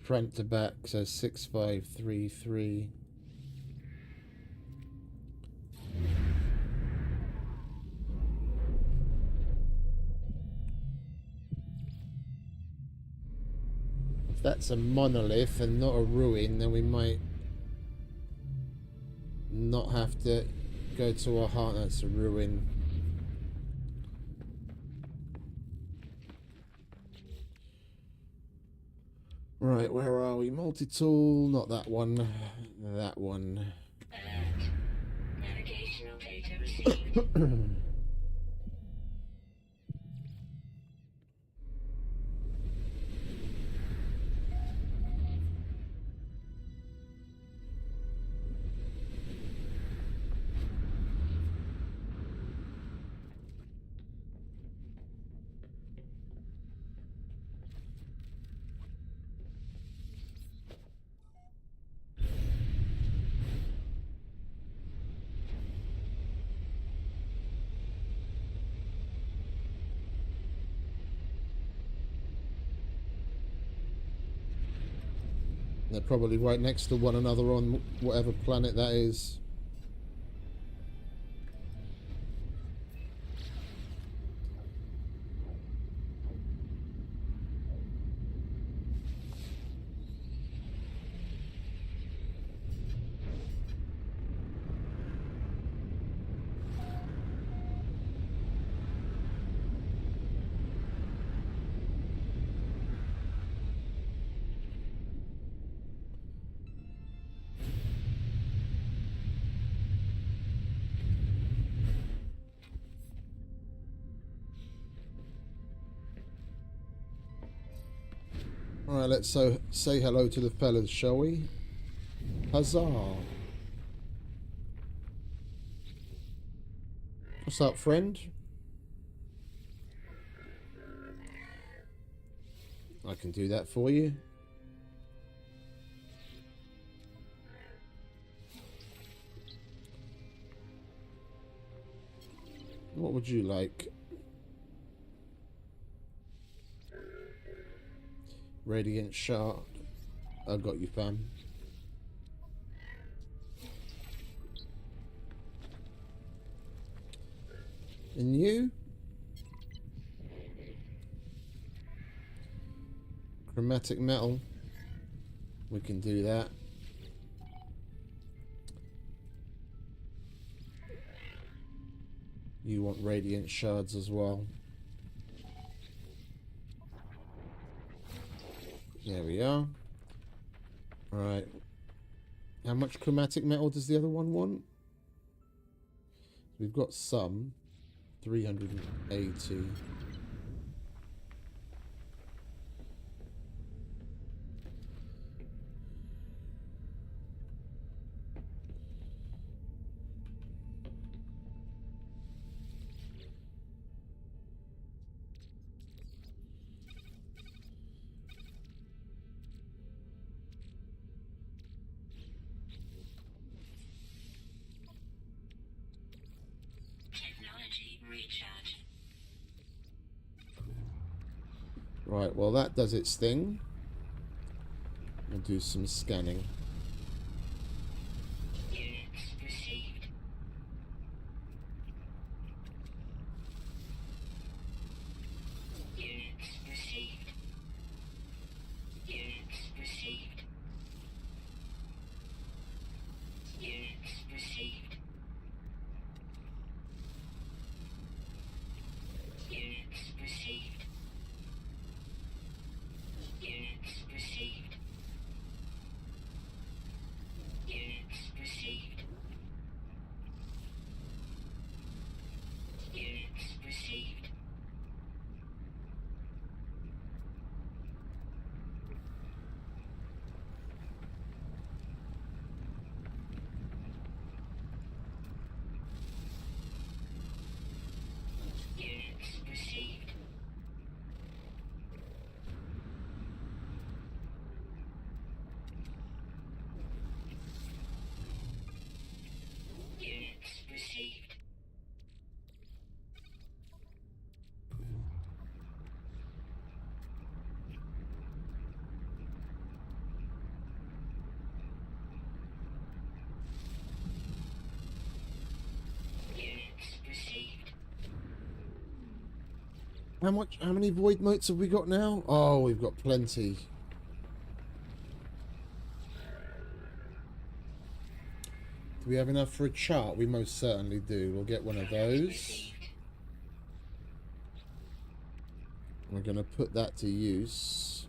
Front to back says 6533. If that's a monolith and not a ruin, then we might not have to go to a heart. That's a ruin. Right, where are we? Multi-tool, not that one. That one. Alert. Navigational data received. They're probably right next to one another on whatever planet that is. Alright, let's say hello to the fellas, shall we? Huzzah! What's up, friend? I can do that for you. What would you like? Radiant shard. I got you, fam. And you? Chromatic metal. We can do that. You want radiant shards as well. There we are. Right. How much chromatic metal does the other one want? We've got some. 380. Technology recharge. Right, well that does its thing. We'll do some scanning. Units received. Units received. Units received. Units received. Units received. Units received. Units received. Units received. Units received. Units received. Units received. How many void motes have we got now? Oh, we've got plenty. Do we have enough for a chart? We most certainly do. We'll get one of those. Received. We're going to put that to use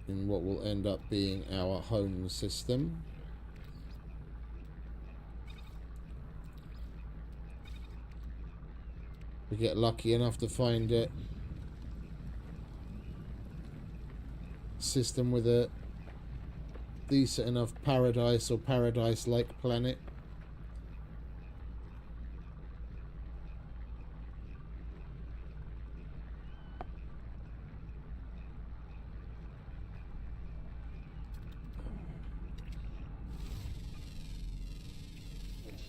in what will end up being our home system. We get lucky enough to find a system with a decent enough paradise or paradise-like planet.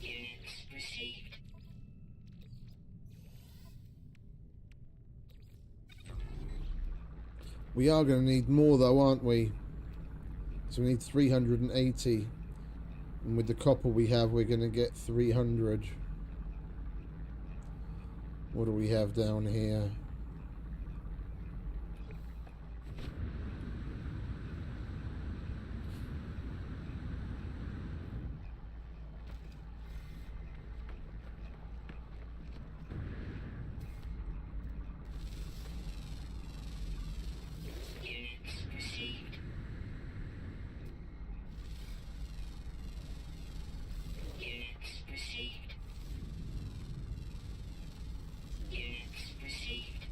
Units received. We are going to need more though, aren't we? So we need 380. And with the copper we have, we're going to get 300. What do we have down here? Units received. Units received. Units received.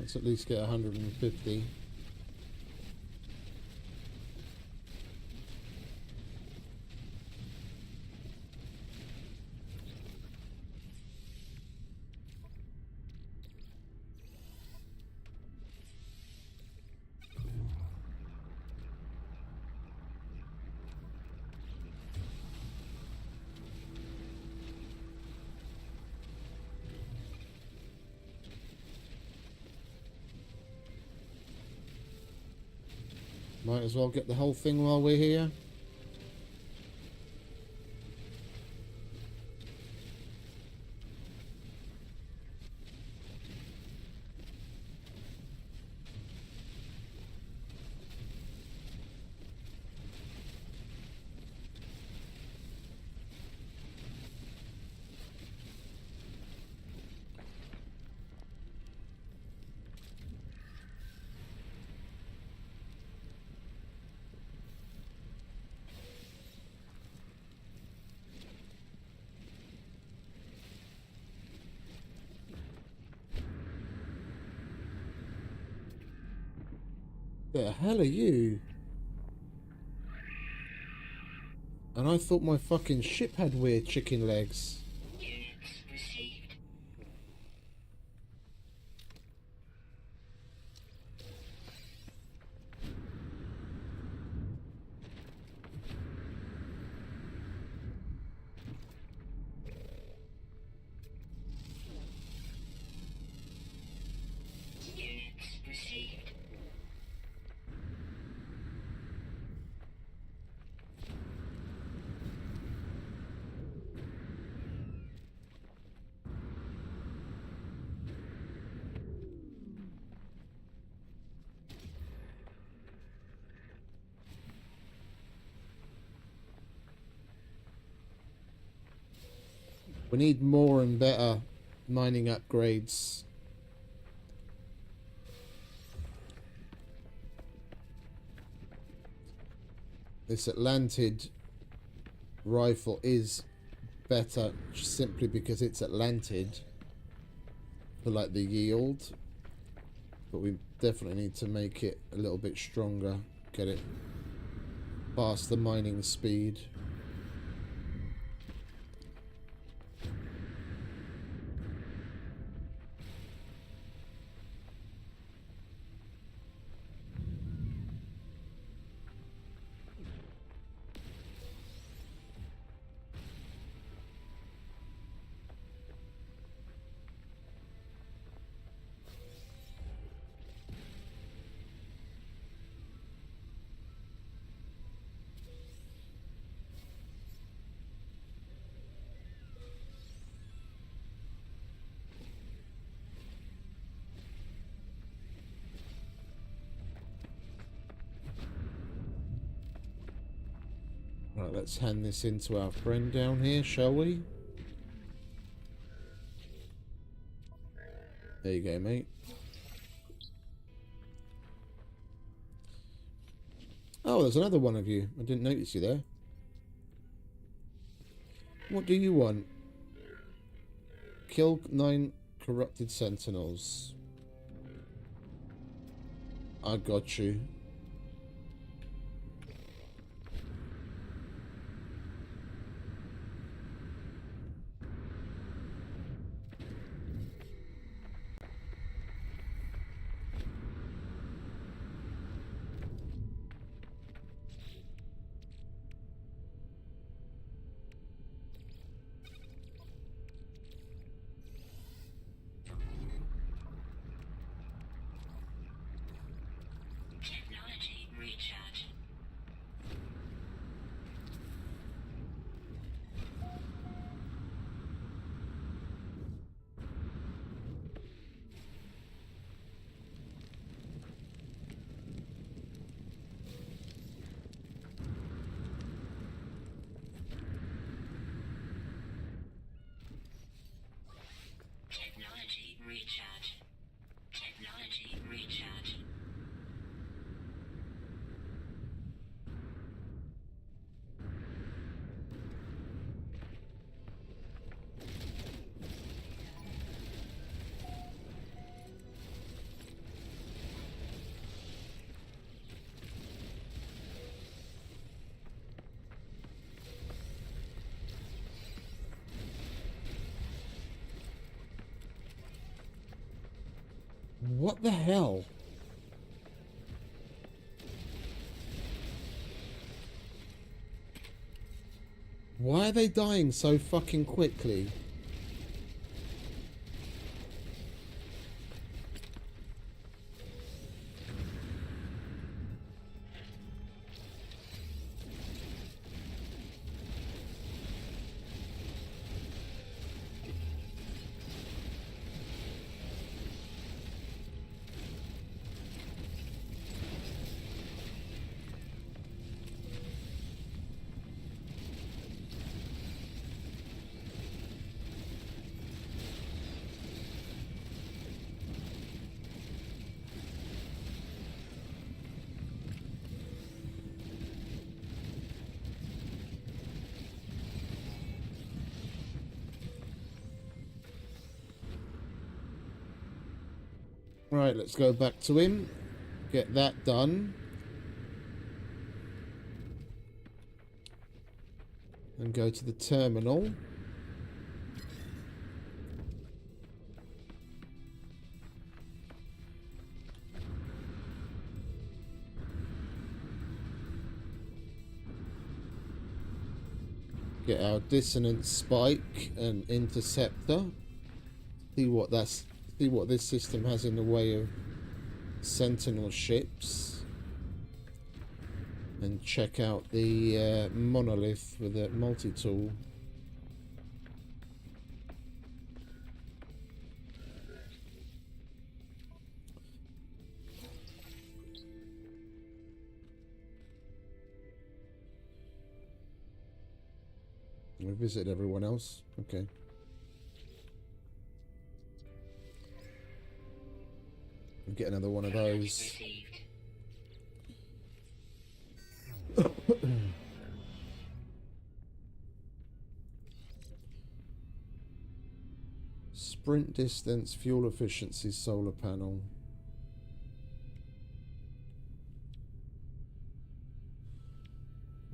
Let's at least get 150. Might as well get the whole thing while we're here. The hell are you? And I thought my fucking ship had weird chicken legs. Units received. Units received. We need more and better mining upgrades. This Atlantid rifle is better simply because it's Atlantid for like the yield, but we definitely need to make it a little bit stronger, get it past the mining speed. Right, let's hand this in to our friend down here, shall we? There you go, mate. Oh, there's another one of you. I didn't notice you there. What do you want? Kill 9 corrupted sentinels. I got you. Technology What the hell? Why are they dying so fucking quickly? Right, let's go back to him. Get that done. And go to the terminal. Get our dissonance spike and interceptor. See what this system has in the way of sentinel ships. And check out the monolith with a multi-tool. We visit everyone else. Okay. We'll get another one of those. Sprint distance, fuel efficiency, solar panel.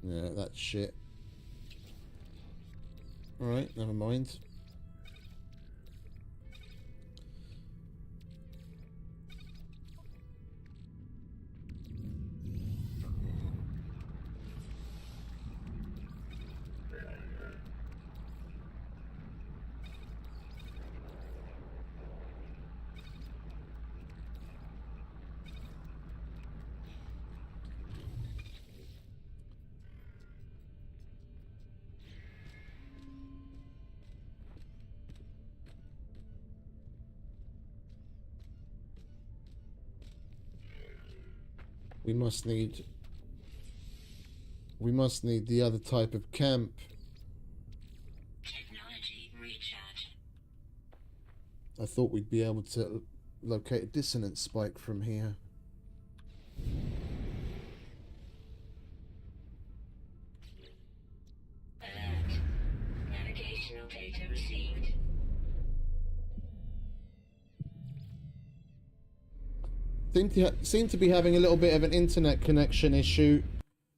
Yeah, that's shit. Alright, never mind. We must need the other type of camp. Technology recharge. I thought we'd be able to locate a dissonance spike from here. Alert. Navigational data received. Seem to be having a little bit of an internet connection issue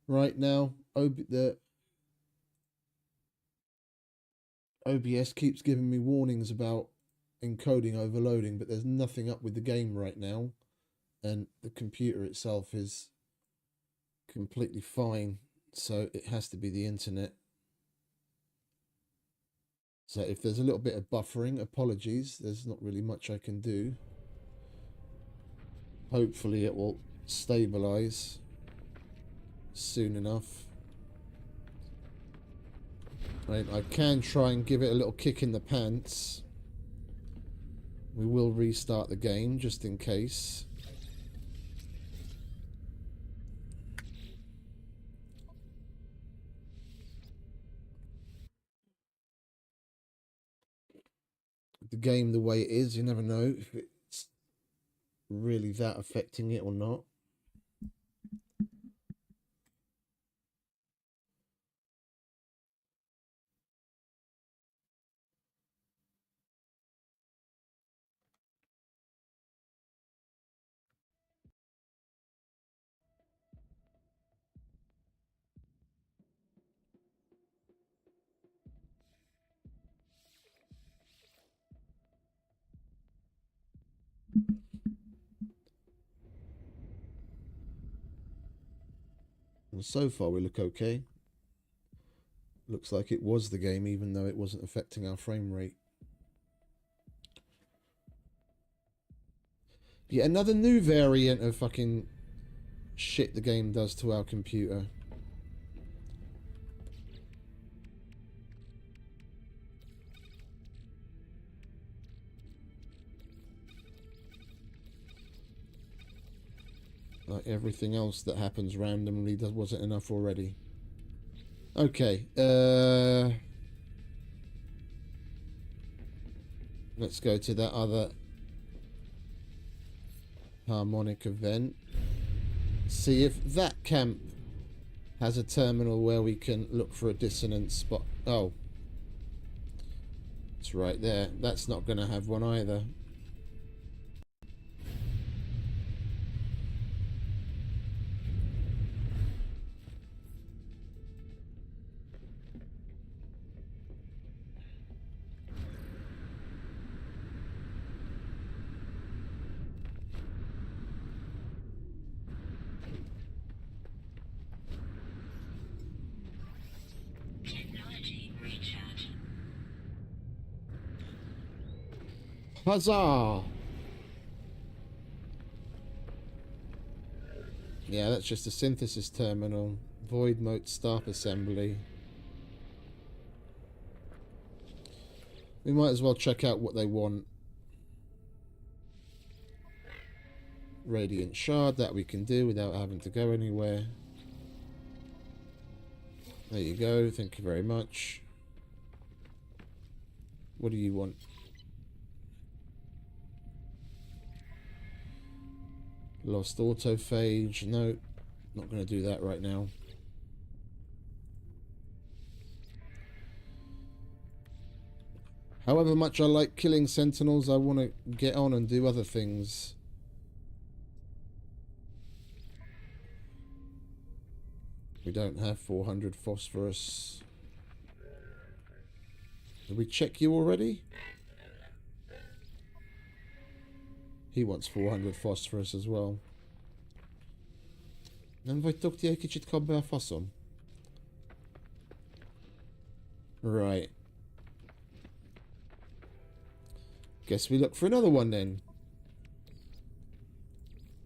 right now. The OBS keeps giving me warnings about encoding overloading, but there's nothing up with the game right now, and the computer itself is completely fine, so it has to be the internet. So if there's a little bit of buffering, apologies. There's not really much I can do. Hopefully it will stabilize soon enough. Right, I can try and give it a little kick in the pants. We will restart the game just in case. The game the way it is, you never know if it's really that affecting it or not. And so far we look okay. Looks like it was the game, even though it wasn't affecting our frame rate. Yeah, another new variant of fucking shit the game does to our computer. Like everything else that happens randomly wasn't enough already. Okay, let's go to that other harmonic event. See if that camp has a terminal where we can look for a dissonance spot. Oh. It's right there. That's not going to have one either. Technology recharge. Huzzah! Yeah, that's just a synthesis terminal. Void mode start assembly. We might as well check out what they want. Radiant shard, that we can do without having to go anywhere. There you go, thank you very much. What do you want? Lost autophage. No, not going to do that right now. However much I like killing sentinels, I want to get on and do other things. We don't have 400 phosphorus. Did we check you already? He wants 400 phosphorus as well. Nem vagy tudja egy kicsit kap be a faszom? Right. Guess we look for another one then.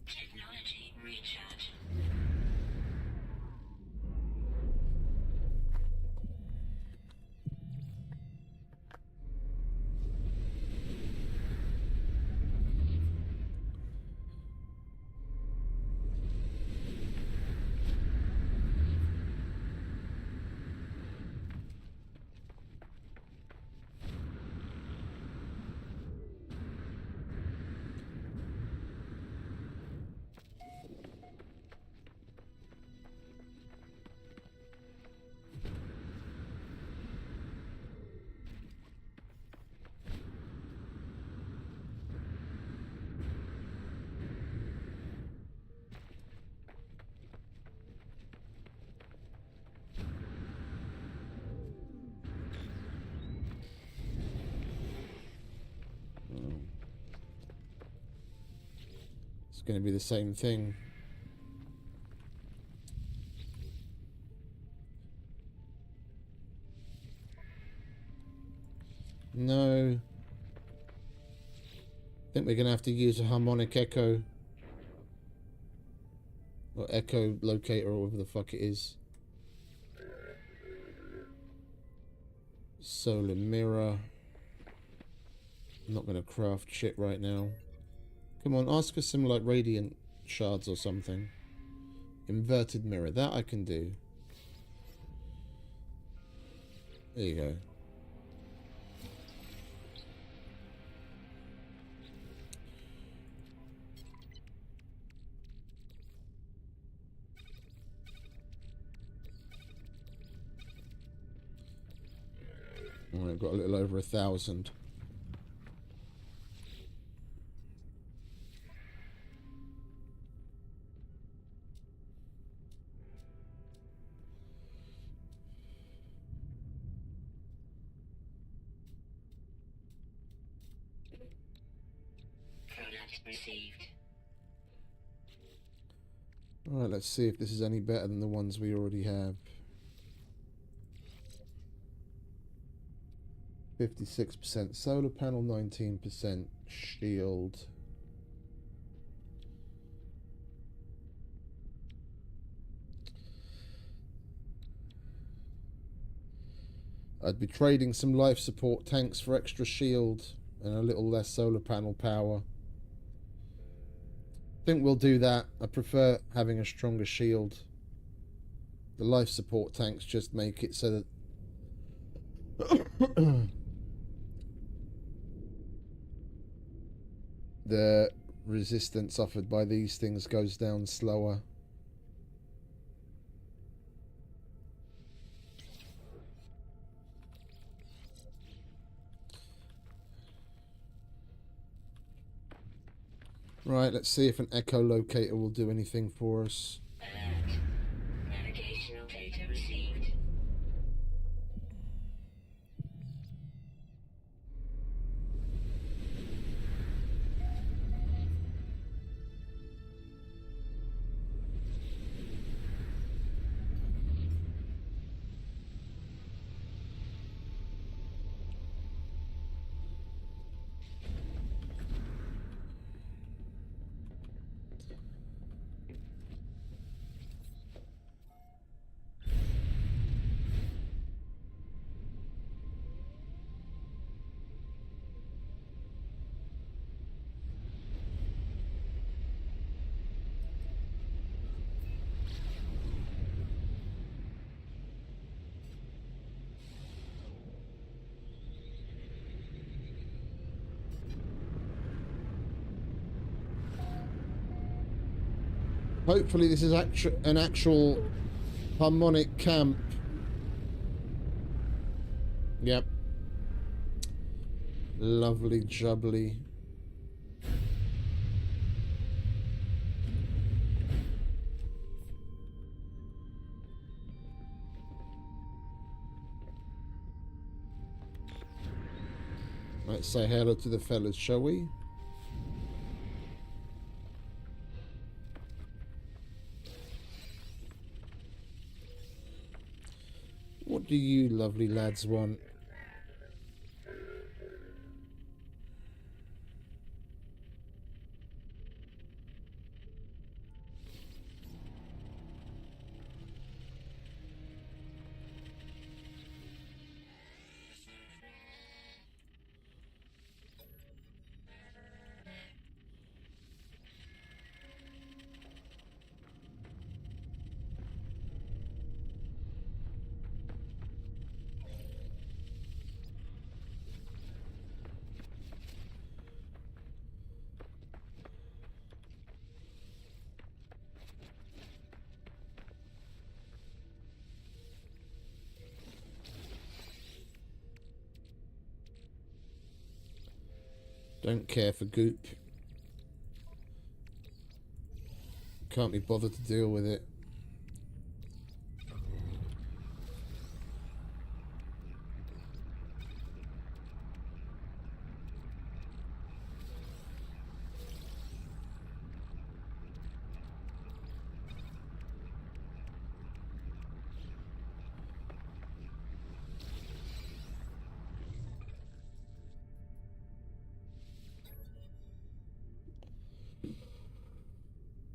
Technology recharge. It's going to be the same thing. No. I think we're going to have to use a harmonic echo. Or echo locator or whatever the fuck it is. Solar mirror. I'm not going to craft shit right now. Come on, ask for some like radiant shards or something. Inverted mirror, that I can do. There you go. Oh, I've got a little over 1,000. Product received. Alright, let's see if this is any better than the ones we already have. 56% solar panel, 19% shield. I'd be trading some life support tanks for extra shield and a little less solar panel power. I think we'll do that. I prefer having a stronger shield. The life support tanks just make it so that the resistance offered by these things goes down slower. Right, let's see if an echolocator will do anything for us. Alert. Navigational data received. Hopefully this is an actual harmonic camp. Yep. Lovely jubbly. Let's say hello to the fellas, shall we? What do you lovely lads want? Don't care for goop. Can't be bothered to deal with it.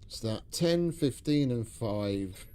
It's that 10, 15 and 5.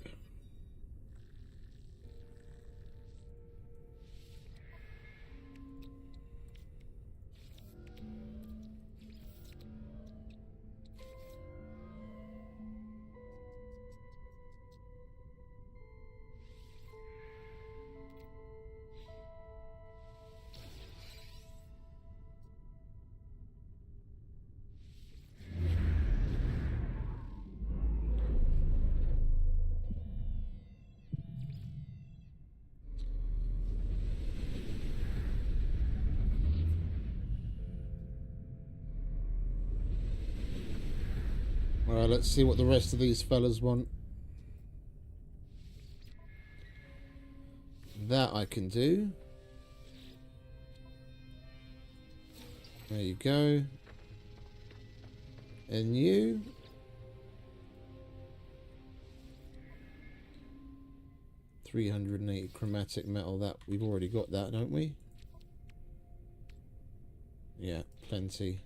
Alright, let's see what the rest of these fellas want. That I can do. There you go. And you. 380 chromatic metal. That we've already got that, don't we? Yeah, plenty.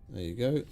There you go.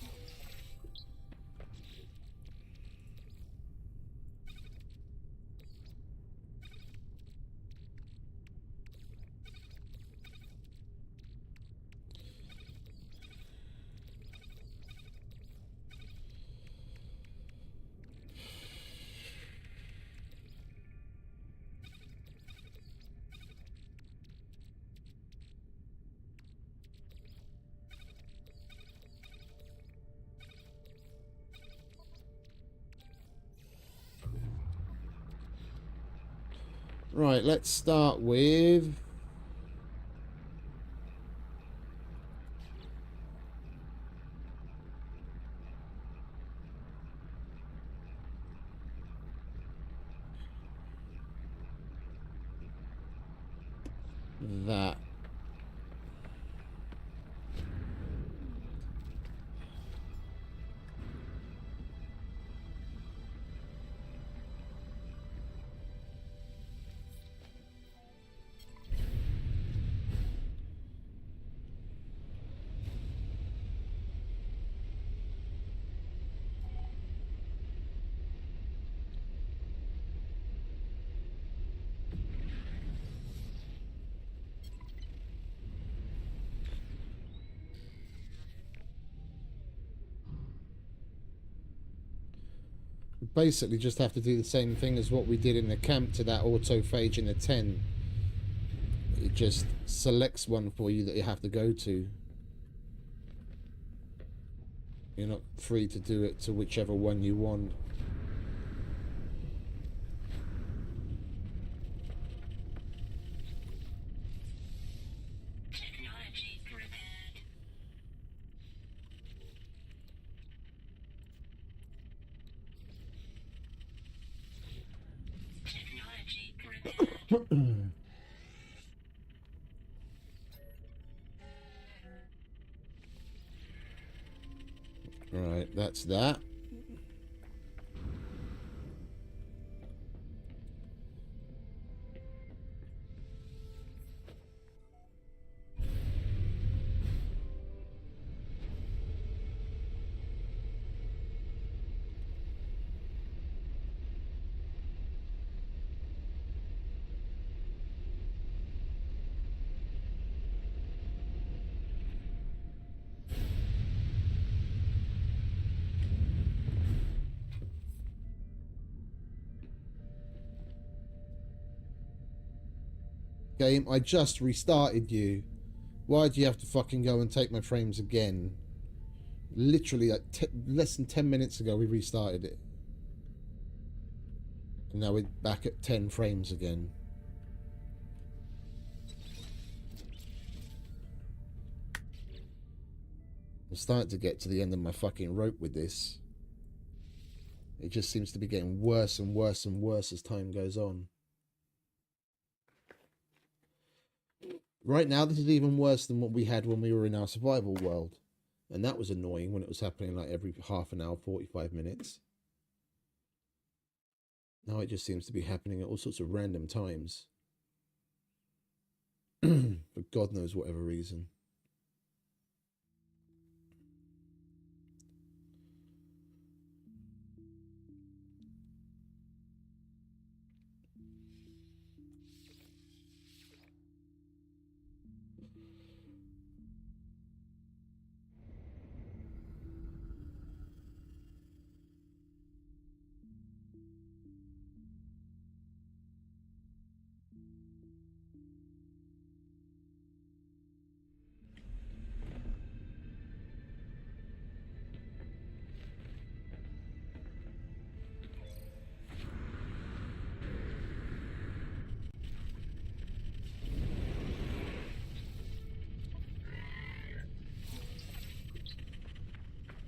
Right, let's start with that. Basically just have to do the same thing as what we did in the camp to that autophage in the tent. It just selects one for you that you have to go to. You're not free to do it to whichever one you want. Technology repaired. Technology repaired. Right, that's that. Game, I just restarted you. Why do you have to fucking go and take my frames again? Literally, like less than 10 minutes ago, we restarted it. And now we're back at 10 frames again. I'm starting to get to the end of my fucking rope with this. It just seems to be getting worse and worse and worse as time goes on. Right now, this is even worse than what we had when we were in our survival world. And that was annoying when it was happening like every half an hour, 45 minutes. Now it just seems to be happening at all sorts of random times. For God knows whatever reason.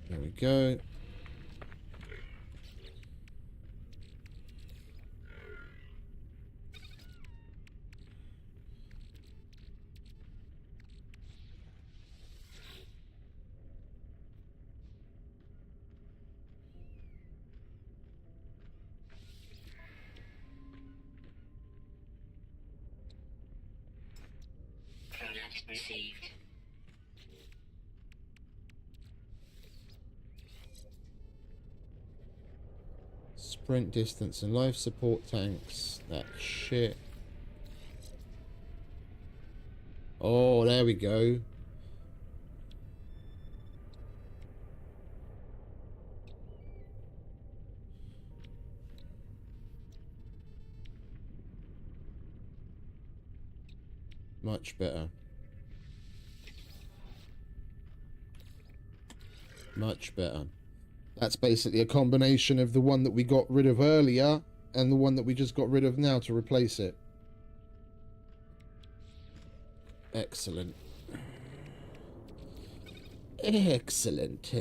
There we go. received. Sprint distance and life support tanks. That shit. Oh, there we go. Much better. Much better. That's basically a combination of the one that we got rid of earlier and the one that we just got rid of now to replace it. Excellent. Excellent.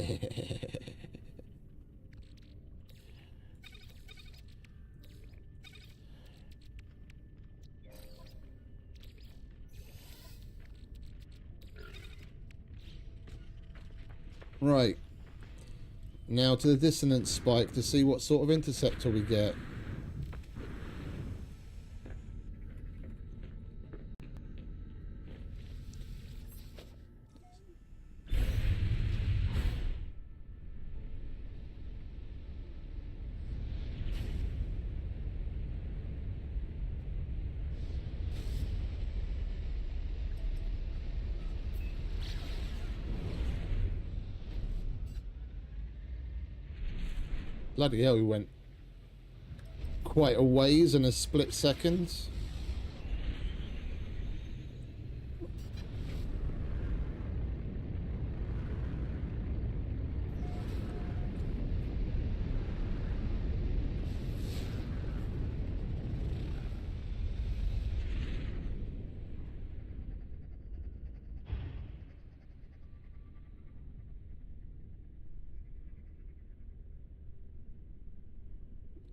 Right. Now to the dissonance spike to see what sort of interceptor we get. Bloody hell, we went quite a ways in a split second.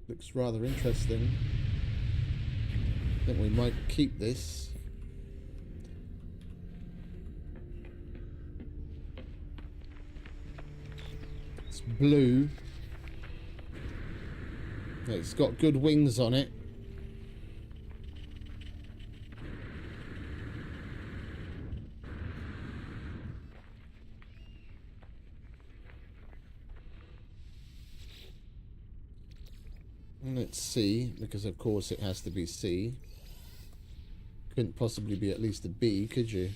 Looks rather interesting. I think we might keep this. It's blue. It's got good wings on it. And it's C, because of course it has to be C. Couldn't possibly be at least a B, could you?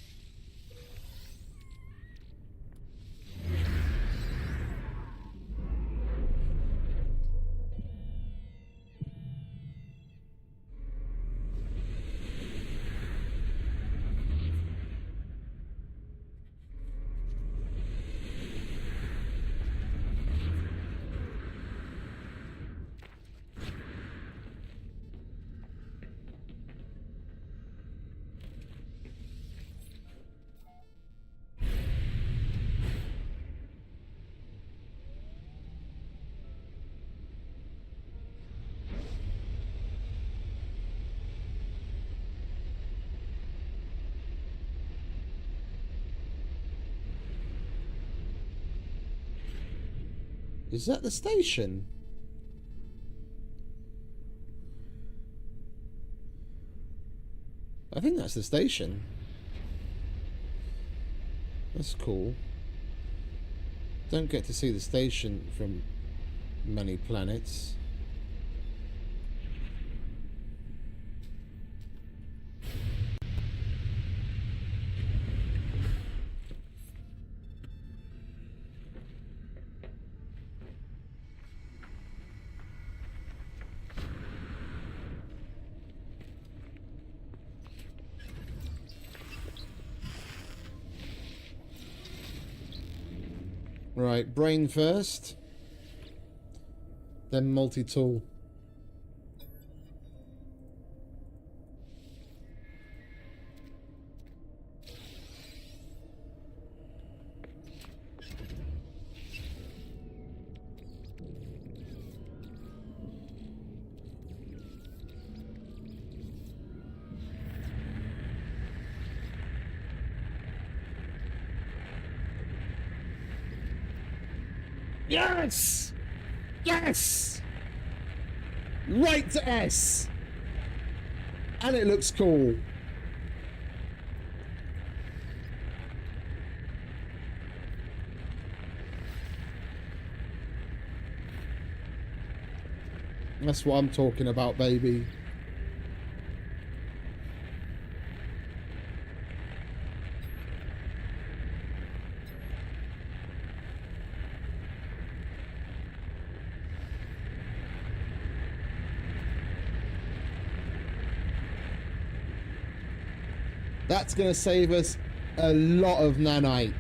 Is that the station? I think that's the station. That's cool. Don't get to see the station from many planets. Right, brain first, then multi-tool. Yes! Yes! Right to S! And it looks cool. That's what I'm talking about, baby. That's going to save us a lot of nanite.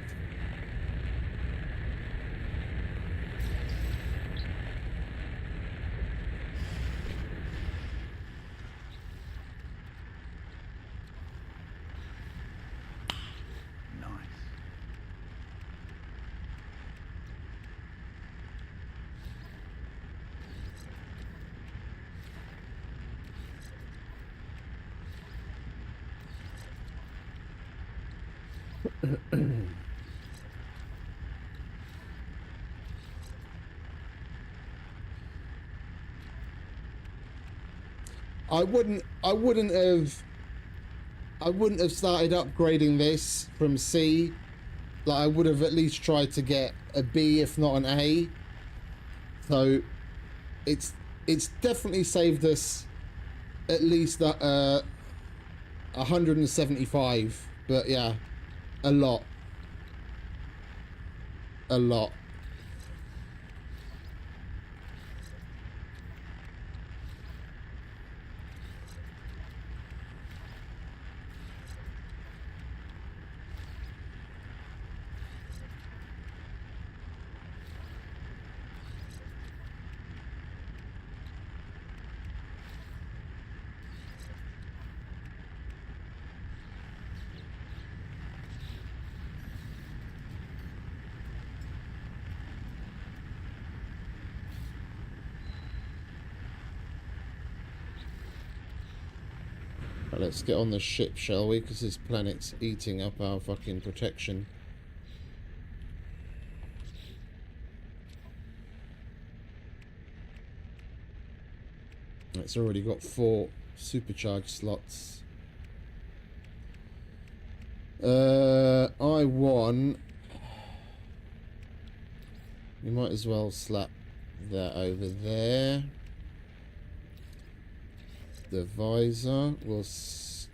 I wouldn't have started upgrading this from C. Like, I would have at least tried to get a B, if not an A. So it's definitely saved us at least 175. But yeah, a lot. A lot. Right, let's get on the ship, shall we? Because this planet's eating up our fucking protection. It's already got 4 supercharged slots. I1. You might as well slap that over there. The visor. We'll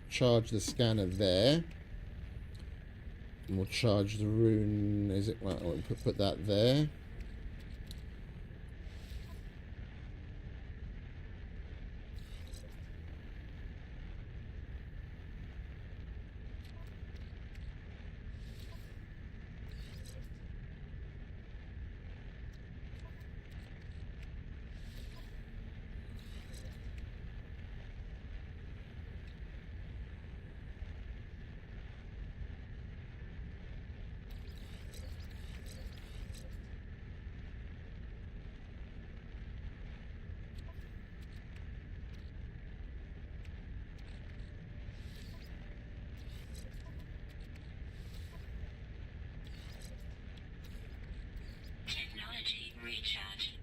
charge the scanner there. And we'll charge the rune. Is it? Well, we'll put that there. Technology recharge.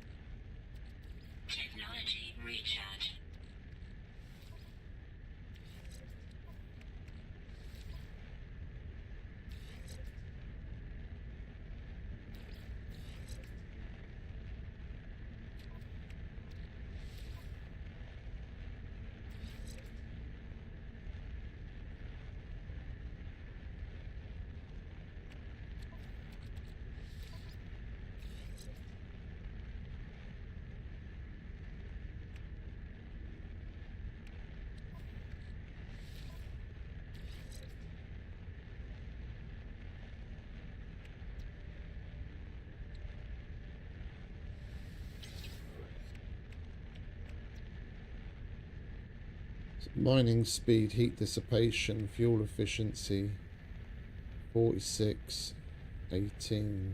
Technology recharge. Mining speed, heat dissipation, fuel efficiency, 46, 18.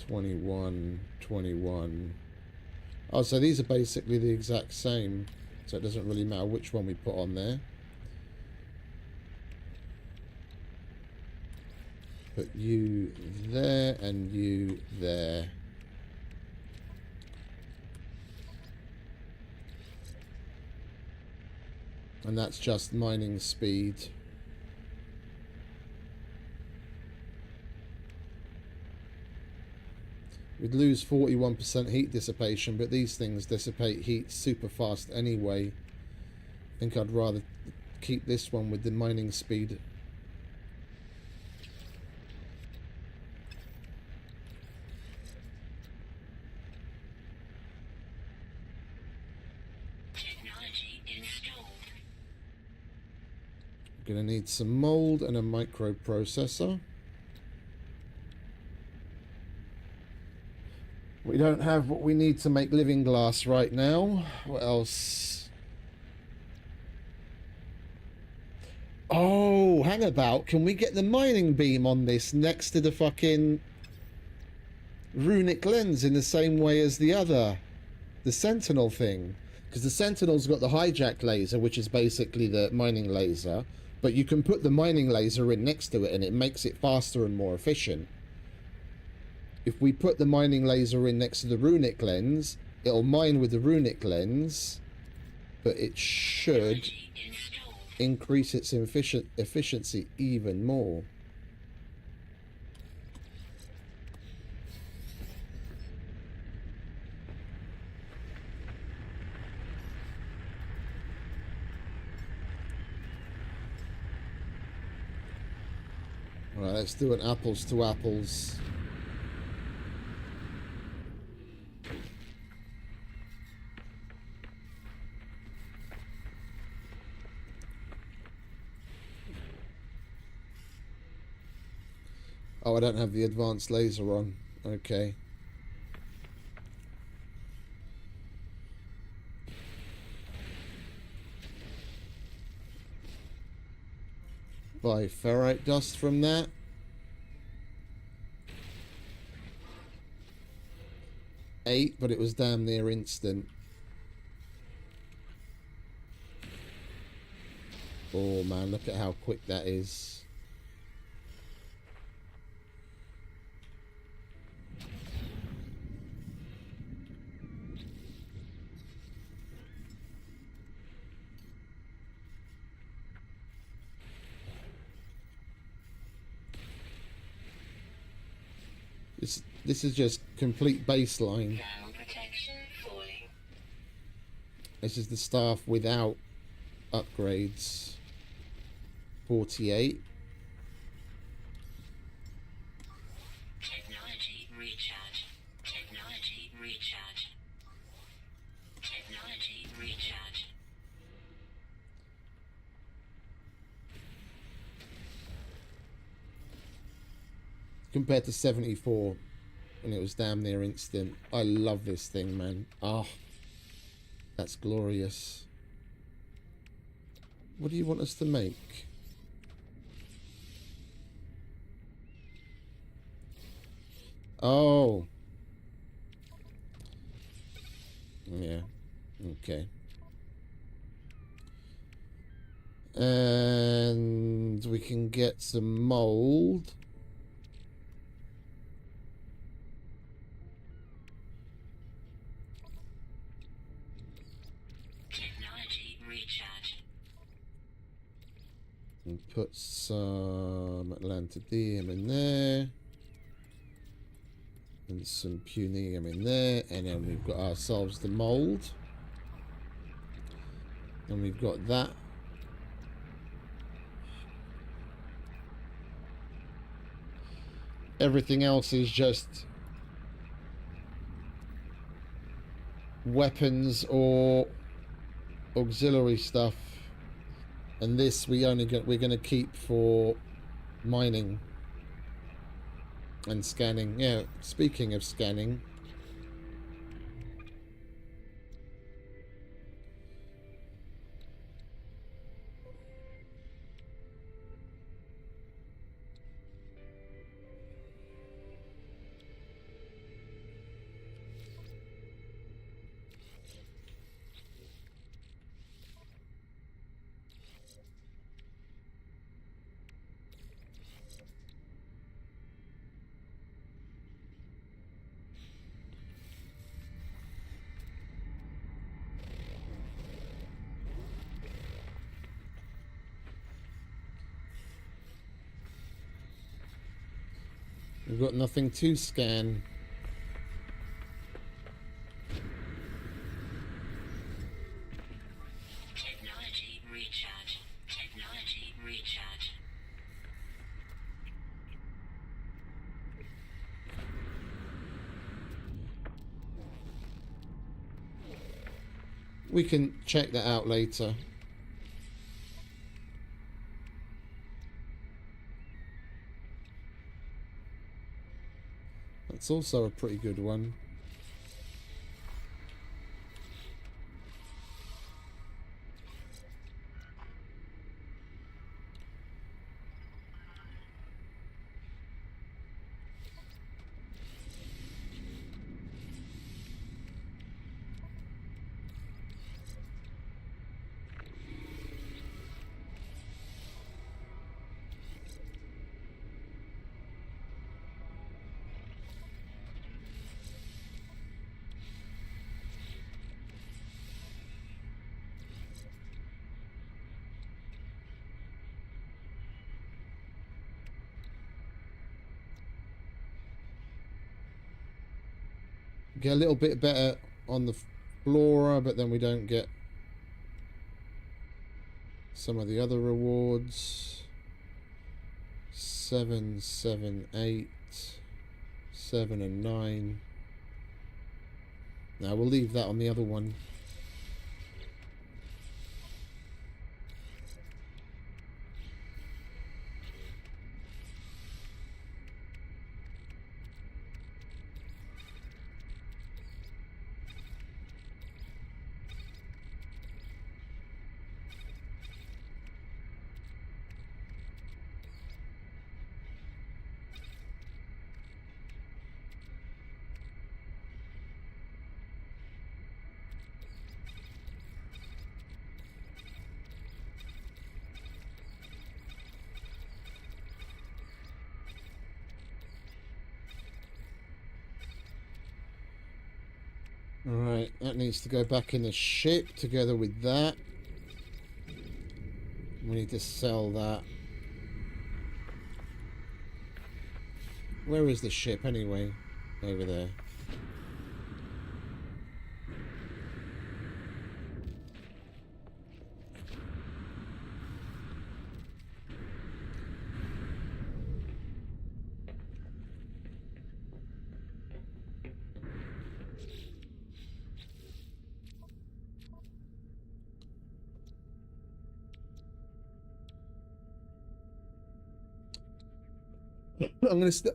$21. Oh, so these are basically the exact same. So it doesn't really matter which one we put on there. Put you there and you there. And that's just mining speed. We'd lose 41% heat dissipation, but these things dissipate heat super fast anyway. I think I'd rather keep this one with the mining speed. Technology installed. Gonna need some mold and a microprocessor. We don't have what we need to make living glass right now. What else? Oh, hang about. Can we get the mining beam on this next to the fucking runic lens in the same way as the Sentinel thing? Because the Sentinel's got the hijack laser, which is basically the mining laser, but you can put the mining laser in next to it and it makes it faster and more efficient. If we put the mining laser in next to the runic lens, it'll mine with the runic lens, but it should increase its efficiency even more. Alright, let's do an apples to apples. Oh, I don't have the advanced laser on. Okay. Buy ferrite dust from that. Eight, but it was damn near instant. Oh man, look at how quick that is. This is just complete baseline. Protection falling. This is the staff without upgrades. 48. Technology recharge. Technology recharge. Technology recharge. Compared to 74, and it was damn near instant. I love this thing, man. Ah, that's glorious. What do you want us to make? Oh. Yeah. Okay. And we can get some mold. Technology recharge. And put some Atlantidium in there. And some Punium in there. And then we've got ourselves the mold. And we've got that. Everything else is just weapons or auxiliary stuff. And this we're going to keep for mining and scanning. Yeah, speaking of scanning, we've got nothing to scan. We can check that out later. That's also a pretty good one. Get a little bit better on the flora, but then we don't get some of the other rewards. 7, 7, 8, 7 and 9. Now we'll leave that on the other one. Alright, that needs to go back in the ship together with that. We need to sell that. Where is the ship anyway? Over there.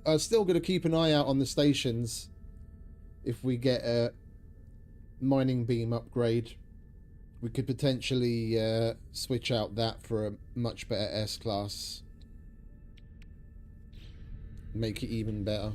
I'm still going to keep an eye out on the stations if we get a mining beam upgrade. We could potentially switch out that for a much better S-class. Make it even better.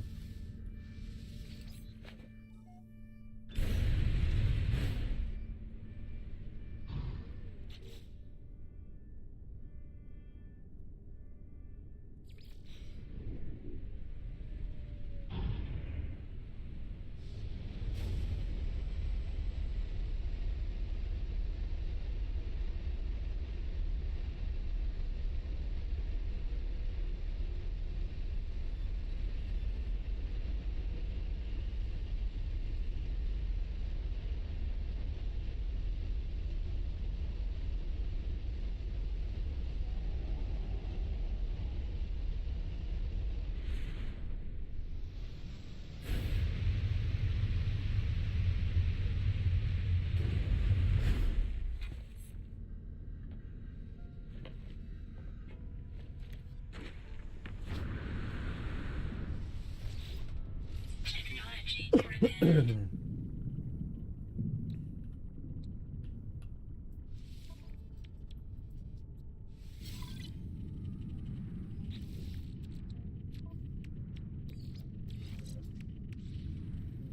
Technology repair.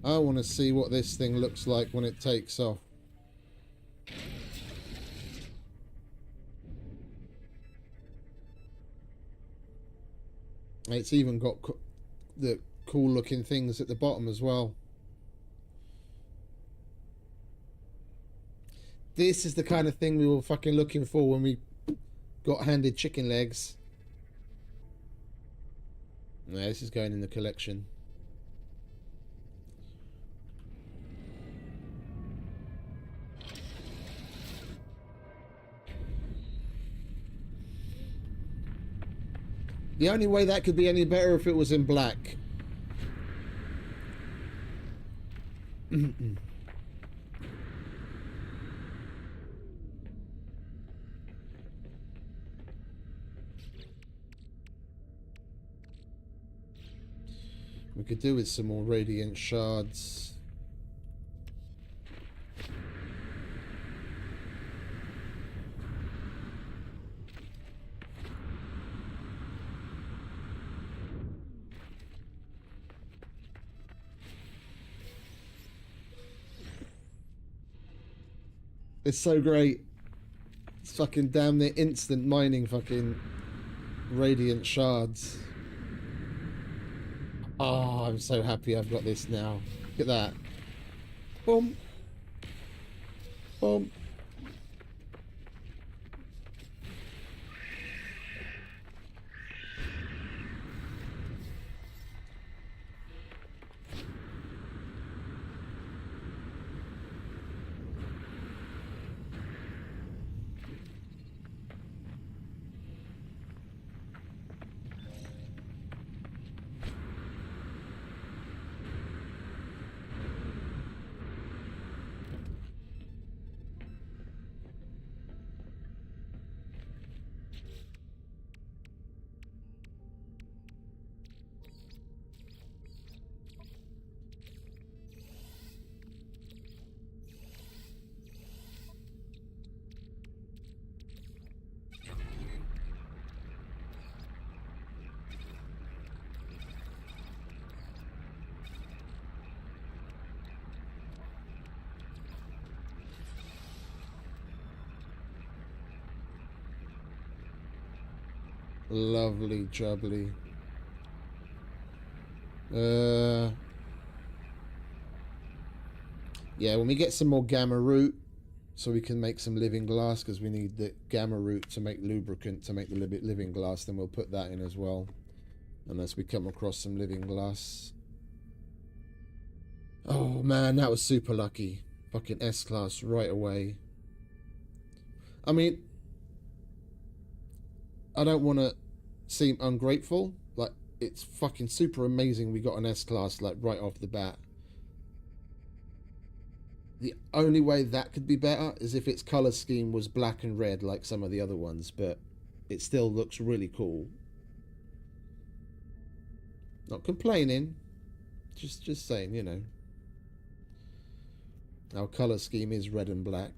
I want to see what this thing looks like when it takes off. It's even got the cool looking things at the bottom as well. This is the kind of thing we were fucking looking for when we got handed chicken legs. No, this is going in the collection. The only way that could be any better if it was in black. We could do with some more radiant shards. It's so great. It's fucking damn near instant mining fucking radiant shards. Oh, I'm so happy I've got this now. Look at that. Boom. Boom. Lovely jubbly. Yeah, when we get some more gamma root, so we can make some living glass, because we need the gamma root to make lubricant to make the living glass, then we'll put that in as well. Unless we come across some living glass. Oh man, that was super lucky. Fucking S-class right away. I mean, I don't want to seem ungrateful. Like, it's fucking super amazing we got an S-class, like, right off the bat. The only way that could be better is if its color scheme was black and red like some of the other ones, but it still looks really cool. Not complaining, just saying, you know. Our color scheme is red and black.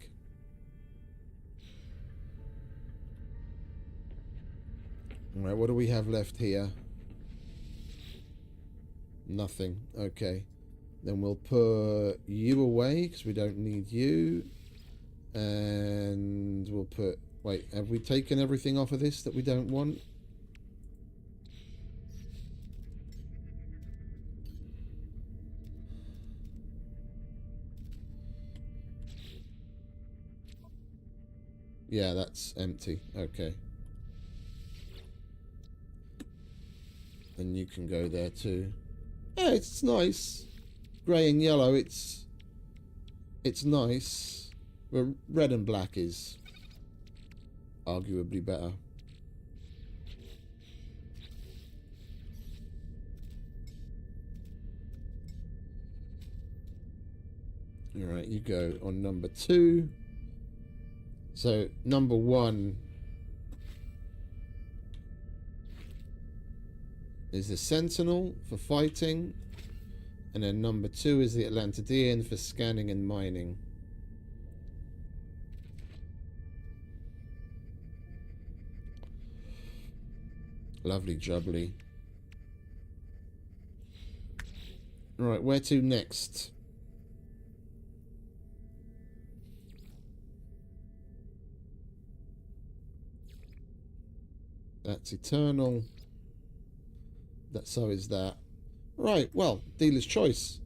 Alright, what do we have left here? Nothing. Okay. Then we'll put you away, because we don't need you. And we'll put... Wait, have we taken everything off of this that we don't want? Yeah, that's empty. Okay. And you can go there too. Yeah, it's nice. Grey and yellow, it's nice. But red and black is arguably better. Alright, you go on number 2. So, number 1 is the Sentinel for fighting. And then number 2 is the Atlantidean for scanning and mining. Lovely jubbly. Right, where to next? That's eternal. So is that. Right, well, dealer's choice.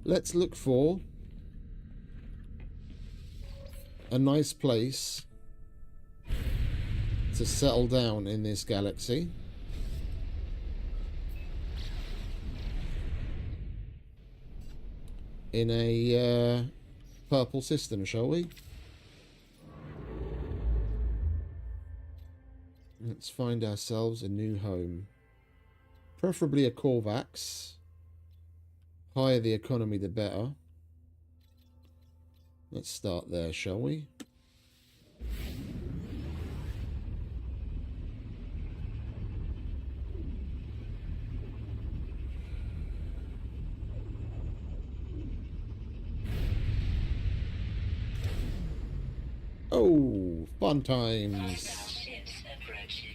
Let's look for a nice place to settle down in this galaxy. In a purple system, shall we? Let's find ourselves a new home. Preferably a Corvax. Higher the economy, the better. Let's start there, shall we? Oh, fun times. Hostile ships approaching.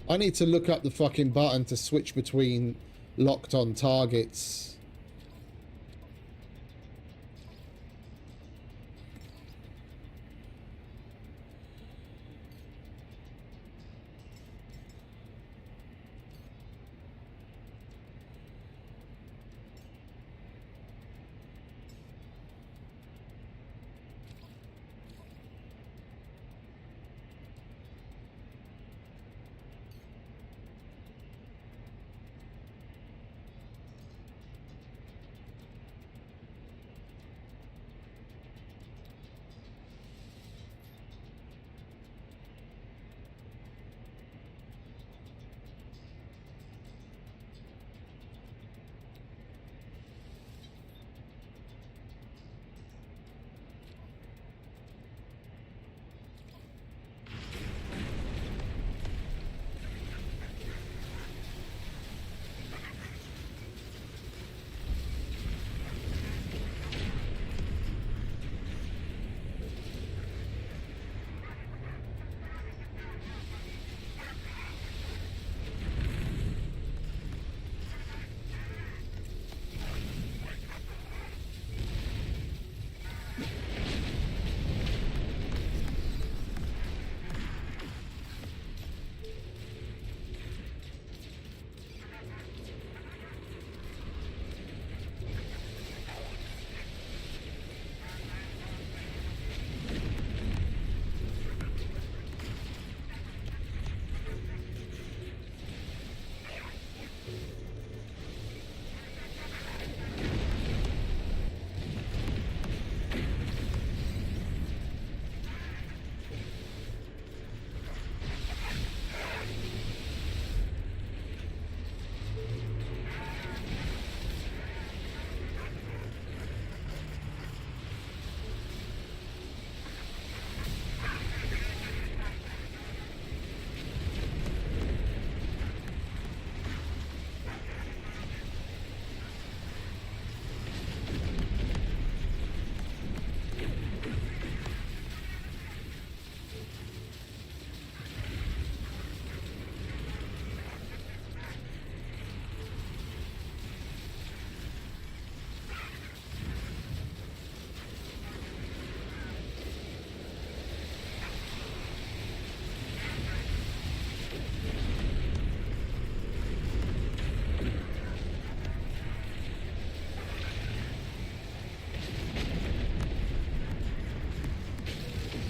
I need to look up the fucking button to switch between locked on targets.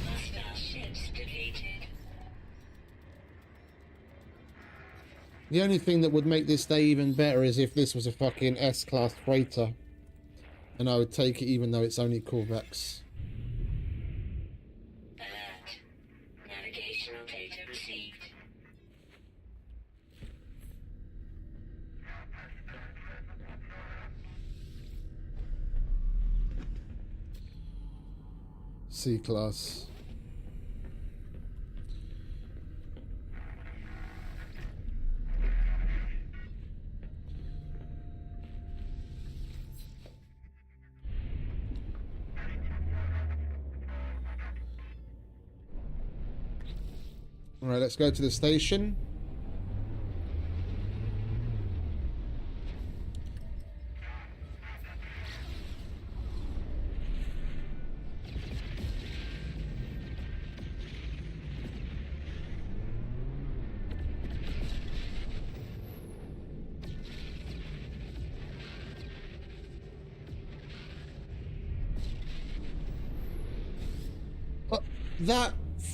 Hostile ships defeated. The only thing that would make this day even better is if this was a fucking S-class freighter. And I would take it even though it's only Corvex. Alert. Navigational data received. C-class. Alright, let's go to the station.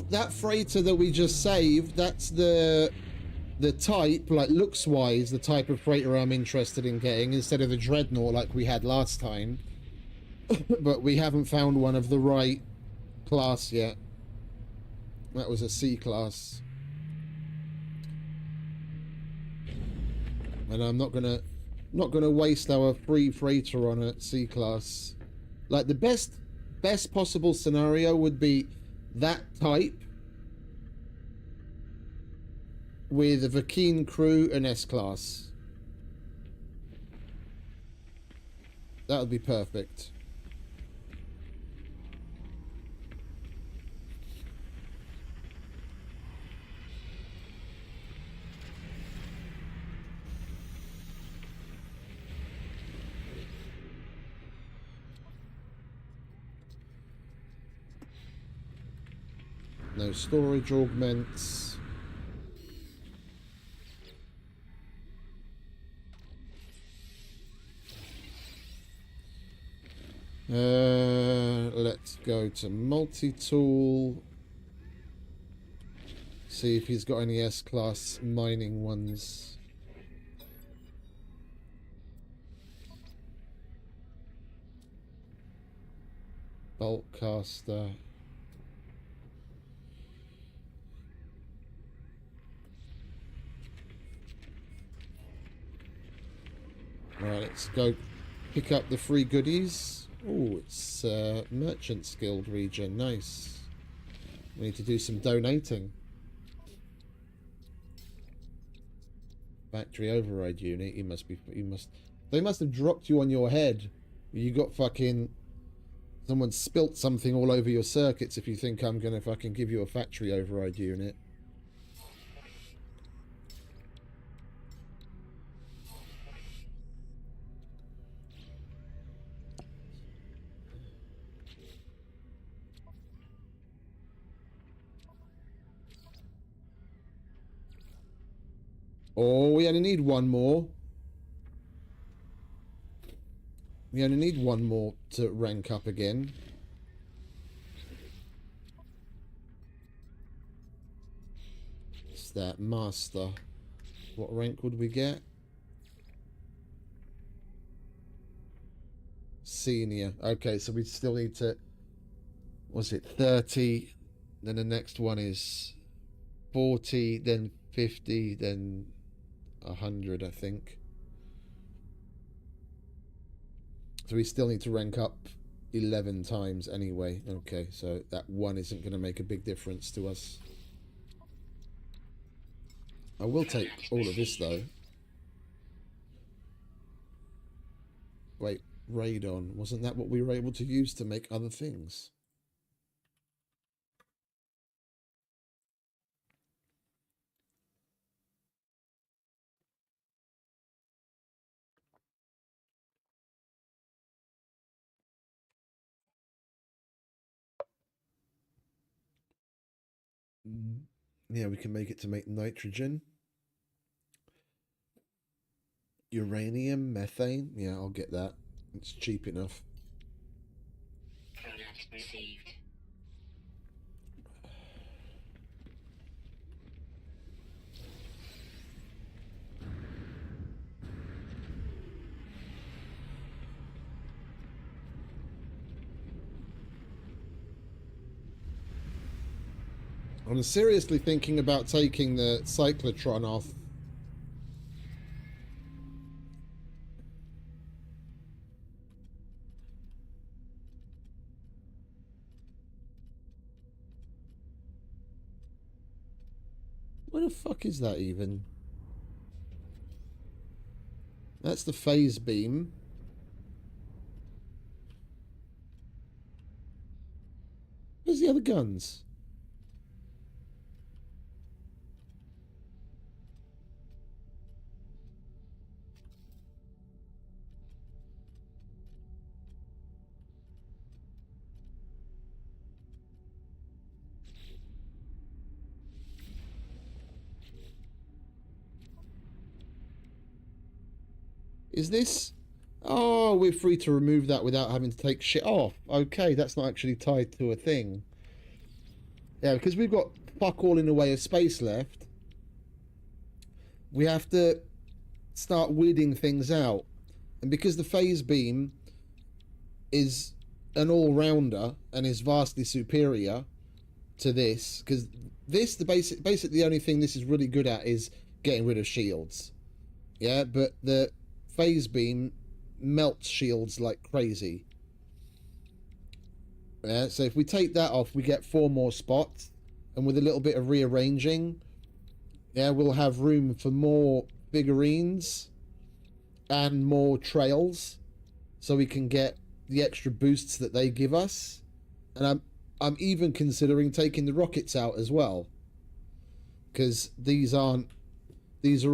That freighter that we just saved, that's the the type, like looks wise, the type of freighter I'm interested in getting instead of the Dreadnought like we had last time. But we haven't found one of the right class yet. That was a C class. And I'm not gonna waste our free freighter on a C class. Like the best possible scenario would be that type with a Vakeen crew and S class. That would be perfect. No storage augments. Let's go to multitool. See if he's got any S-class mining ones. Bulk caster. Right, let's go pick up the free goodies. Oh, it's Merchant's Guild region. Nice. We need to do some donating. Factory override unit. They must have dropped you on your head. You got fucking... Someone spilt something all over your circuits if you think I'm gonna fucking give you a factory override unit. Oh, we only need one more. We only need one more to rank up again. It's that master. What rank would we get? Senior. Okay, so we still need to... Was it 30? Then the next one is 40, then 50, then 100, I think. So we still need to rank up 11 times anyway. Okay, so that one isn't going to make a big difference to us. I will take all of this, though. Wait, radon. Wasn't that what we were able to use to make other things? Yeah, we can make it to make nitrogen. Uranium, methane. Yeah, I'll get that. It's cheap enough. Product received. I'm seriously thinking about taking the cyclotron off. Where the fuck is that even? That's the phase beam. Where's the other guns? Is this... Oh, we're free to remove that without having to take shit off. Okay, that's not actually tied to a thing. Yeah, because we've got fuck all in the way of space left. we have to start weeding things out. And because the phase beam is an all-rounder and is vastly superior to this, because this, basically the only thing this is really good at is getting rid of shields. Yeah, but the phase beam melts shields like crazy. Yeah, so if we take that off, we get 4 more spots, and with a little bit of rearranging, yeah, we'll have room for more figurines and more trails, so we can get the extra boosts that they give us. And I'm even considering taking the rockets out as well, because these are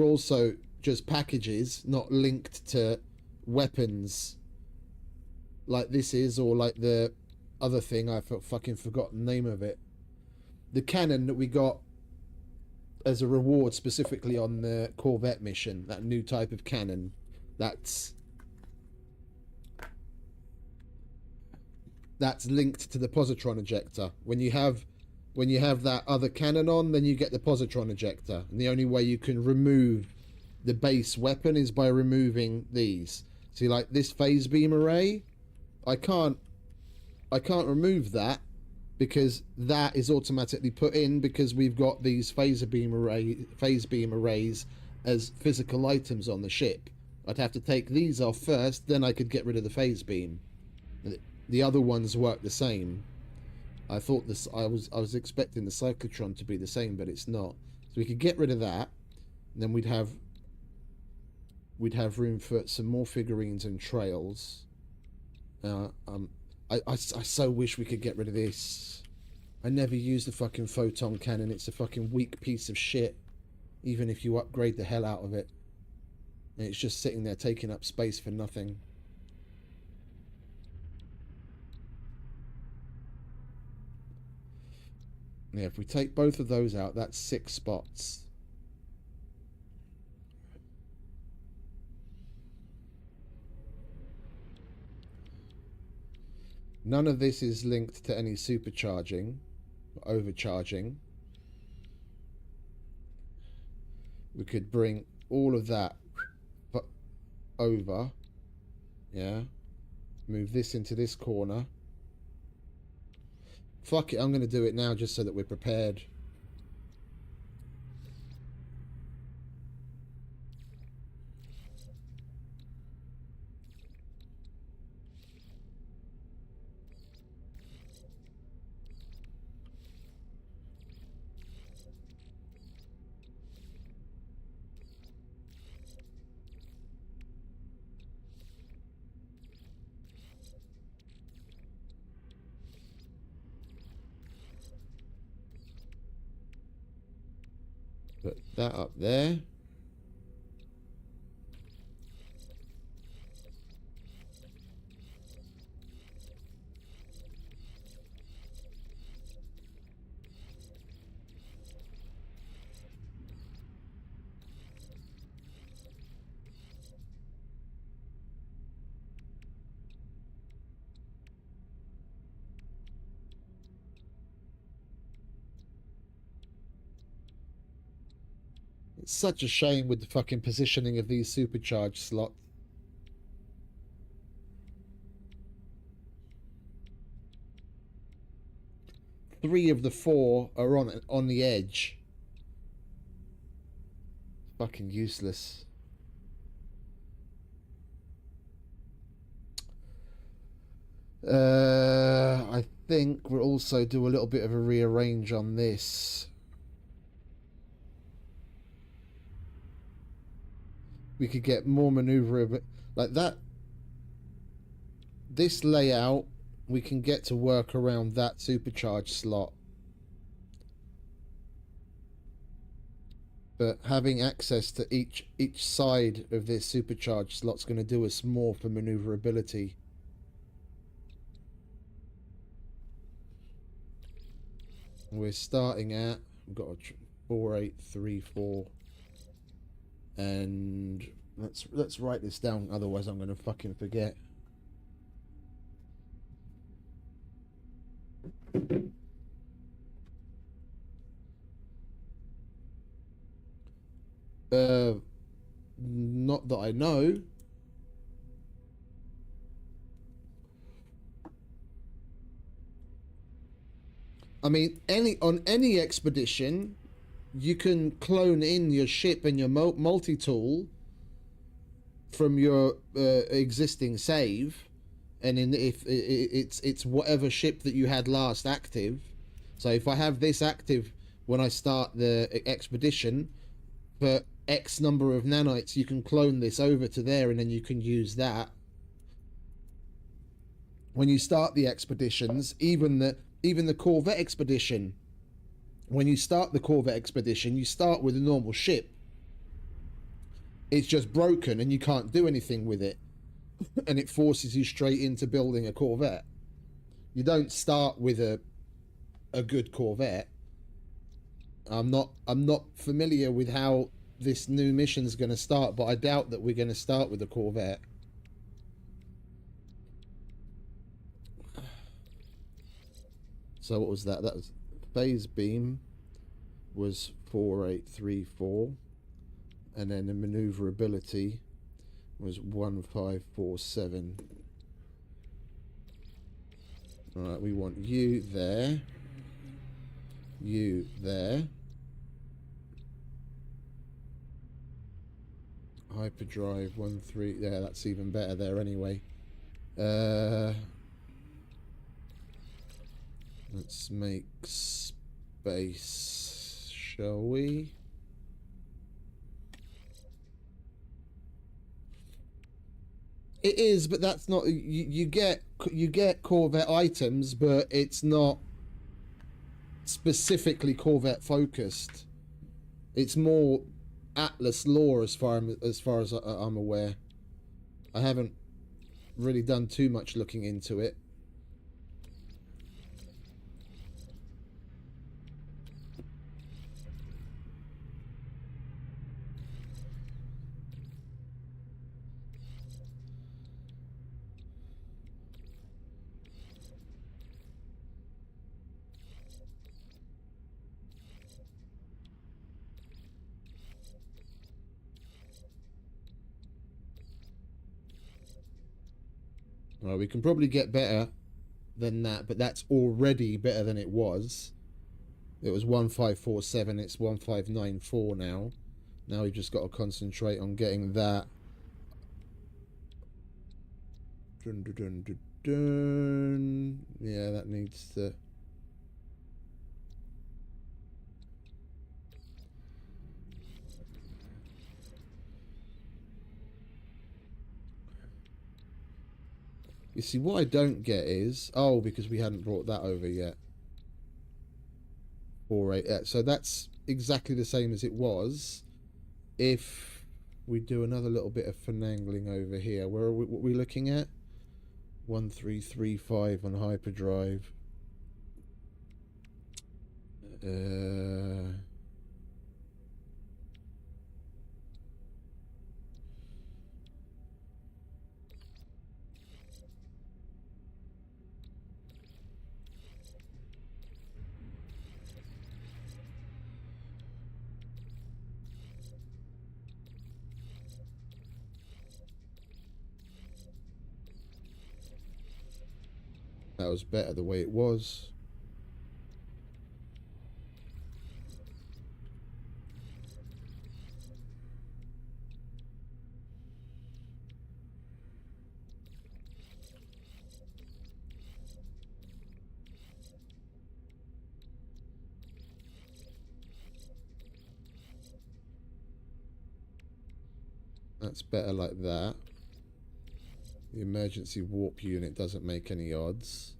also just packages, not linked to weapons like this is, or like the other thing, I fucking forgot the name of it. The cannon that we got as a reward specifically on the Corvette mission, that new type of cannon, that's linked to the positron ejector. When you have that other cannon on, then you get the positron ejector, and the only way you can remove the base weapon is by removing these. See, like this phase beam array, I can't remove that, because that is automatically put in because we've got these phase beam arrays as physical items on the ship. I'd have to take these off first, then I could get rid of the phase beam. The other ones work the same. I thought this. I was expecting the cyclotron to be the same, but it's not. So we could get rid of that, and then we'd have room for some more figurines and trails. I so wish we could get rid of this. I never use the fucking photon cannon. It's a fucking weak piece of shit, even if you upgrade the hell out of it. And it's just sitting there taking up space for nothing. Yeah, if we take both of those out, that's 6 spots. None of this is linked to any supercharging, or overcharging. We could bring all of that over. Yeah. Move this into this corner. Fuck it, I'm going to do it now just so that we're prepared. Put that up there. It's such a shame with the fucking positioning of these supercharged slots. Three of the 4 are on the edge. Fucking useless. I think we'll also do a little bit of a rearrange on this. We could get more maneuverable, like that. This layout, we can get to work around that supercharged slot. But having access to each side of this supercharged slot's going to do us more for maneuverability. We're starting at, we've got a 4834, and let's write this down, otherwise I'm going to fucking forget. Not that I know. I mean, on any expedition, you can clone in your ship and your multi-tool from your existing save, and if it's whatever ship that you had last active. So if I have this active when I start the expedition for X number of nanites, you can clone this over to there, and then you can use that when you start the expeditions. Even the Corvette expedition, when you start the Corvette expedition, you start with a normal ship. It's just broken and you can't do anything with it, and it forces you straight into building a Corvette. You don't start with a good Corvette. I'm not familiar with how this new mission's going to start, but I doubt that we're going to start with a Corvette. So what was that? That was phase beam was 4834, and then the maneuverability was 1547. All right, we want you there, you there. Hyperdrive 13. Yeah, that's even better there anyway. Let's make space, shall we? It is, but that's not. You get Corvette items, but it's not specifically Corvette focused. It's more Atlas lore as far as I'm aware. I haven't really done too much looking into it. Well, we can probably get better than that, but that's already better than it was. It was 1547, it's 1594 now. Now we've just got to concentrate on getting that. Dun, dun, dun, dun, dun. Yeah, that needs to... You see, what I don't get is... Oh, because we hadn't brought that over yet. 48. So that's exactly the same as it was. If we do another little bit of finagling over here. What are we looking at? 1335 on hyperdrive. That was better the way it was. That's better like that. The emergency warp unit doesn't make any odds.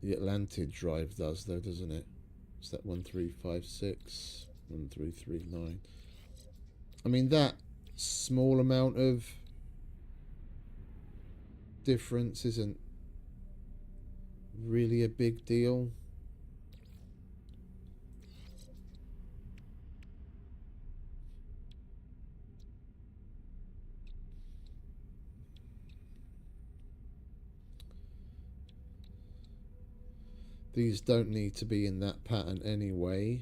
The Atlantid drive does though, doesn't it? It's that 1356, 1339. I mean, that small amount of difference isn't really a big deal. These don't need to be in that pattern anyway.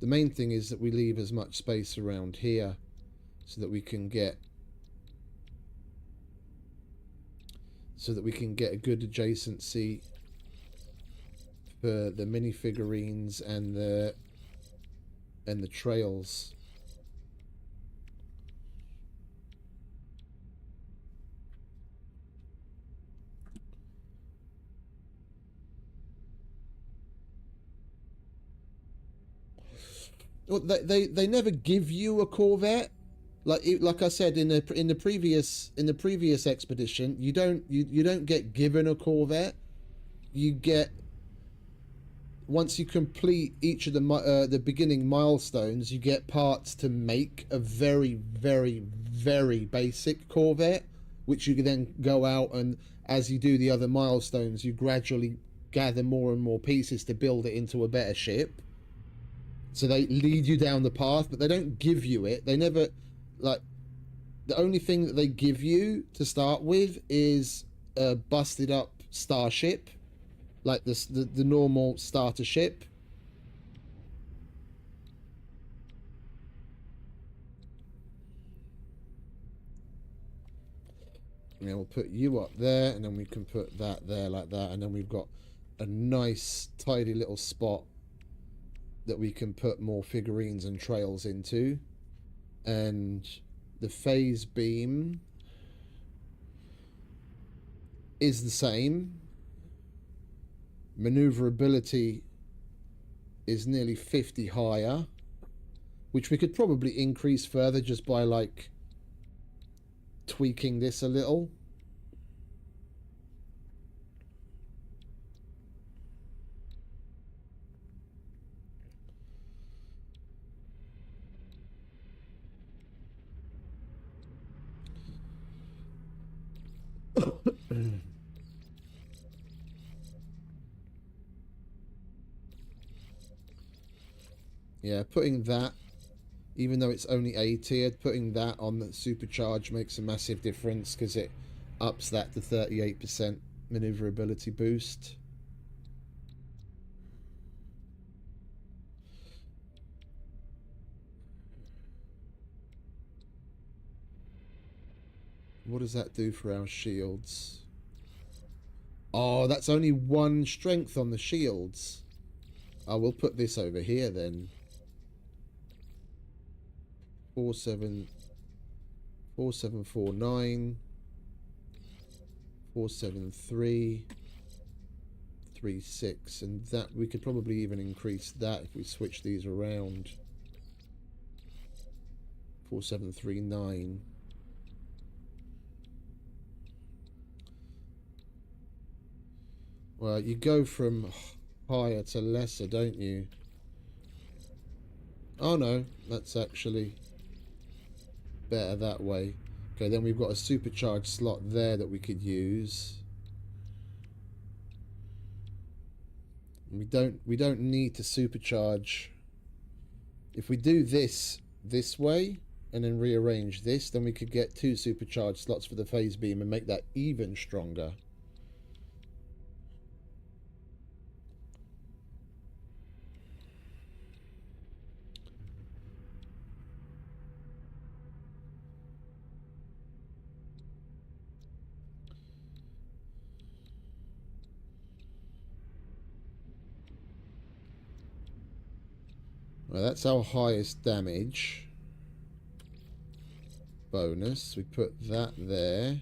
The main thing is that we leave as much space around here so that we can get a good adjacency for the minifigurines and the trails. Well, they never give you a Corvette. Like I said in the previous expedition, you don't get given a Corvette. You get, once you complete each of the beginning milestones, you get parts to make a very, very, very basic Corvette, which you can then go out and, as you do the other milestones, you gradually gather more and more pieces to build it into a better ship. So they lead you down the path, but they don't give you it. They never, like, the only thing that they give you to start with is a busted up starship, like the normal starter ship. And then we'll put you up there, and then we can put that there like that, and then we've got a nice tidy little spot that we can put more figurines and trails into. And the phase beam is the same. Maneuverability is nearly 50 higher, which we could probably increase further just by like tweaking this a little. Yeah, putting that, even though it's only A tiered, putting that on the supercharge makes a massive difference because it ups that to 38% maneuverability boost. What does that do for our shields? Oh, that's only one strength on the shields. I will put this over here then. 4749, 473, 36, and that we could probably even increase that if we switch these around. 4739. Well, you go from higher to lesser, don't you? Oh no, that's actually better that way. Okay, then we've got a supercharged slot there that we could use. We don't need to supercharge. If we do this way and then rearrange this, then we could get 2 supercharged slots for the phase beam and make that even stronger. Well, that's our highest damage bonus. We put that there.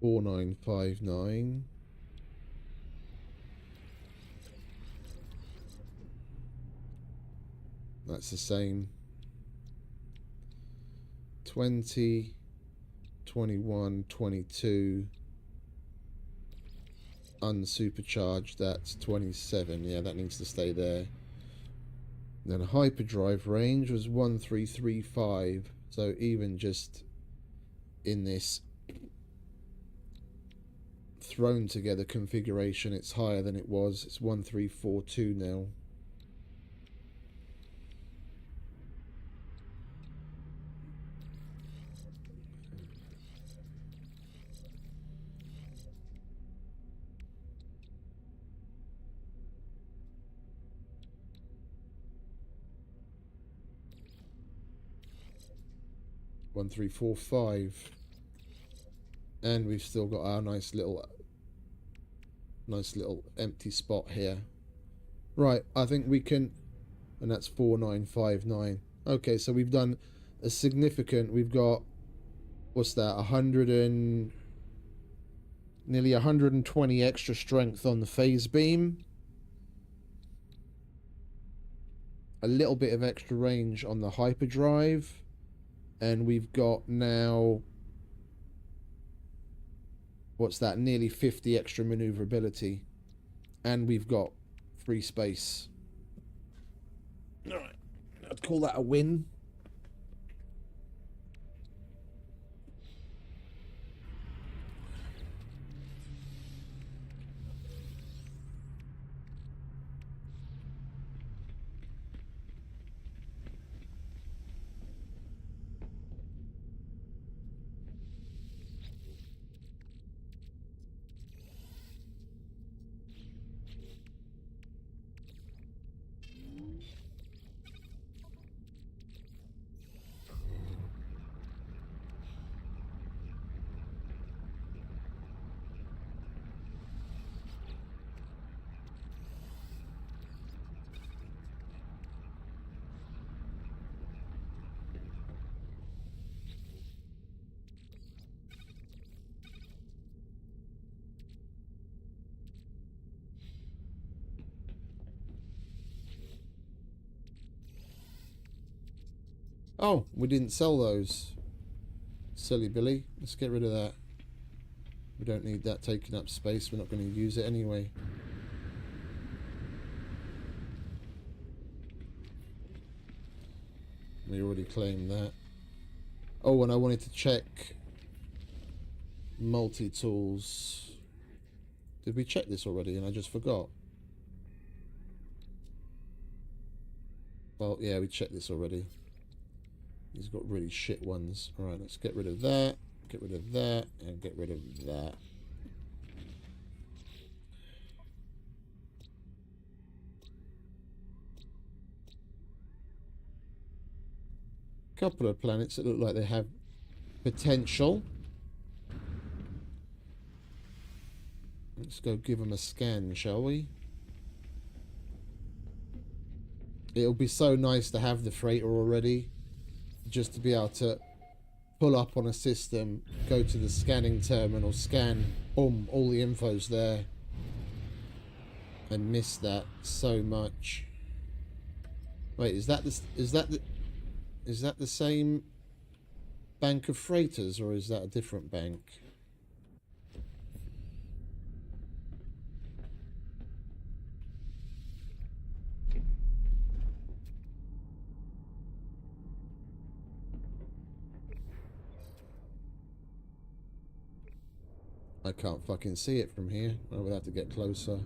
$4959. That's the same. 20, 21, 22. Unsupercharged, that's 27. Yeah, that needs to stay there. Then hyperdrive range was 1335. So even just in this thrown together configuration, it's higher than it was. It's 1342 now. One, three, four, five. And we've still got our nice little empty spot here. Right, I think we can, and that's 4959. Okay, so we've done a significant, we've got, what's that, 100 and nearly 120 extra strength on the phase beam, a little bit of extra range on the hyperdrive, and we've got now, what's that, nearly 50 extra maneuverability, and we've got free space. All right, I'd call that a win. Oh, we didn't sell those. Silly Billy. Let's get rid of that. We don't need that taking up space. We're not going to use it anyway. We already claimed that. Oh, and I wanted to check multi-tools. Did we check this already and I just forgot? Well, yeah, we checked this already. He's got really shit ones. Alright, let's get rid of that, get rid of that, and get rid of that. Couple of planets that look like they have potential. Let's go give them a scan, shall we? It'll be so nice to have the freighter already. Just to be able to pull up on a system, go to the scanning terminal, scan, boom, all the info's there. I miss that so much. Wait, is that the same bank of freighters, or is that a different bank? I can't fucking see it from here. I would have to get closer.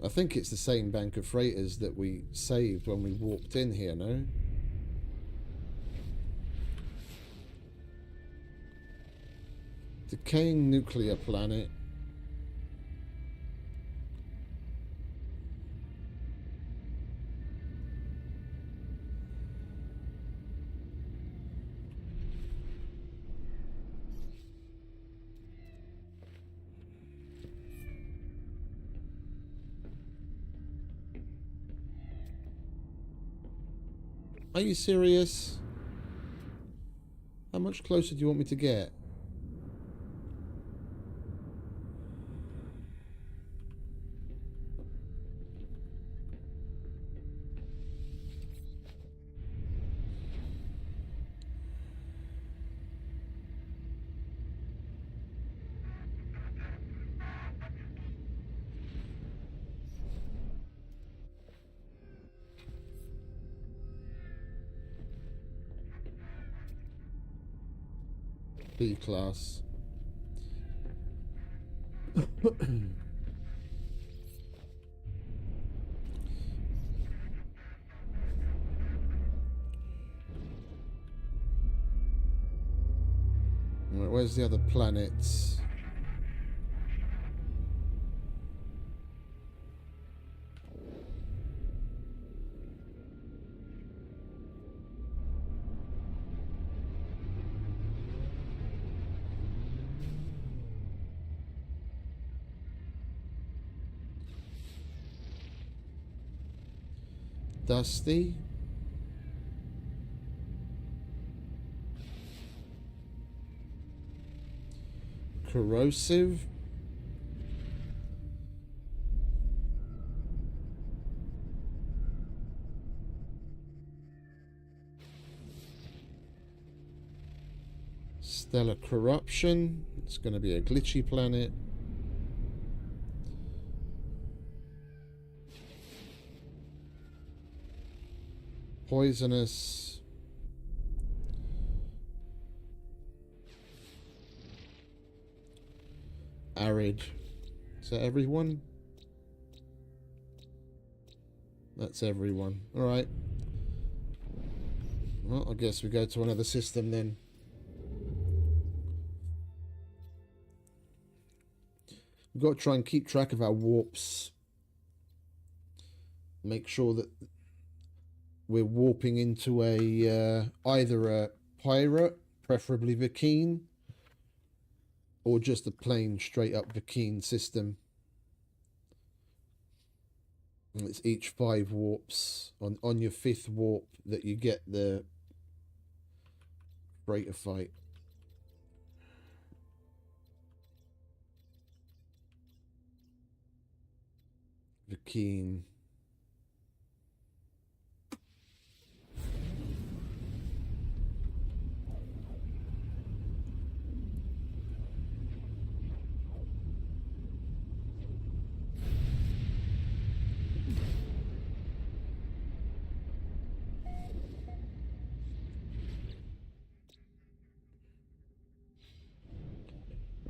I think it's the same bank of freighters that we saved when we walked in here, no? Decaying nuclear planet. Are you serious? How much closer do you want me to get? B class. Right, where's the other planets? Dusty. Corrosive. Stellar corruption. It's going to be a glitchy planet. Poisonous. Arid. Is that everyone? That's everyone. Alright. Well, I guess we go to another system then. We've got to try and keep track of our warps. Make sure that we're warping into a either a pirate, preferably Vikine, or just a plain straight up Vikine system. And it's each 5 warps. On your 5th warp that you get the freighter fight. Vikine.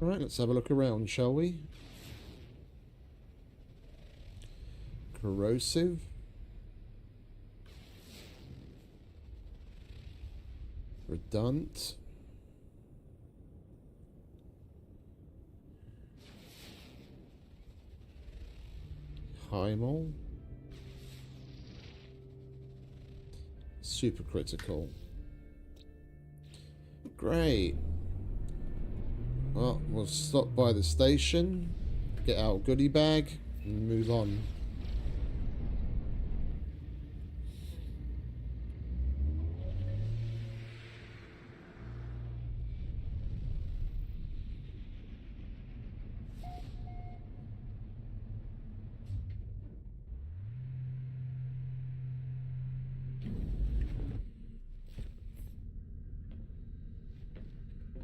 Alright, let's have a look around, shall we? Corrosive. Redundant. Hymal. Supercritical. Great. Well, we'll stop by the station, get our goodie bag, and move on.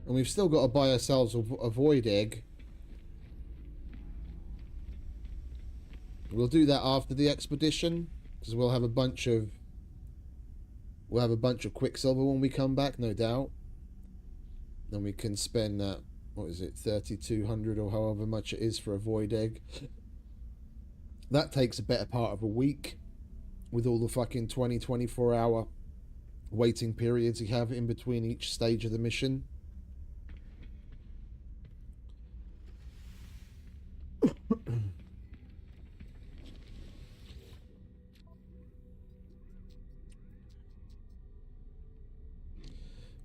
And we've still got to buy ourselves a void egg. We'll do that after the expedition, because we'll have a bunch of quicksilver when we come back, no doubt. Then we can spend that, what is it, 3,200 or however much it is for a void egg. That takes a better part of a week with all the fucking 24 hour waiting periods you have in between each stage of the mission.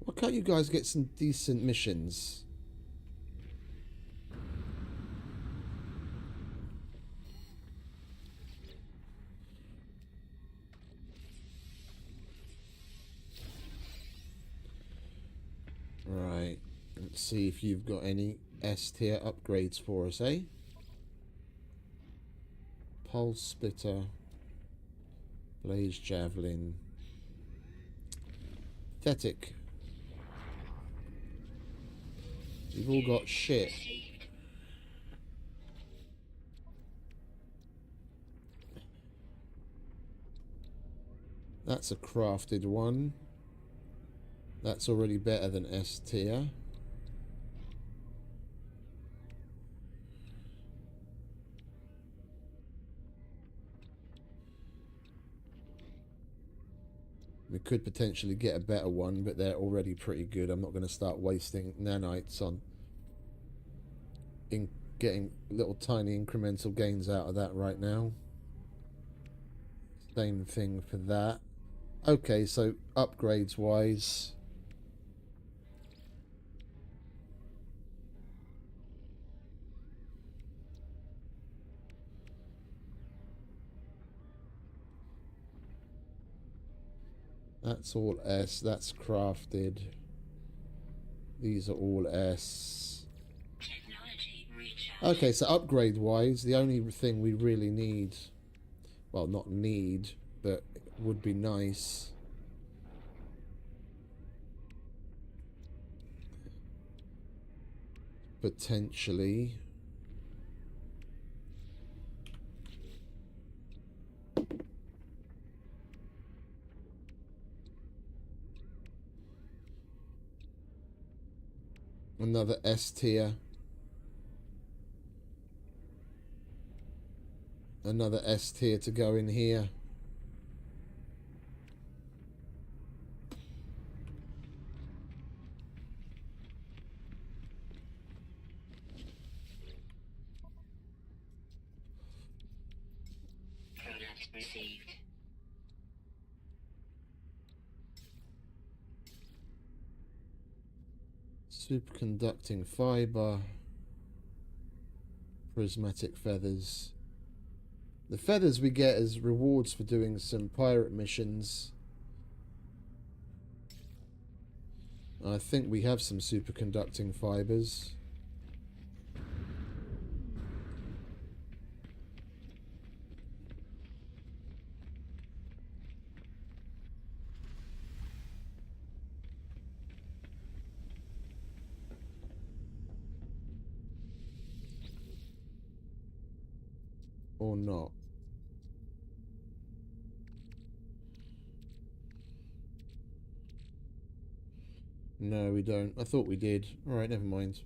Why can't you guys get some decent missions? Right, let's see if you've got any S tier upgrades for us, eh? Pulse Splitter, Blaze Javelin, Pathetic. You've all got shit. That's a crafted one. That's already better than S tier. We could potentially get a better one, but they're already pretty good. I'm not going to start wasting nanites on getting little tiny incremental gains out of that right now. Same thing for that. Okay, so upgrades wise, that's all S. That's crafted. These are all S. Okay, so upgrade wise, the only thing we really need, well, not need, but would be nice, potentially, another S tier, another S tier to go in here. Product received. Superconducting fiber, prismatic feathers. The feathers we get as rewards for doing some pirate missions. I think we have some superconducting fibers. Or not. No, we don't. I thought we did. Alright, never mind.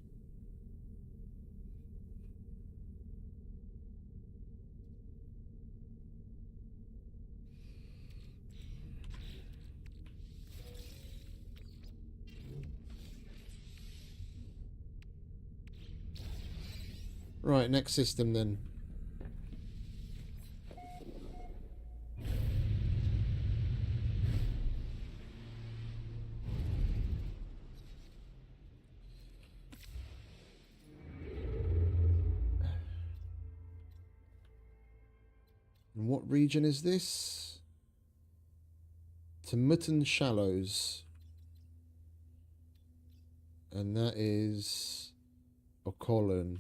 Right, next system then. And what region is this? Temutton Shallows. And that is Ocolon.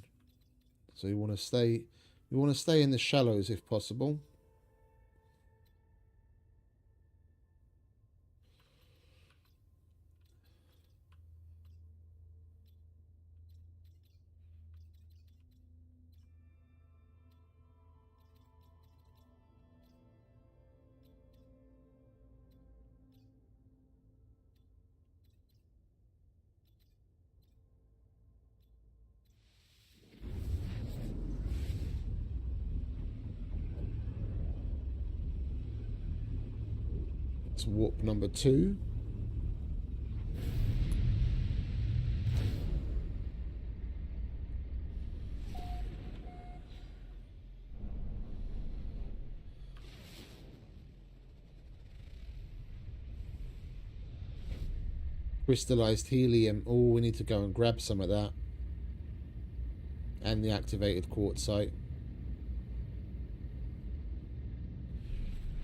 So you want to stay in the shallows if possible. It's warp number 2. Crystallized helium. Oh, we need to go and grab some of that. And the activated quartzite.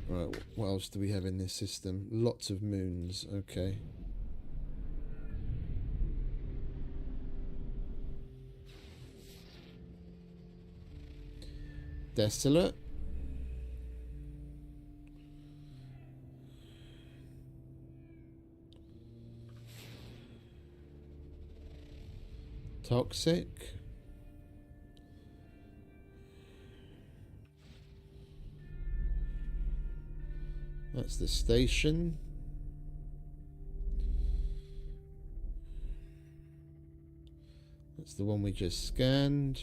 Right, what else do we have in this system? Lots of moons. Okay. Desolate. Toxic. That's the station. That's the one we just scanned.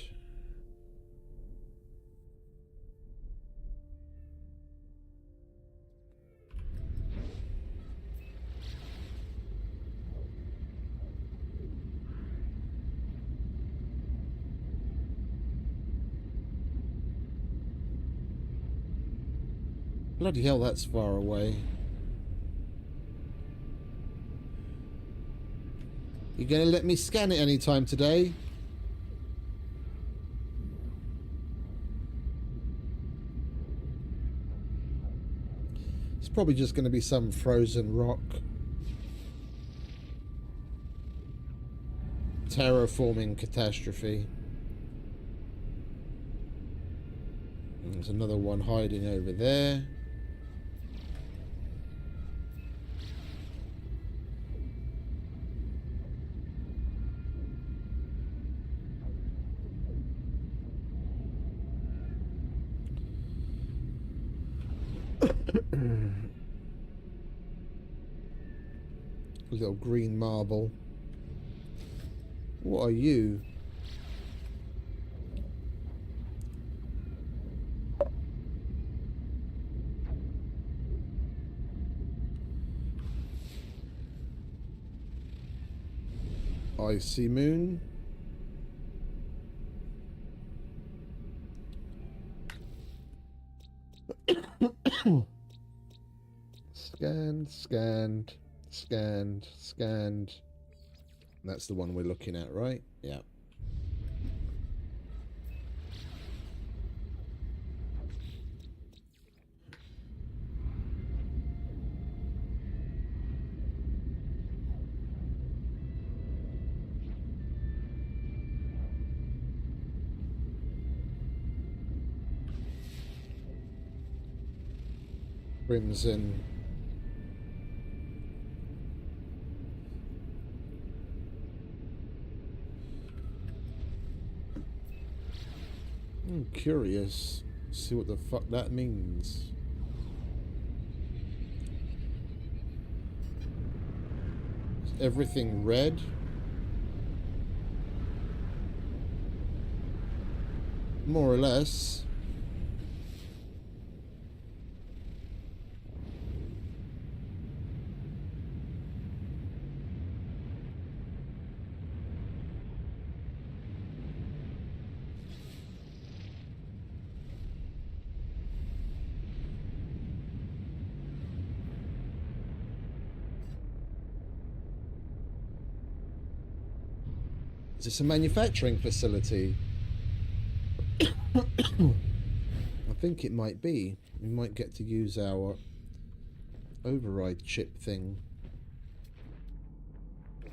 Bloody hell, that's far away. You gonna let me scan it anytime today? It's probably just gonna be some frozen rock. Terraforming catastrophe. There's another one hiding over there. A little green marble. What are you? Icy moon. Scanned, scanned, scanned, scanned. That's the one we're looking at, right? Yeah. Crimson. I'm curious. See what the fuck that means. Is everything red? More or less. Is this a manufacturing facility? I think it might be. We might get to use our override chip thing.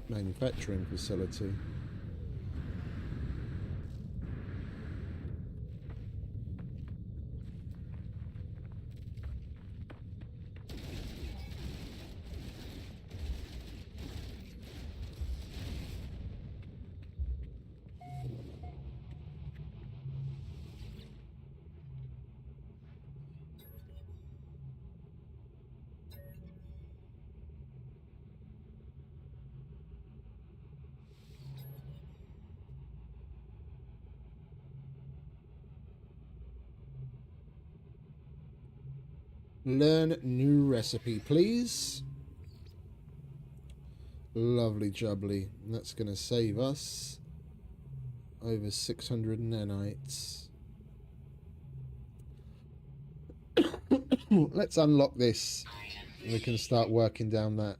Manufacturing facility. Learn new recipe, please. Lovely jubbly. That's going to save us over 600 nanites. Let's unlock this. We can start working down that.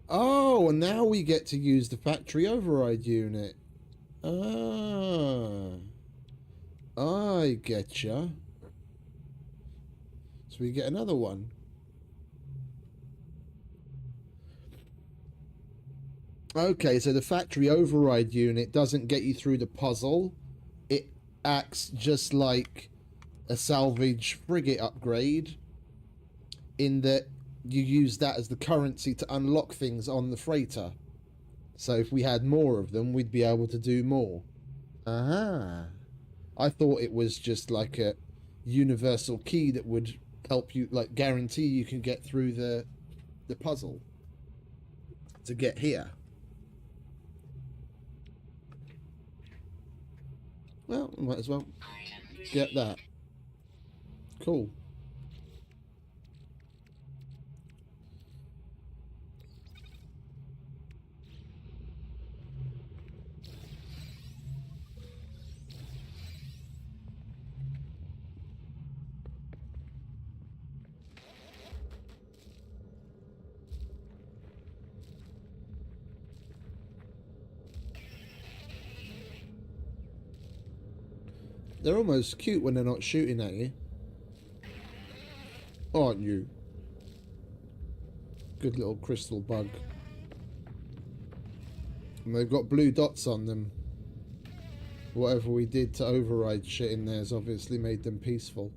Oh, and now we get to use the factory override unit. Ah, I getcha. So we get another one. Okay, so the factory override unit doesn't get you through the puzzle. It acts just like a salvage frigate upgrade in that you use that as the currency to unlock things on the freighter. So if we had more of them, we'd be able to do more. Aha. I thought it was just like a universal key that would help you, like guarantee you can get through the puzzle to get here. Well, we might as well get that. Cool. They're almost cute when they're not shooting at you. Aren't you? Good little crystal bug. And they've got blue dots on them. Whatever we did to override shit in there has obviously made them peaceful.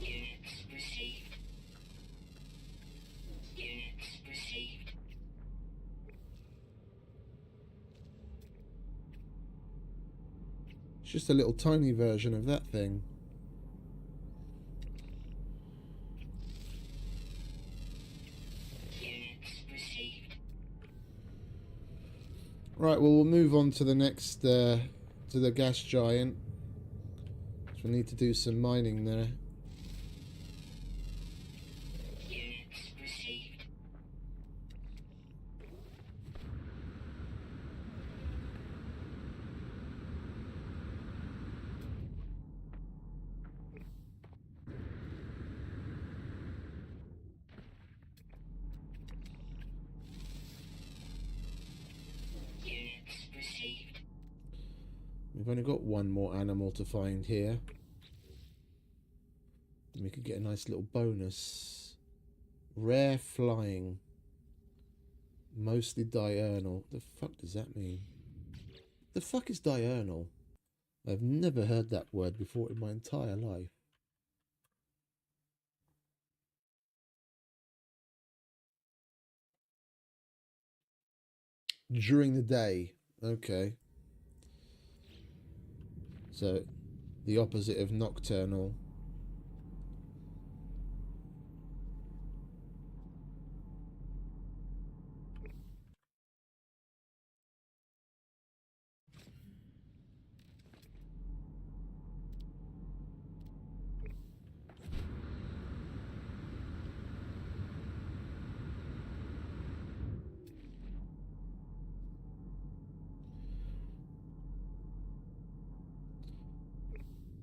Units received. Units received. It's just a little tiny version of that thing. Units received. Right, well, we'll move on to the next, to the gas giant. So we need to do some mining there. Units received. Units received. We've only got one more animal to find here. And we could get a nice little bonus. Rare flying. Mostly diurnal. The fuck does that mean? The fuck is diurnal? I've never heard that word before in my entire life. During the day. Okay. So, the opposite of nocturnal.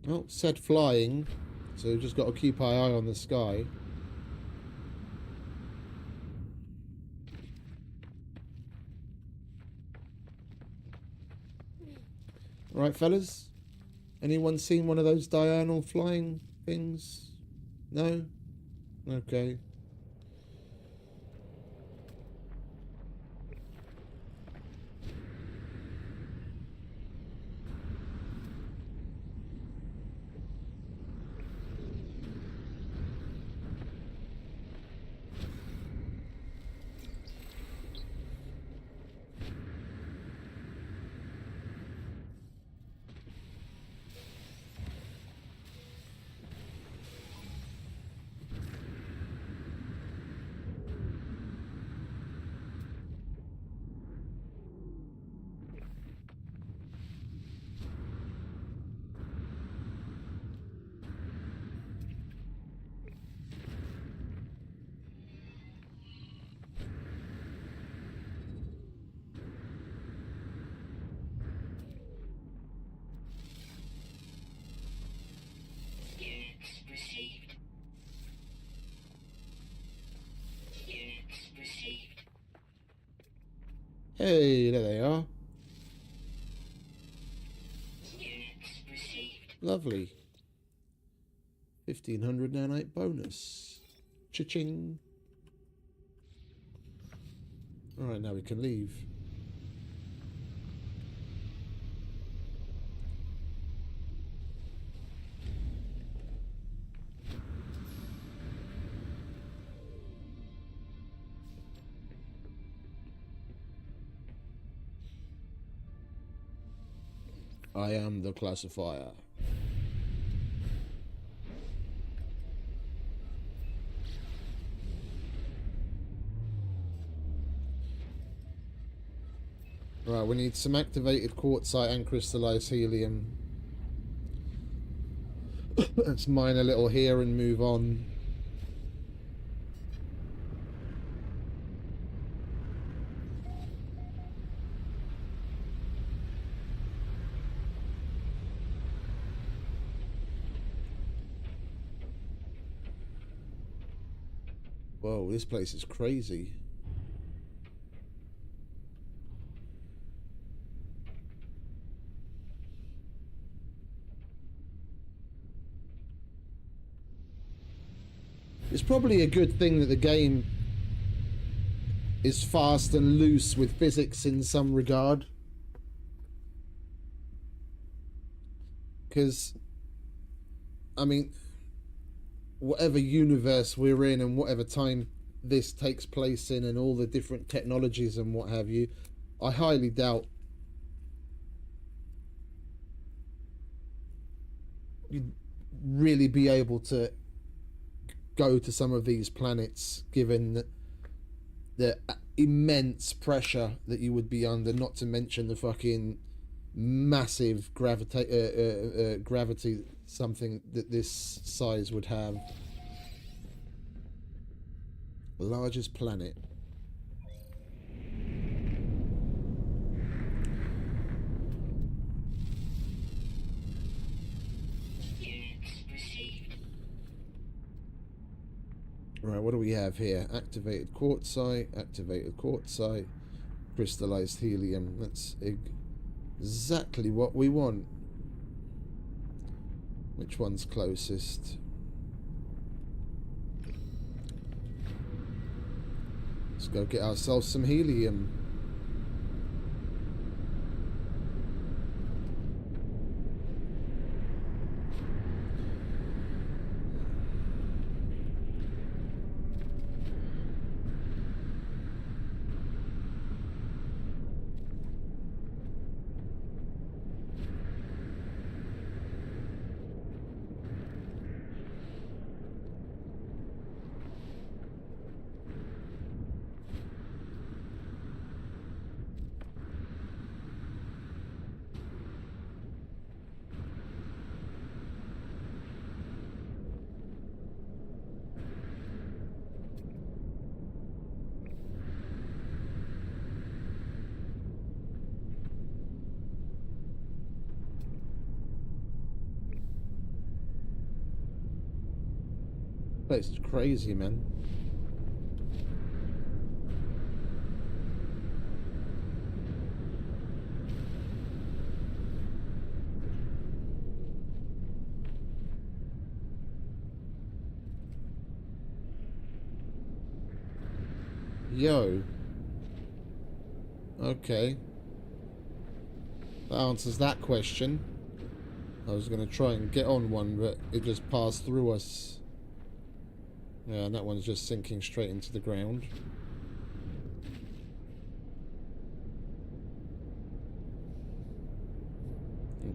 Well, said flying, so we've just got to keep our eye on the sky. Right, fellas? Anyone seen one of those diurnal flying things? No? Okay. Units received. Units received. Hey, there they are. Units received. Lovely. 1500 nanite bonus. Cha-ching. Alright, now we can leave. I am the classifier. Right, we need some activated quartzite and crystallized helium. Let's mine a little here and move on. Whoa, this place is crazy. It's probably a good thing that the game is fast and loose with physics in some regard. Because, I mean, whatever universe we're in and whatever time this takes place in and all the different technologies and what have you, I highly doubt you'd really be able to go to some of these planets given the immense pressure that you would be under, not to mention the fucking massive gravity something that this size would have. Largest planet. Right, what do we have here? Activated quartzite, crystallized helium. That's exactly what we want. Which one's closest? Let's go get ourselves some helium. Place is crazy, man. Yo. Okay. That answers that question. I was going to try and get on one, but it just passed through us. Yeah, and that one's just sinking straight into the ground.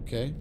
Okay.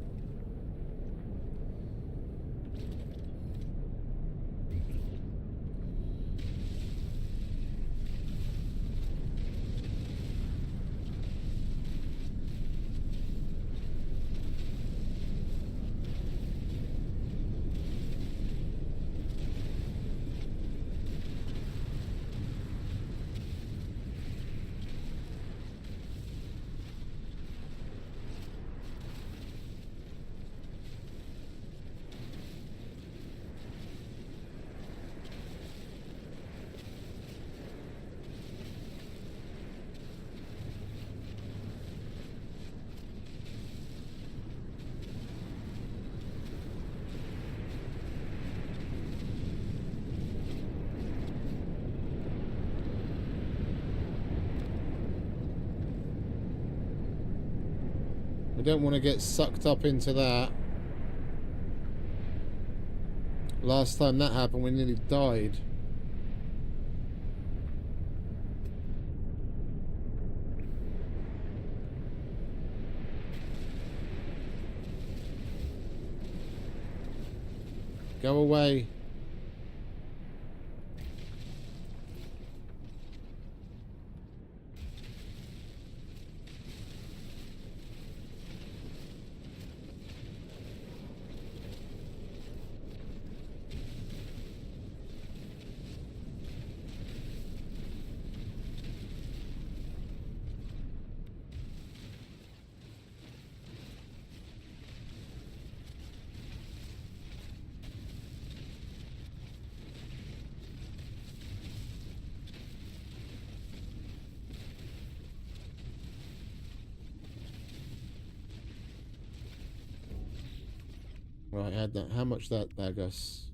We don't want to get sucked up into that. Last time that happened, we nearly died. Go away. Right, add that. How much that bag us?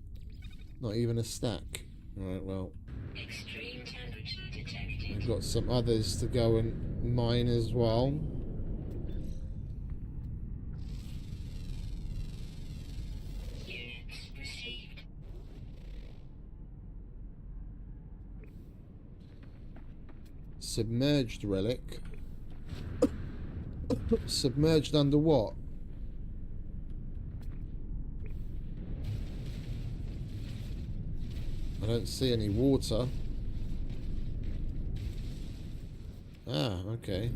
Not even a stack. Right, well, Extreme temperature detected. we've got some others to go and mine as well. Units received. Submerged relic. Submerged under what? I don't see any water. Ah, okay.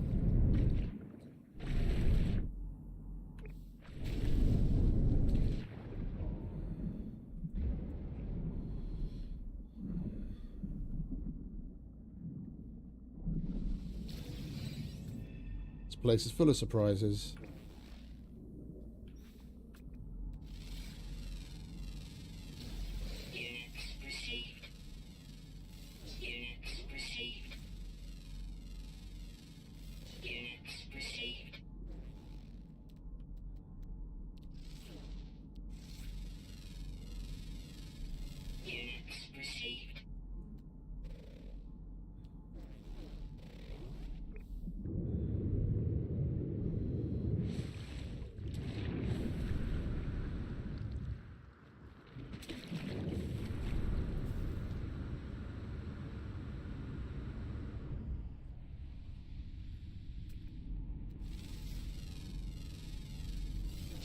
This place is full of surprises. Units received. Units received. Units received. Units received.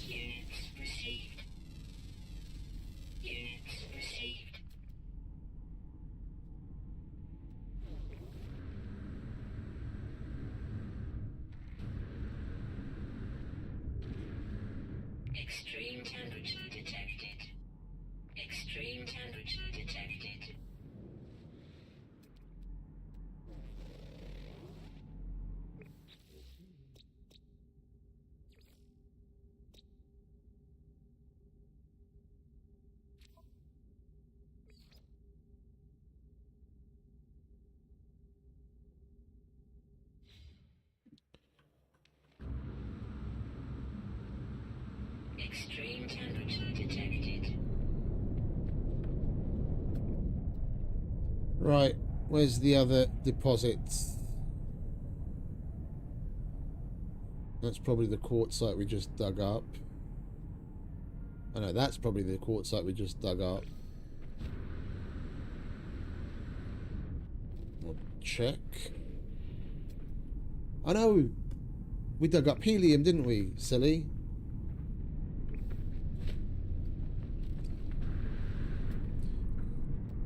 Units received. Units received. Extreme temperature detected. Extreme temperature detected. Extreme temperature detected. Right, where's the other deposits? That's probably the quartzite we just dug up. I know, that's probably the quartzite we just dug up. We'll check. I know! We dug up helium, didn't we, silly?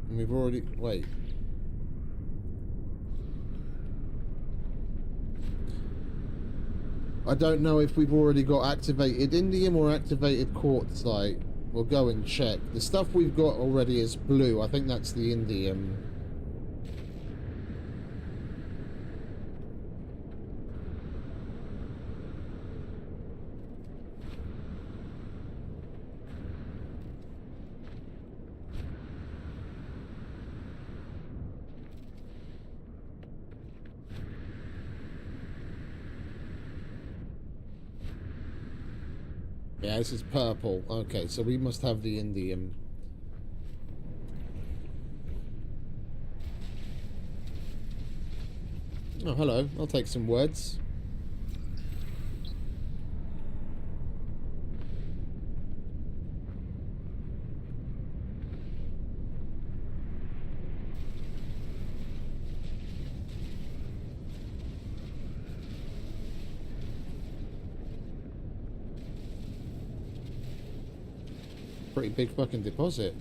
And we've already... Wait. I don't know if we've already got activated indium or activated quartzite. We'll go and check. The stuff we've got already is blue. I think that's the indium. Yeah, this is purple. Okay, so we must have the indium. Oh, hello. I'll take some words. Pretty big fucking deposit.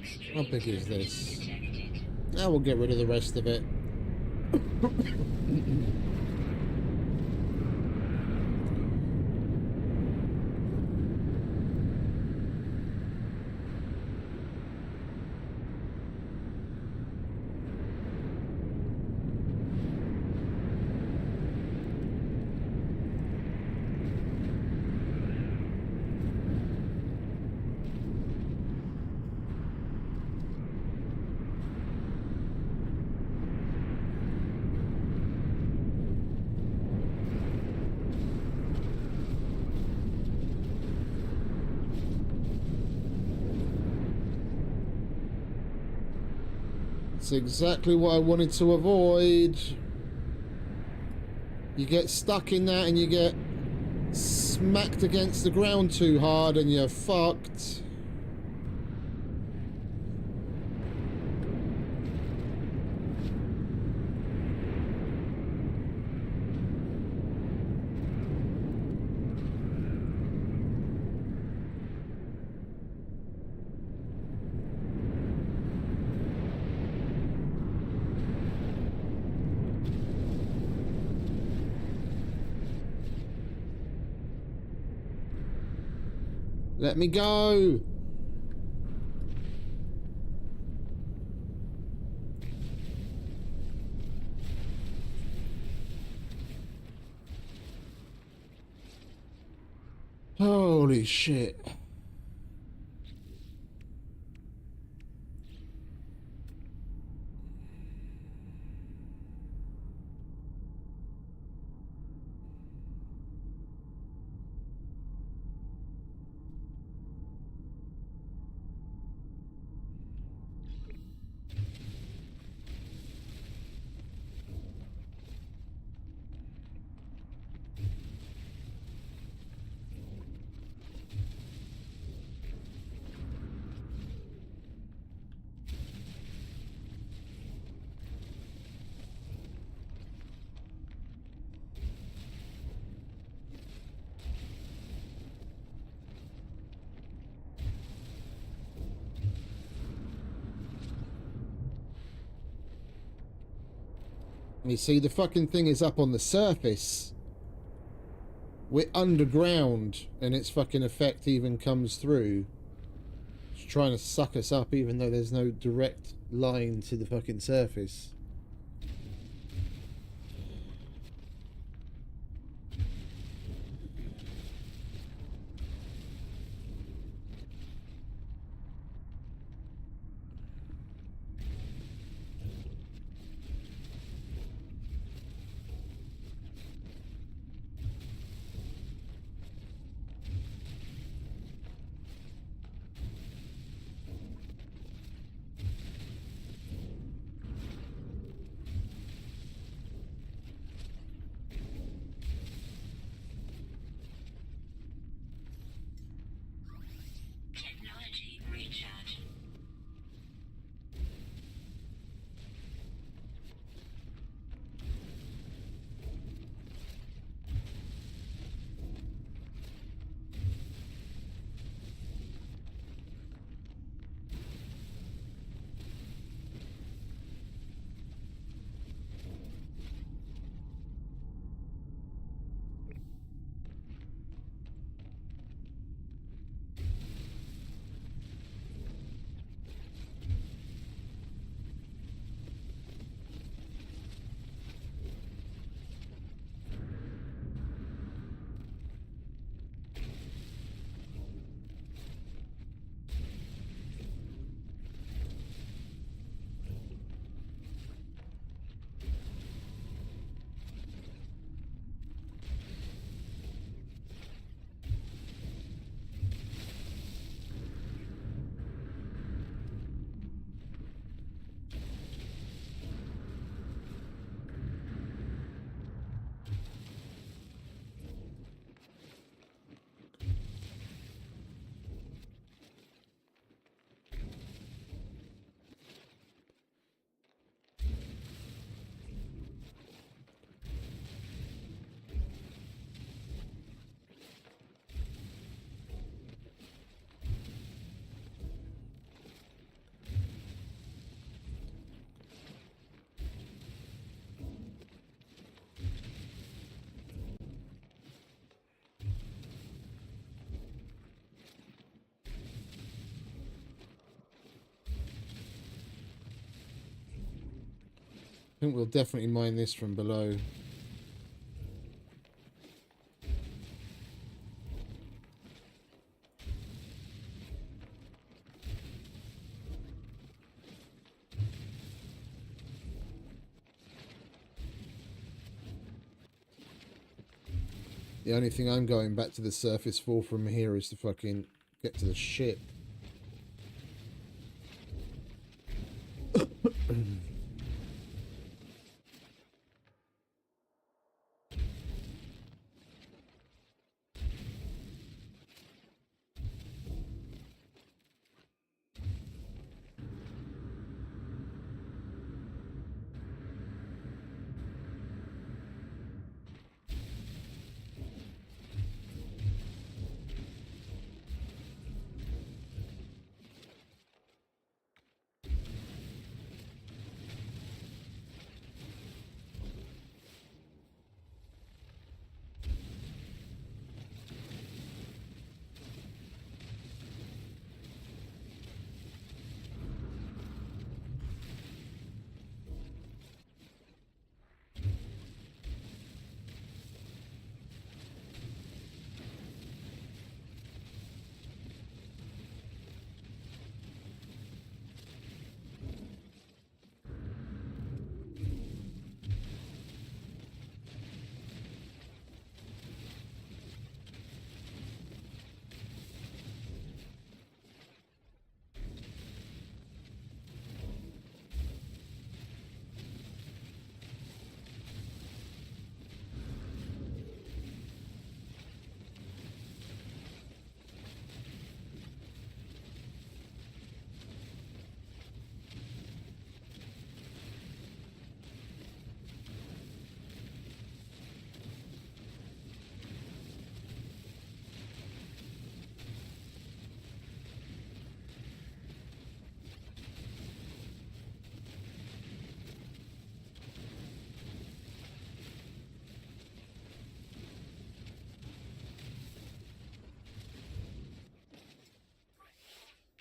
Extreme How big is temperature this? detected. Now we'll get rid of the rest of it. It's exactly what I wanted to avoid. You get stuck in that and you get smacked against the ground too hard and you're fucked. Let me go. Holy shit. You see, the fucking thing is up on the surface. We're underground, and its fucking effect even comes through. It's trying to suck us up, even though there's no direct line to the fucking surface. think we'll definitely mine this from below. The only thing I'm going back to the surface for from here is to fucking get to the ship.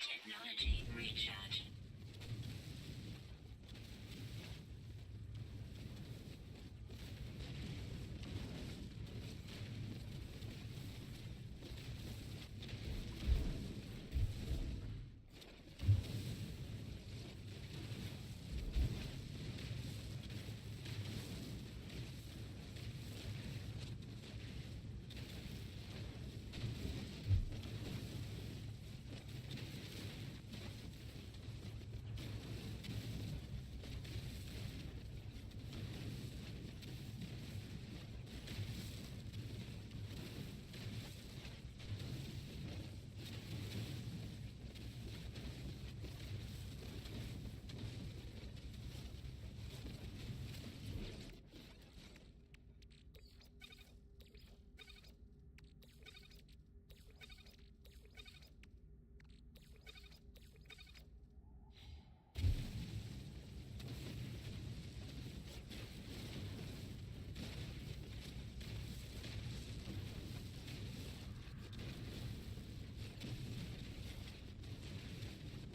Technology recharge.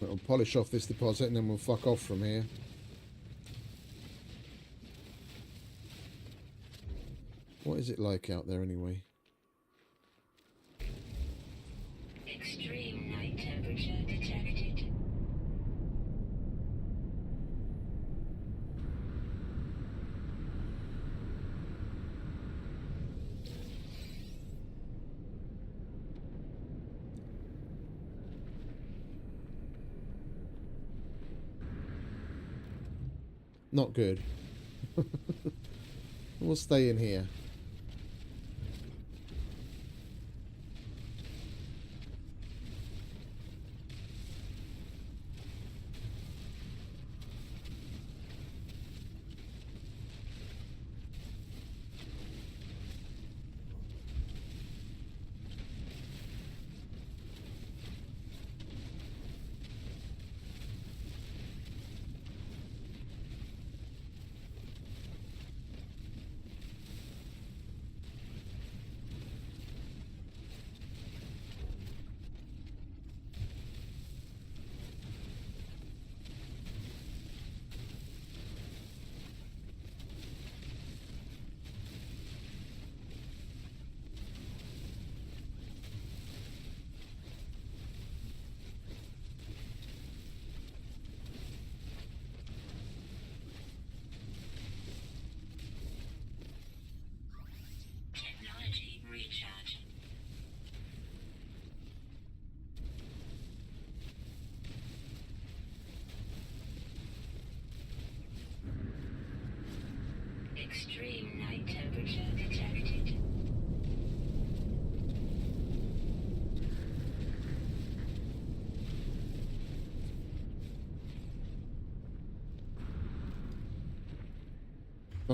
We'll polish off this deposit and then we'll fuck off from here. What is it like out there anyway? Extreme night temperature detected. Not good. We'll stay in here.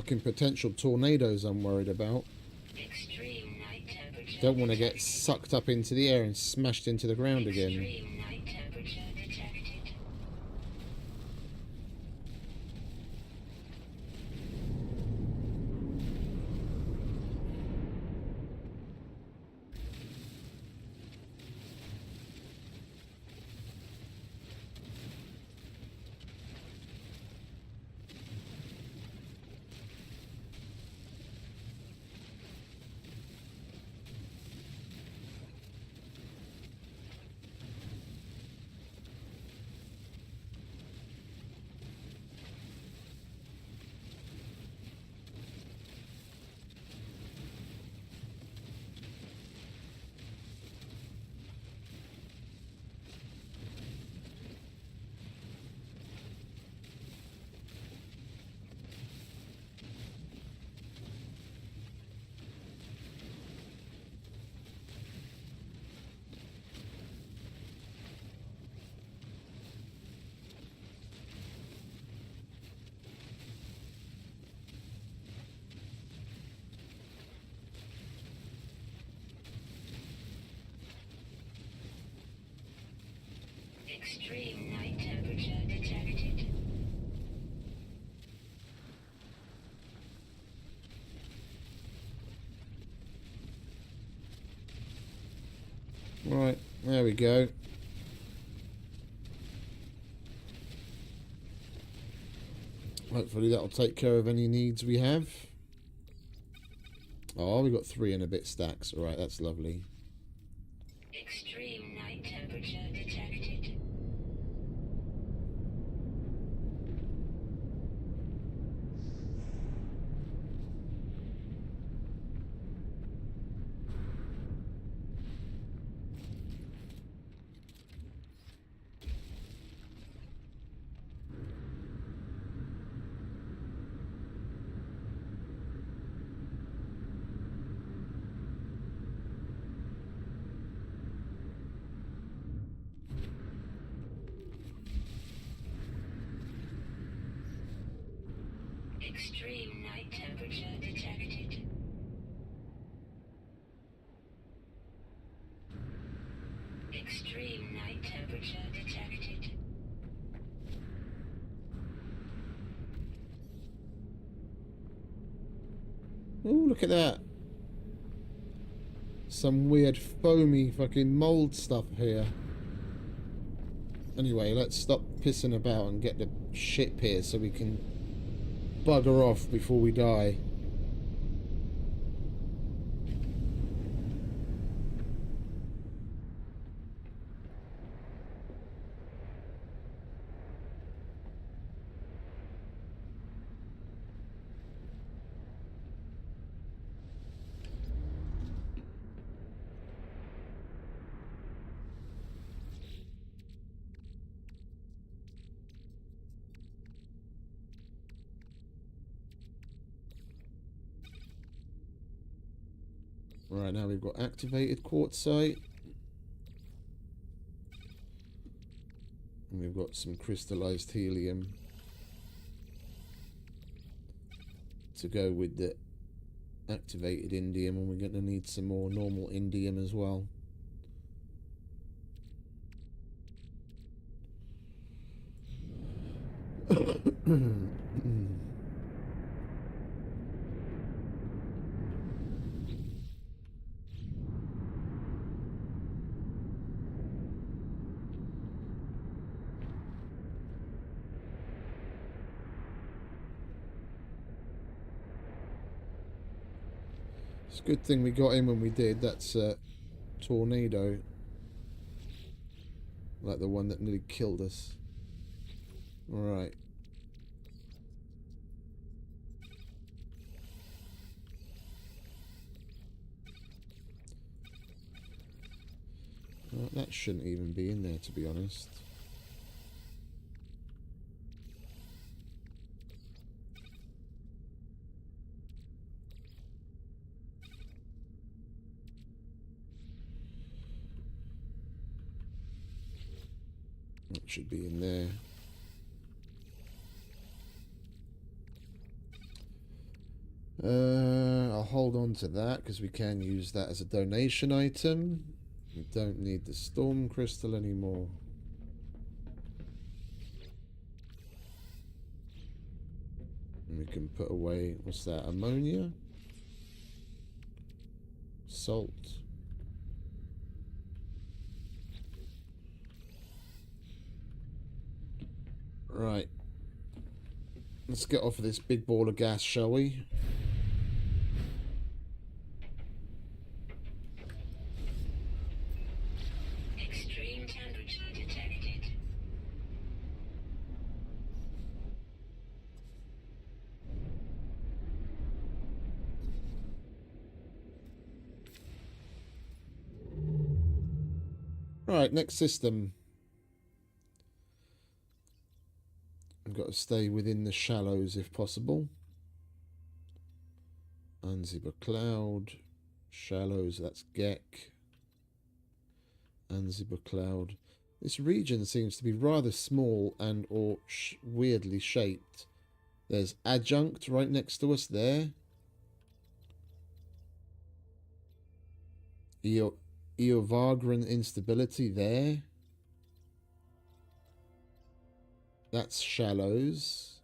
fucking potential tornadoes I'm worried about. Extreme night temperature. Don't want to get sucked up into the air and smashed into the ground again. Extreme night temperature detected. Extreme night temperature detected. Right, there we go. Hopefully that'll take care of any needs we have. Oh, we got 3 and a bit stacks. Alright, that's lovely. Extreme night temperature detected. Extreme night temperature detected. Extreme night temperature detected. Oh, look at that. Some weird foamy fucking mold stuff here. Anyway, let's stop pissing about and get the ship here so we can bugger off before we die. Right, now we've got activated quartzite. And we've got some crystallized helium to go with the activated indium, and we're going to need some more normal indium as well. It's a good thing we got in when we did. That's a tornado, like the one that nearly killed us. Alright. Well, that shouldn't even be in there, to be honest. That should be in there. I'll hold on to that because we can use that as a donation item. We don't need the storm crystal anymore. And we can put away, what's that, ammonia? Salt. Right. Let's get off of this big ball of gas, shall we? Extreme temperature detected. Right, next system. I've got to stay within the shallows if possible. Unzip a cloud. Shallows, that's Gek. Unzip a cloud. This region seems to be rather small and or weirdly shaped. There's adjunct right next to us there. Eovagran instability there. That's shallows.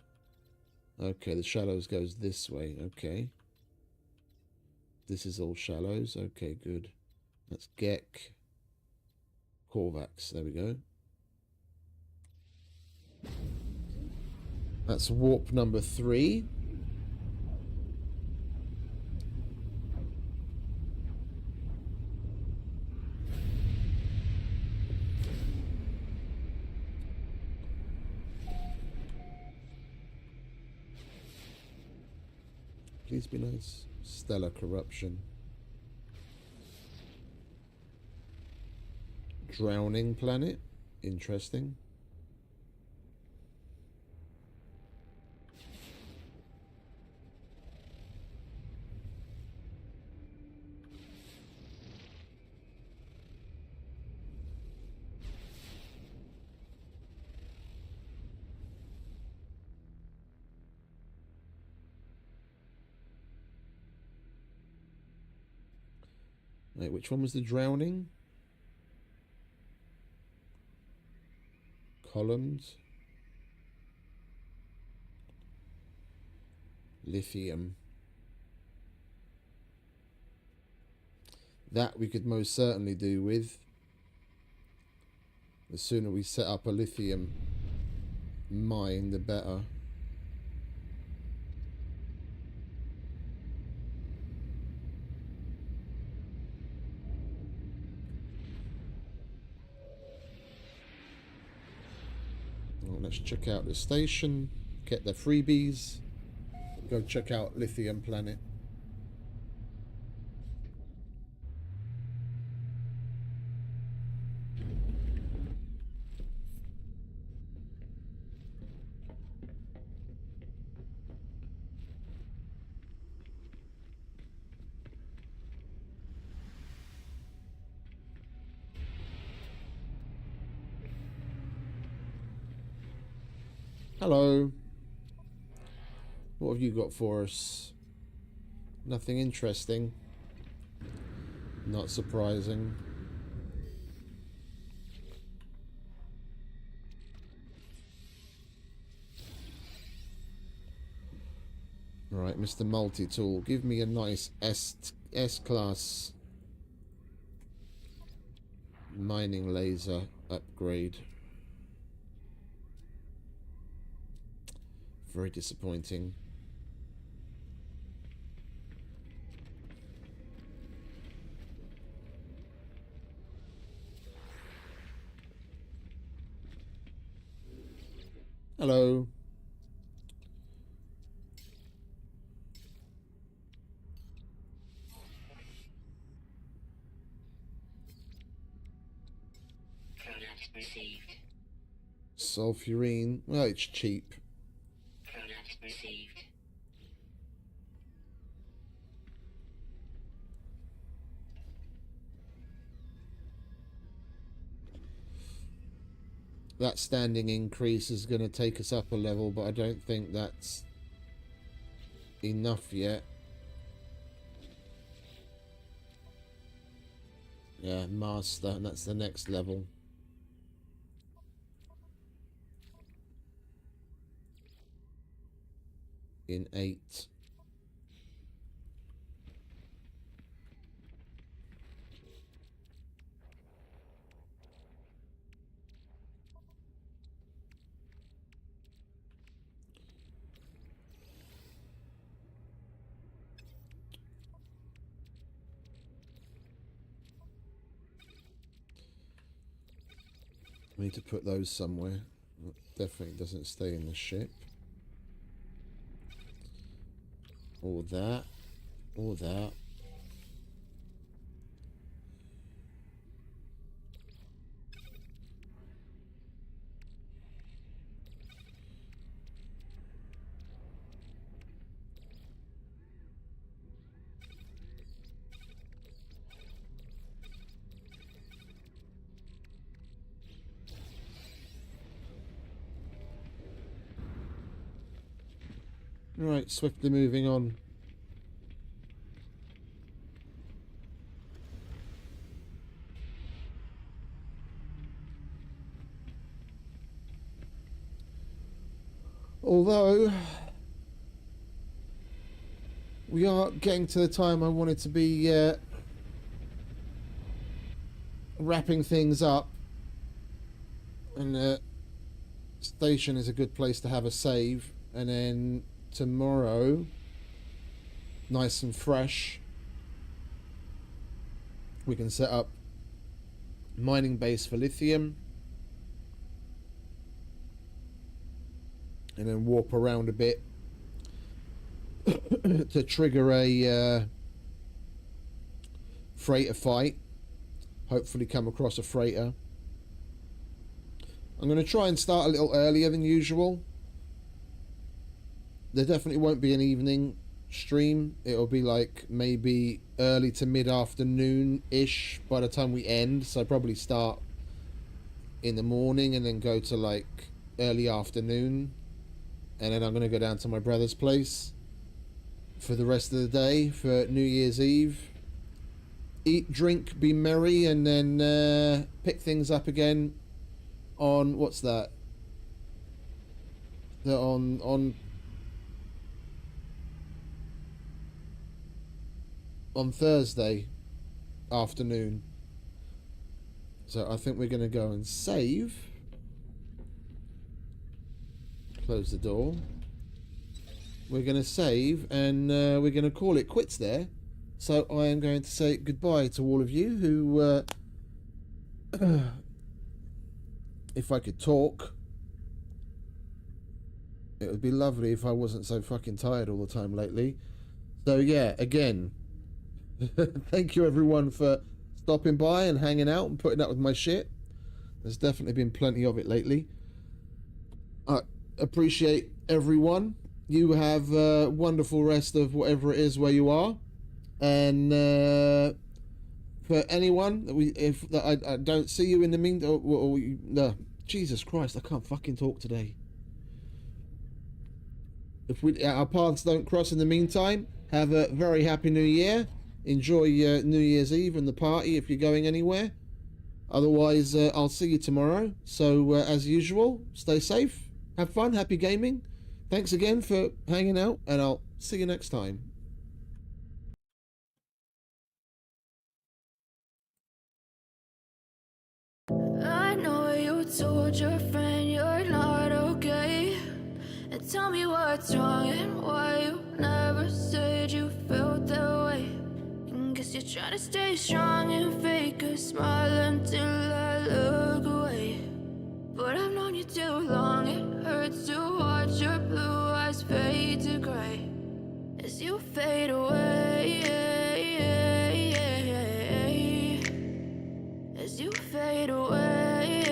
Okay, the shallows goes this way. Okay. This is all shallows. Okay, good. That's Gek. Korvax. There we go. That's warp number 3. Please be nice. Stellar corruption. Drowning planet. Interesting. Wait, which one was the drowning? Columns. Lithium. That we could most certainly do with. The sooner we set up a lithium mine, the better. Well, let's check out the station, get the freebies, go check out Lithium Planet. Hello. What have you got for us? Nothing interesting. Not surprising. Right, Mr. Multitool, give me a nice S-class mining laser upgrade. Very disappointing. Hello. Product received. Sulfurine. Well, it's cheap. Product received. That standing increase is going to take us up a level, but I don't think that's enough yet. Yeah, master, and that's the next level. In 8. I need to put those somewhere. Definitely doesn't stay in the ship. Or that. Or that. Right, swiftly moving on. Although we are getting to the time I wanted to be wrapping things up, and station is a good place to have a save, and then tomorrow, nice and fresh, we can set up mining base for lithium, and then warp around a bit to trigger a freighter fight. Hopefully come across a freighter. I'm going to try and start a little earlier than usual. There definitely won't be an evening stream. It'll be like maybe early to mid-afternoon-ish by the time we end. So probably start in the morning and then go to like early afternoon. And then I'm going to go down to my brother's place for the rest of the day for New Year's Eve. Eat, drink, be merry, and then pick things up again on, what's that? On Thursday afternoon. So I think we're going to go and save. Close the door. We're going to save, and we're going to call it quits there. So I am going to say goodbye to all of you who, if I could talk, it would be lovely if I wasn't so fucking tired all the time lately. So yeah, again, thank you everyone for stopping by and hanging out and putting up with my shit. There's definitely been plenty of it lately. I appreciate everyone. You have a wonderful rest of whatever it is where you are. And for anyone that I don't see you in the meantime, no, Jesus Christ, I can't fucking talk today. If our paths don't cross in the meantime, have a very happy New Year. Enjoy New Year's Eve and the party if you're going anywhere. Otherwise, I'll see you tomorrow. So as usual, stay safe, have fun, happy gaming. Thanks again for hanging out, and I'll see you next time. I know you told your friend you're not okay, and tell me what's wrong and why you never said you felt that way. And guess you're trying to stay strong and fake a smile until I look away. But I've known you too long, it hurts to watch your blue eyes fade to gray as you fade away, as you fade away.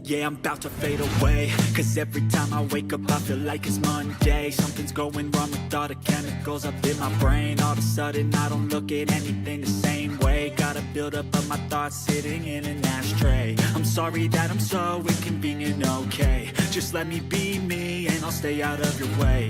Yeah, I'm about to fade away, cause every time I wake up I feel like it's Monday. Something's going wrong with all the chemicals up in my brain. All of a sudden I don't look at anything the same way. Gotta build up of my thoughts sitting in an ashtray. I'm sorry that I'm so inconvenient, okay. Just let me be me and I'll stay out of your way.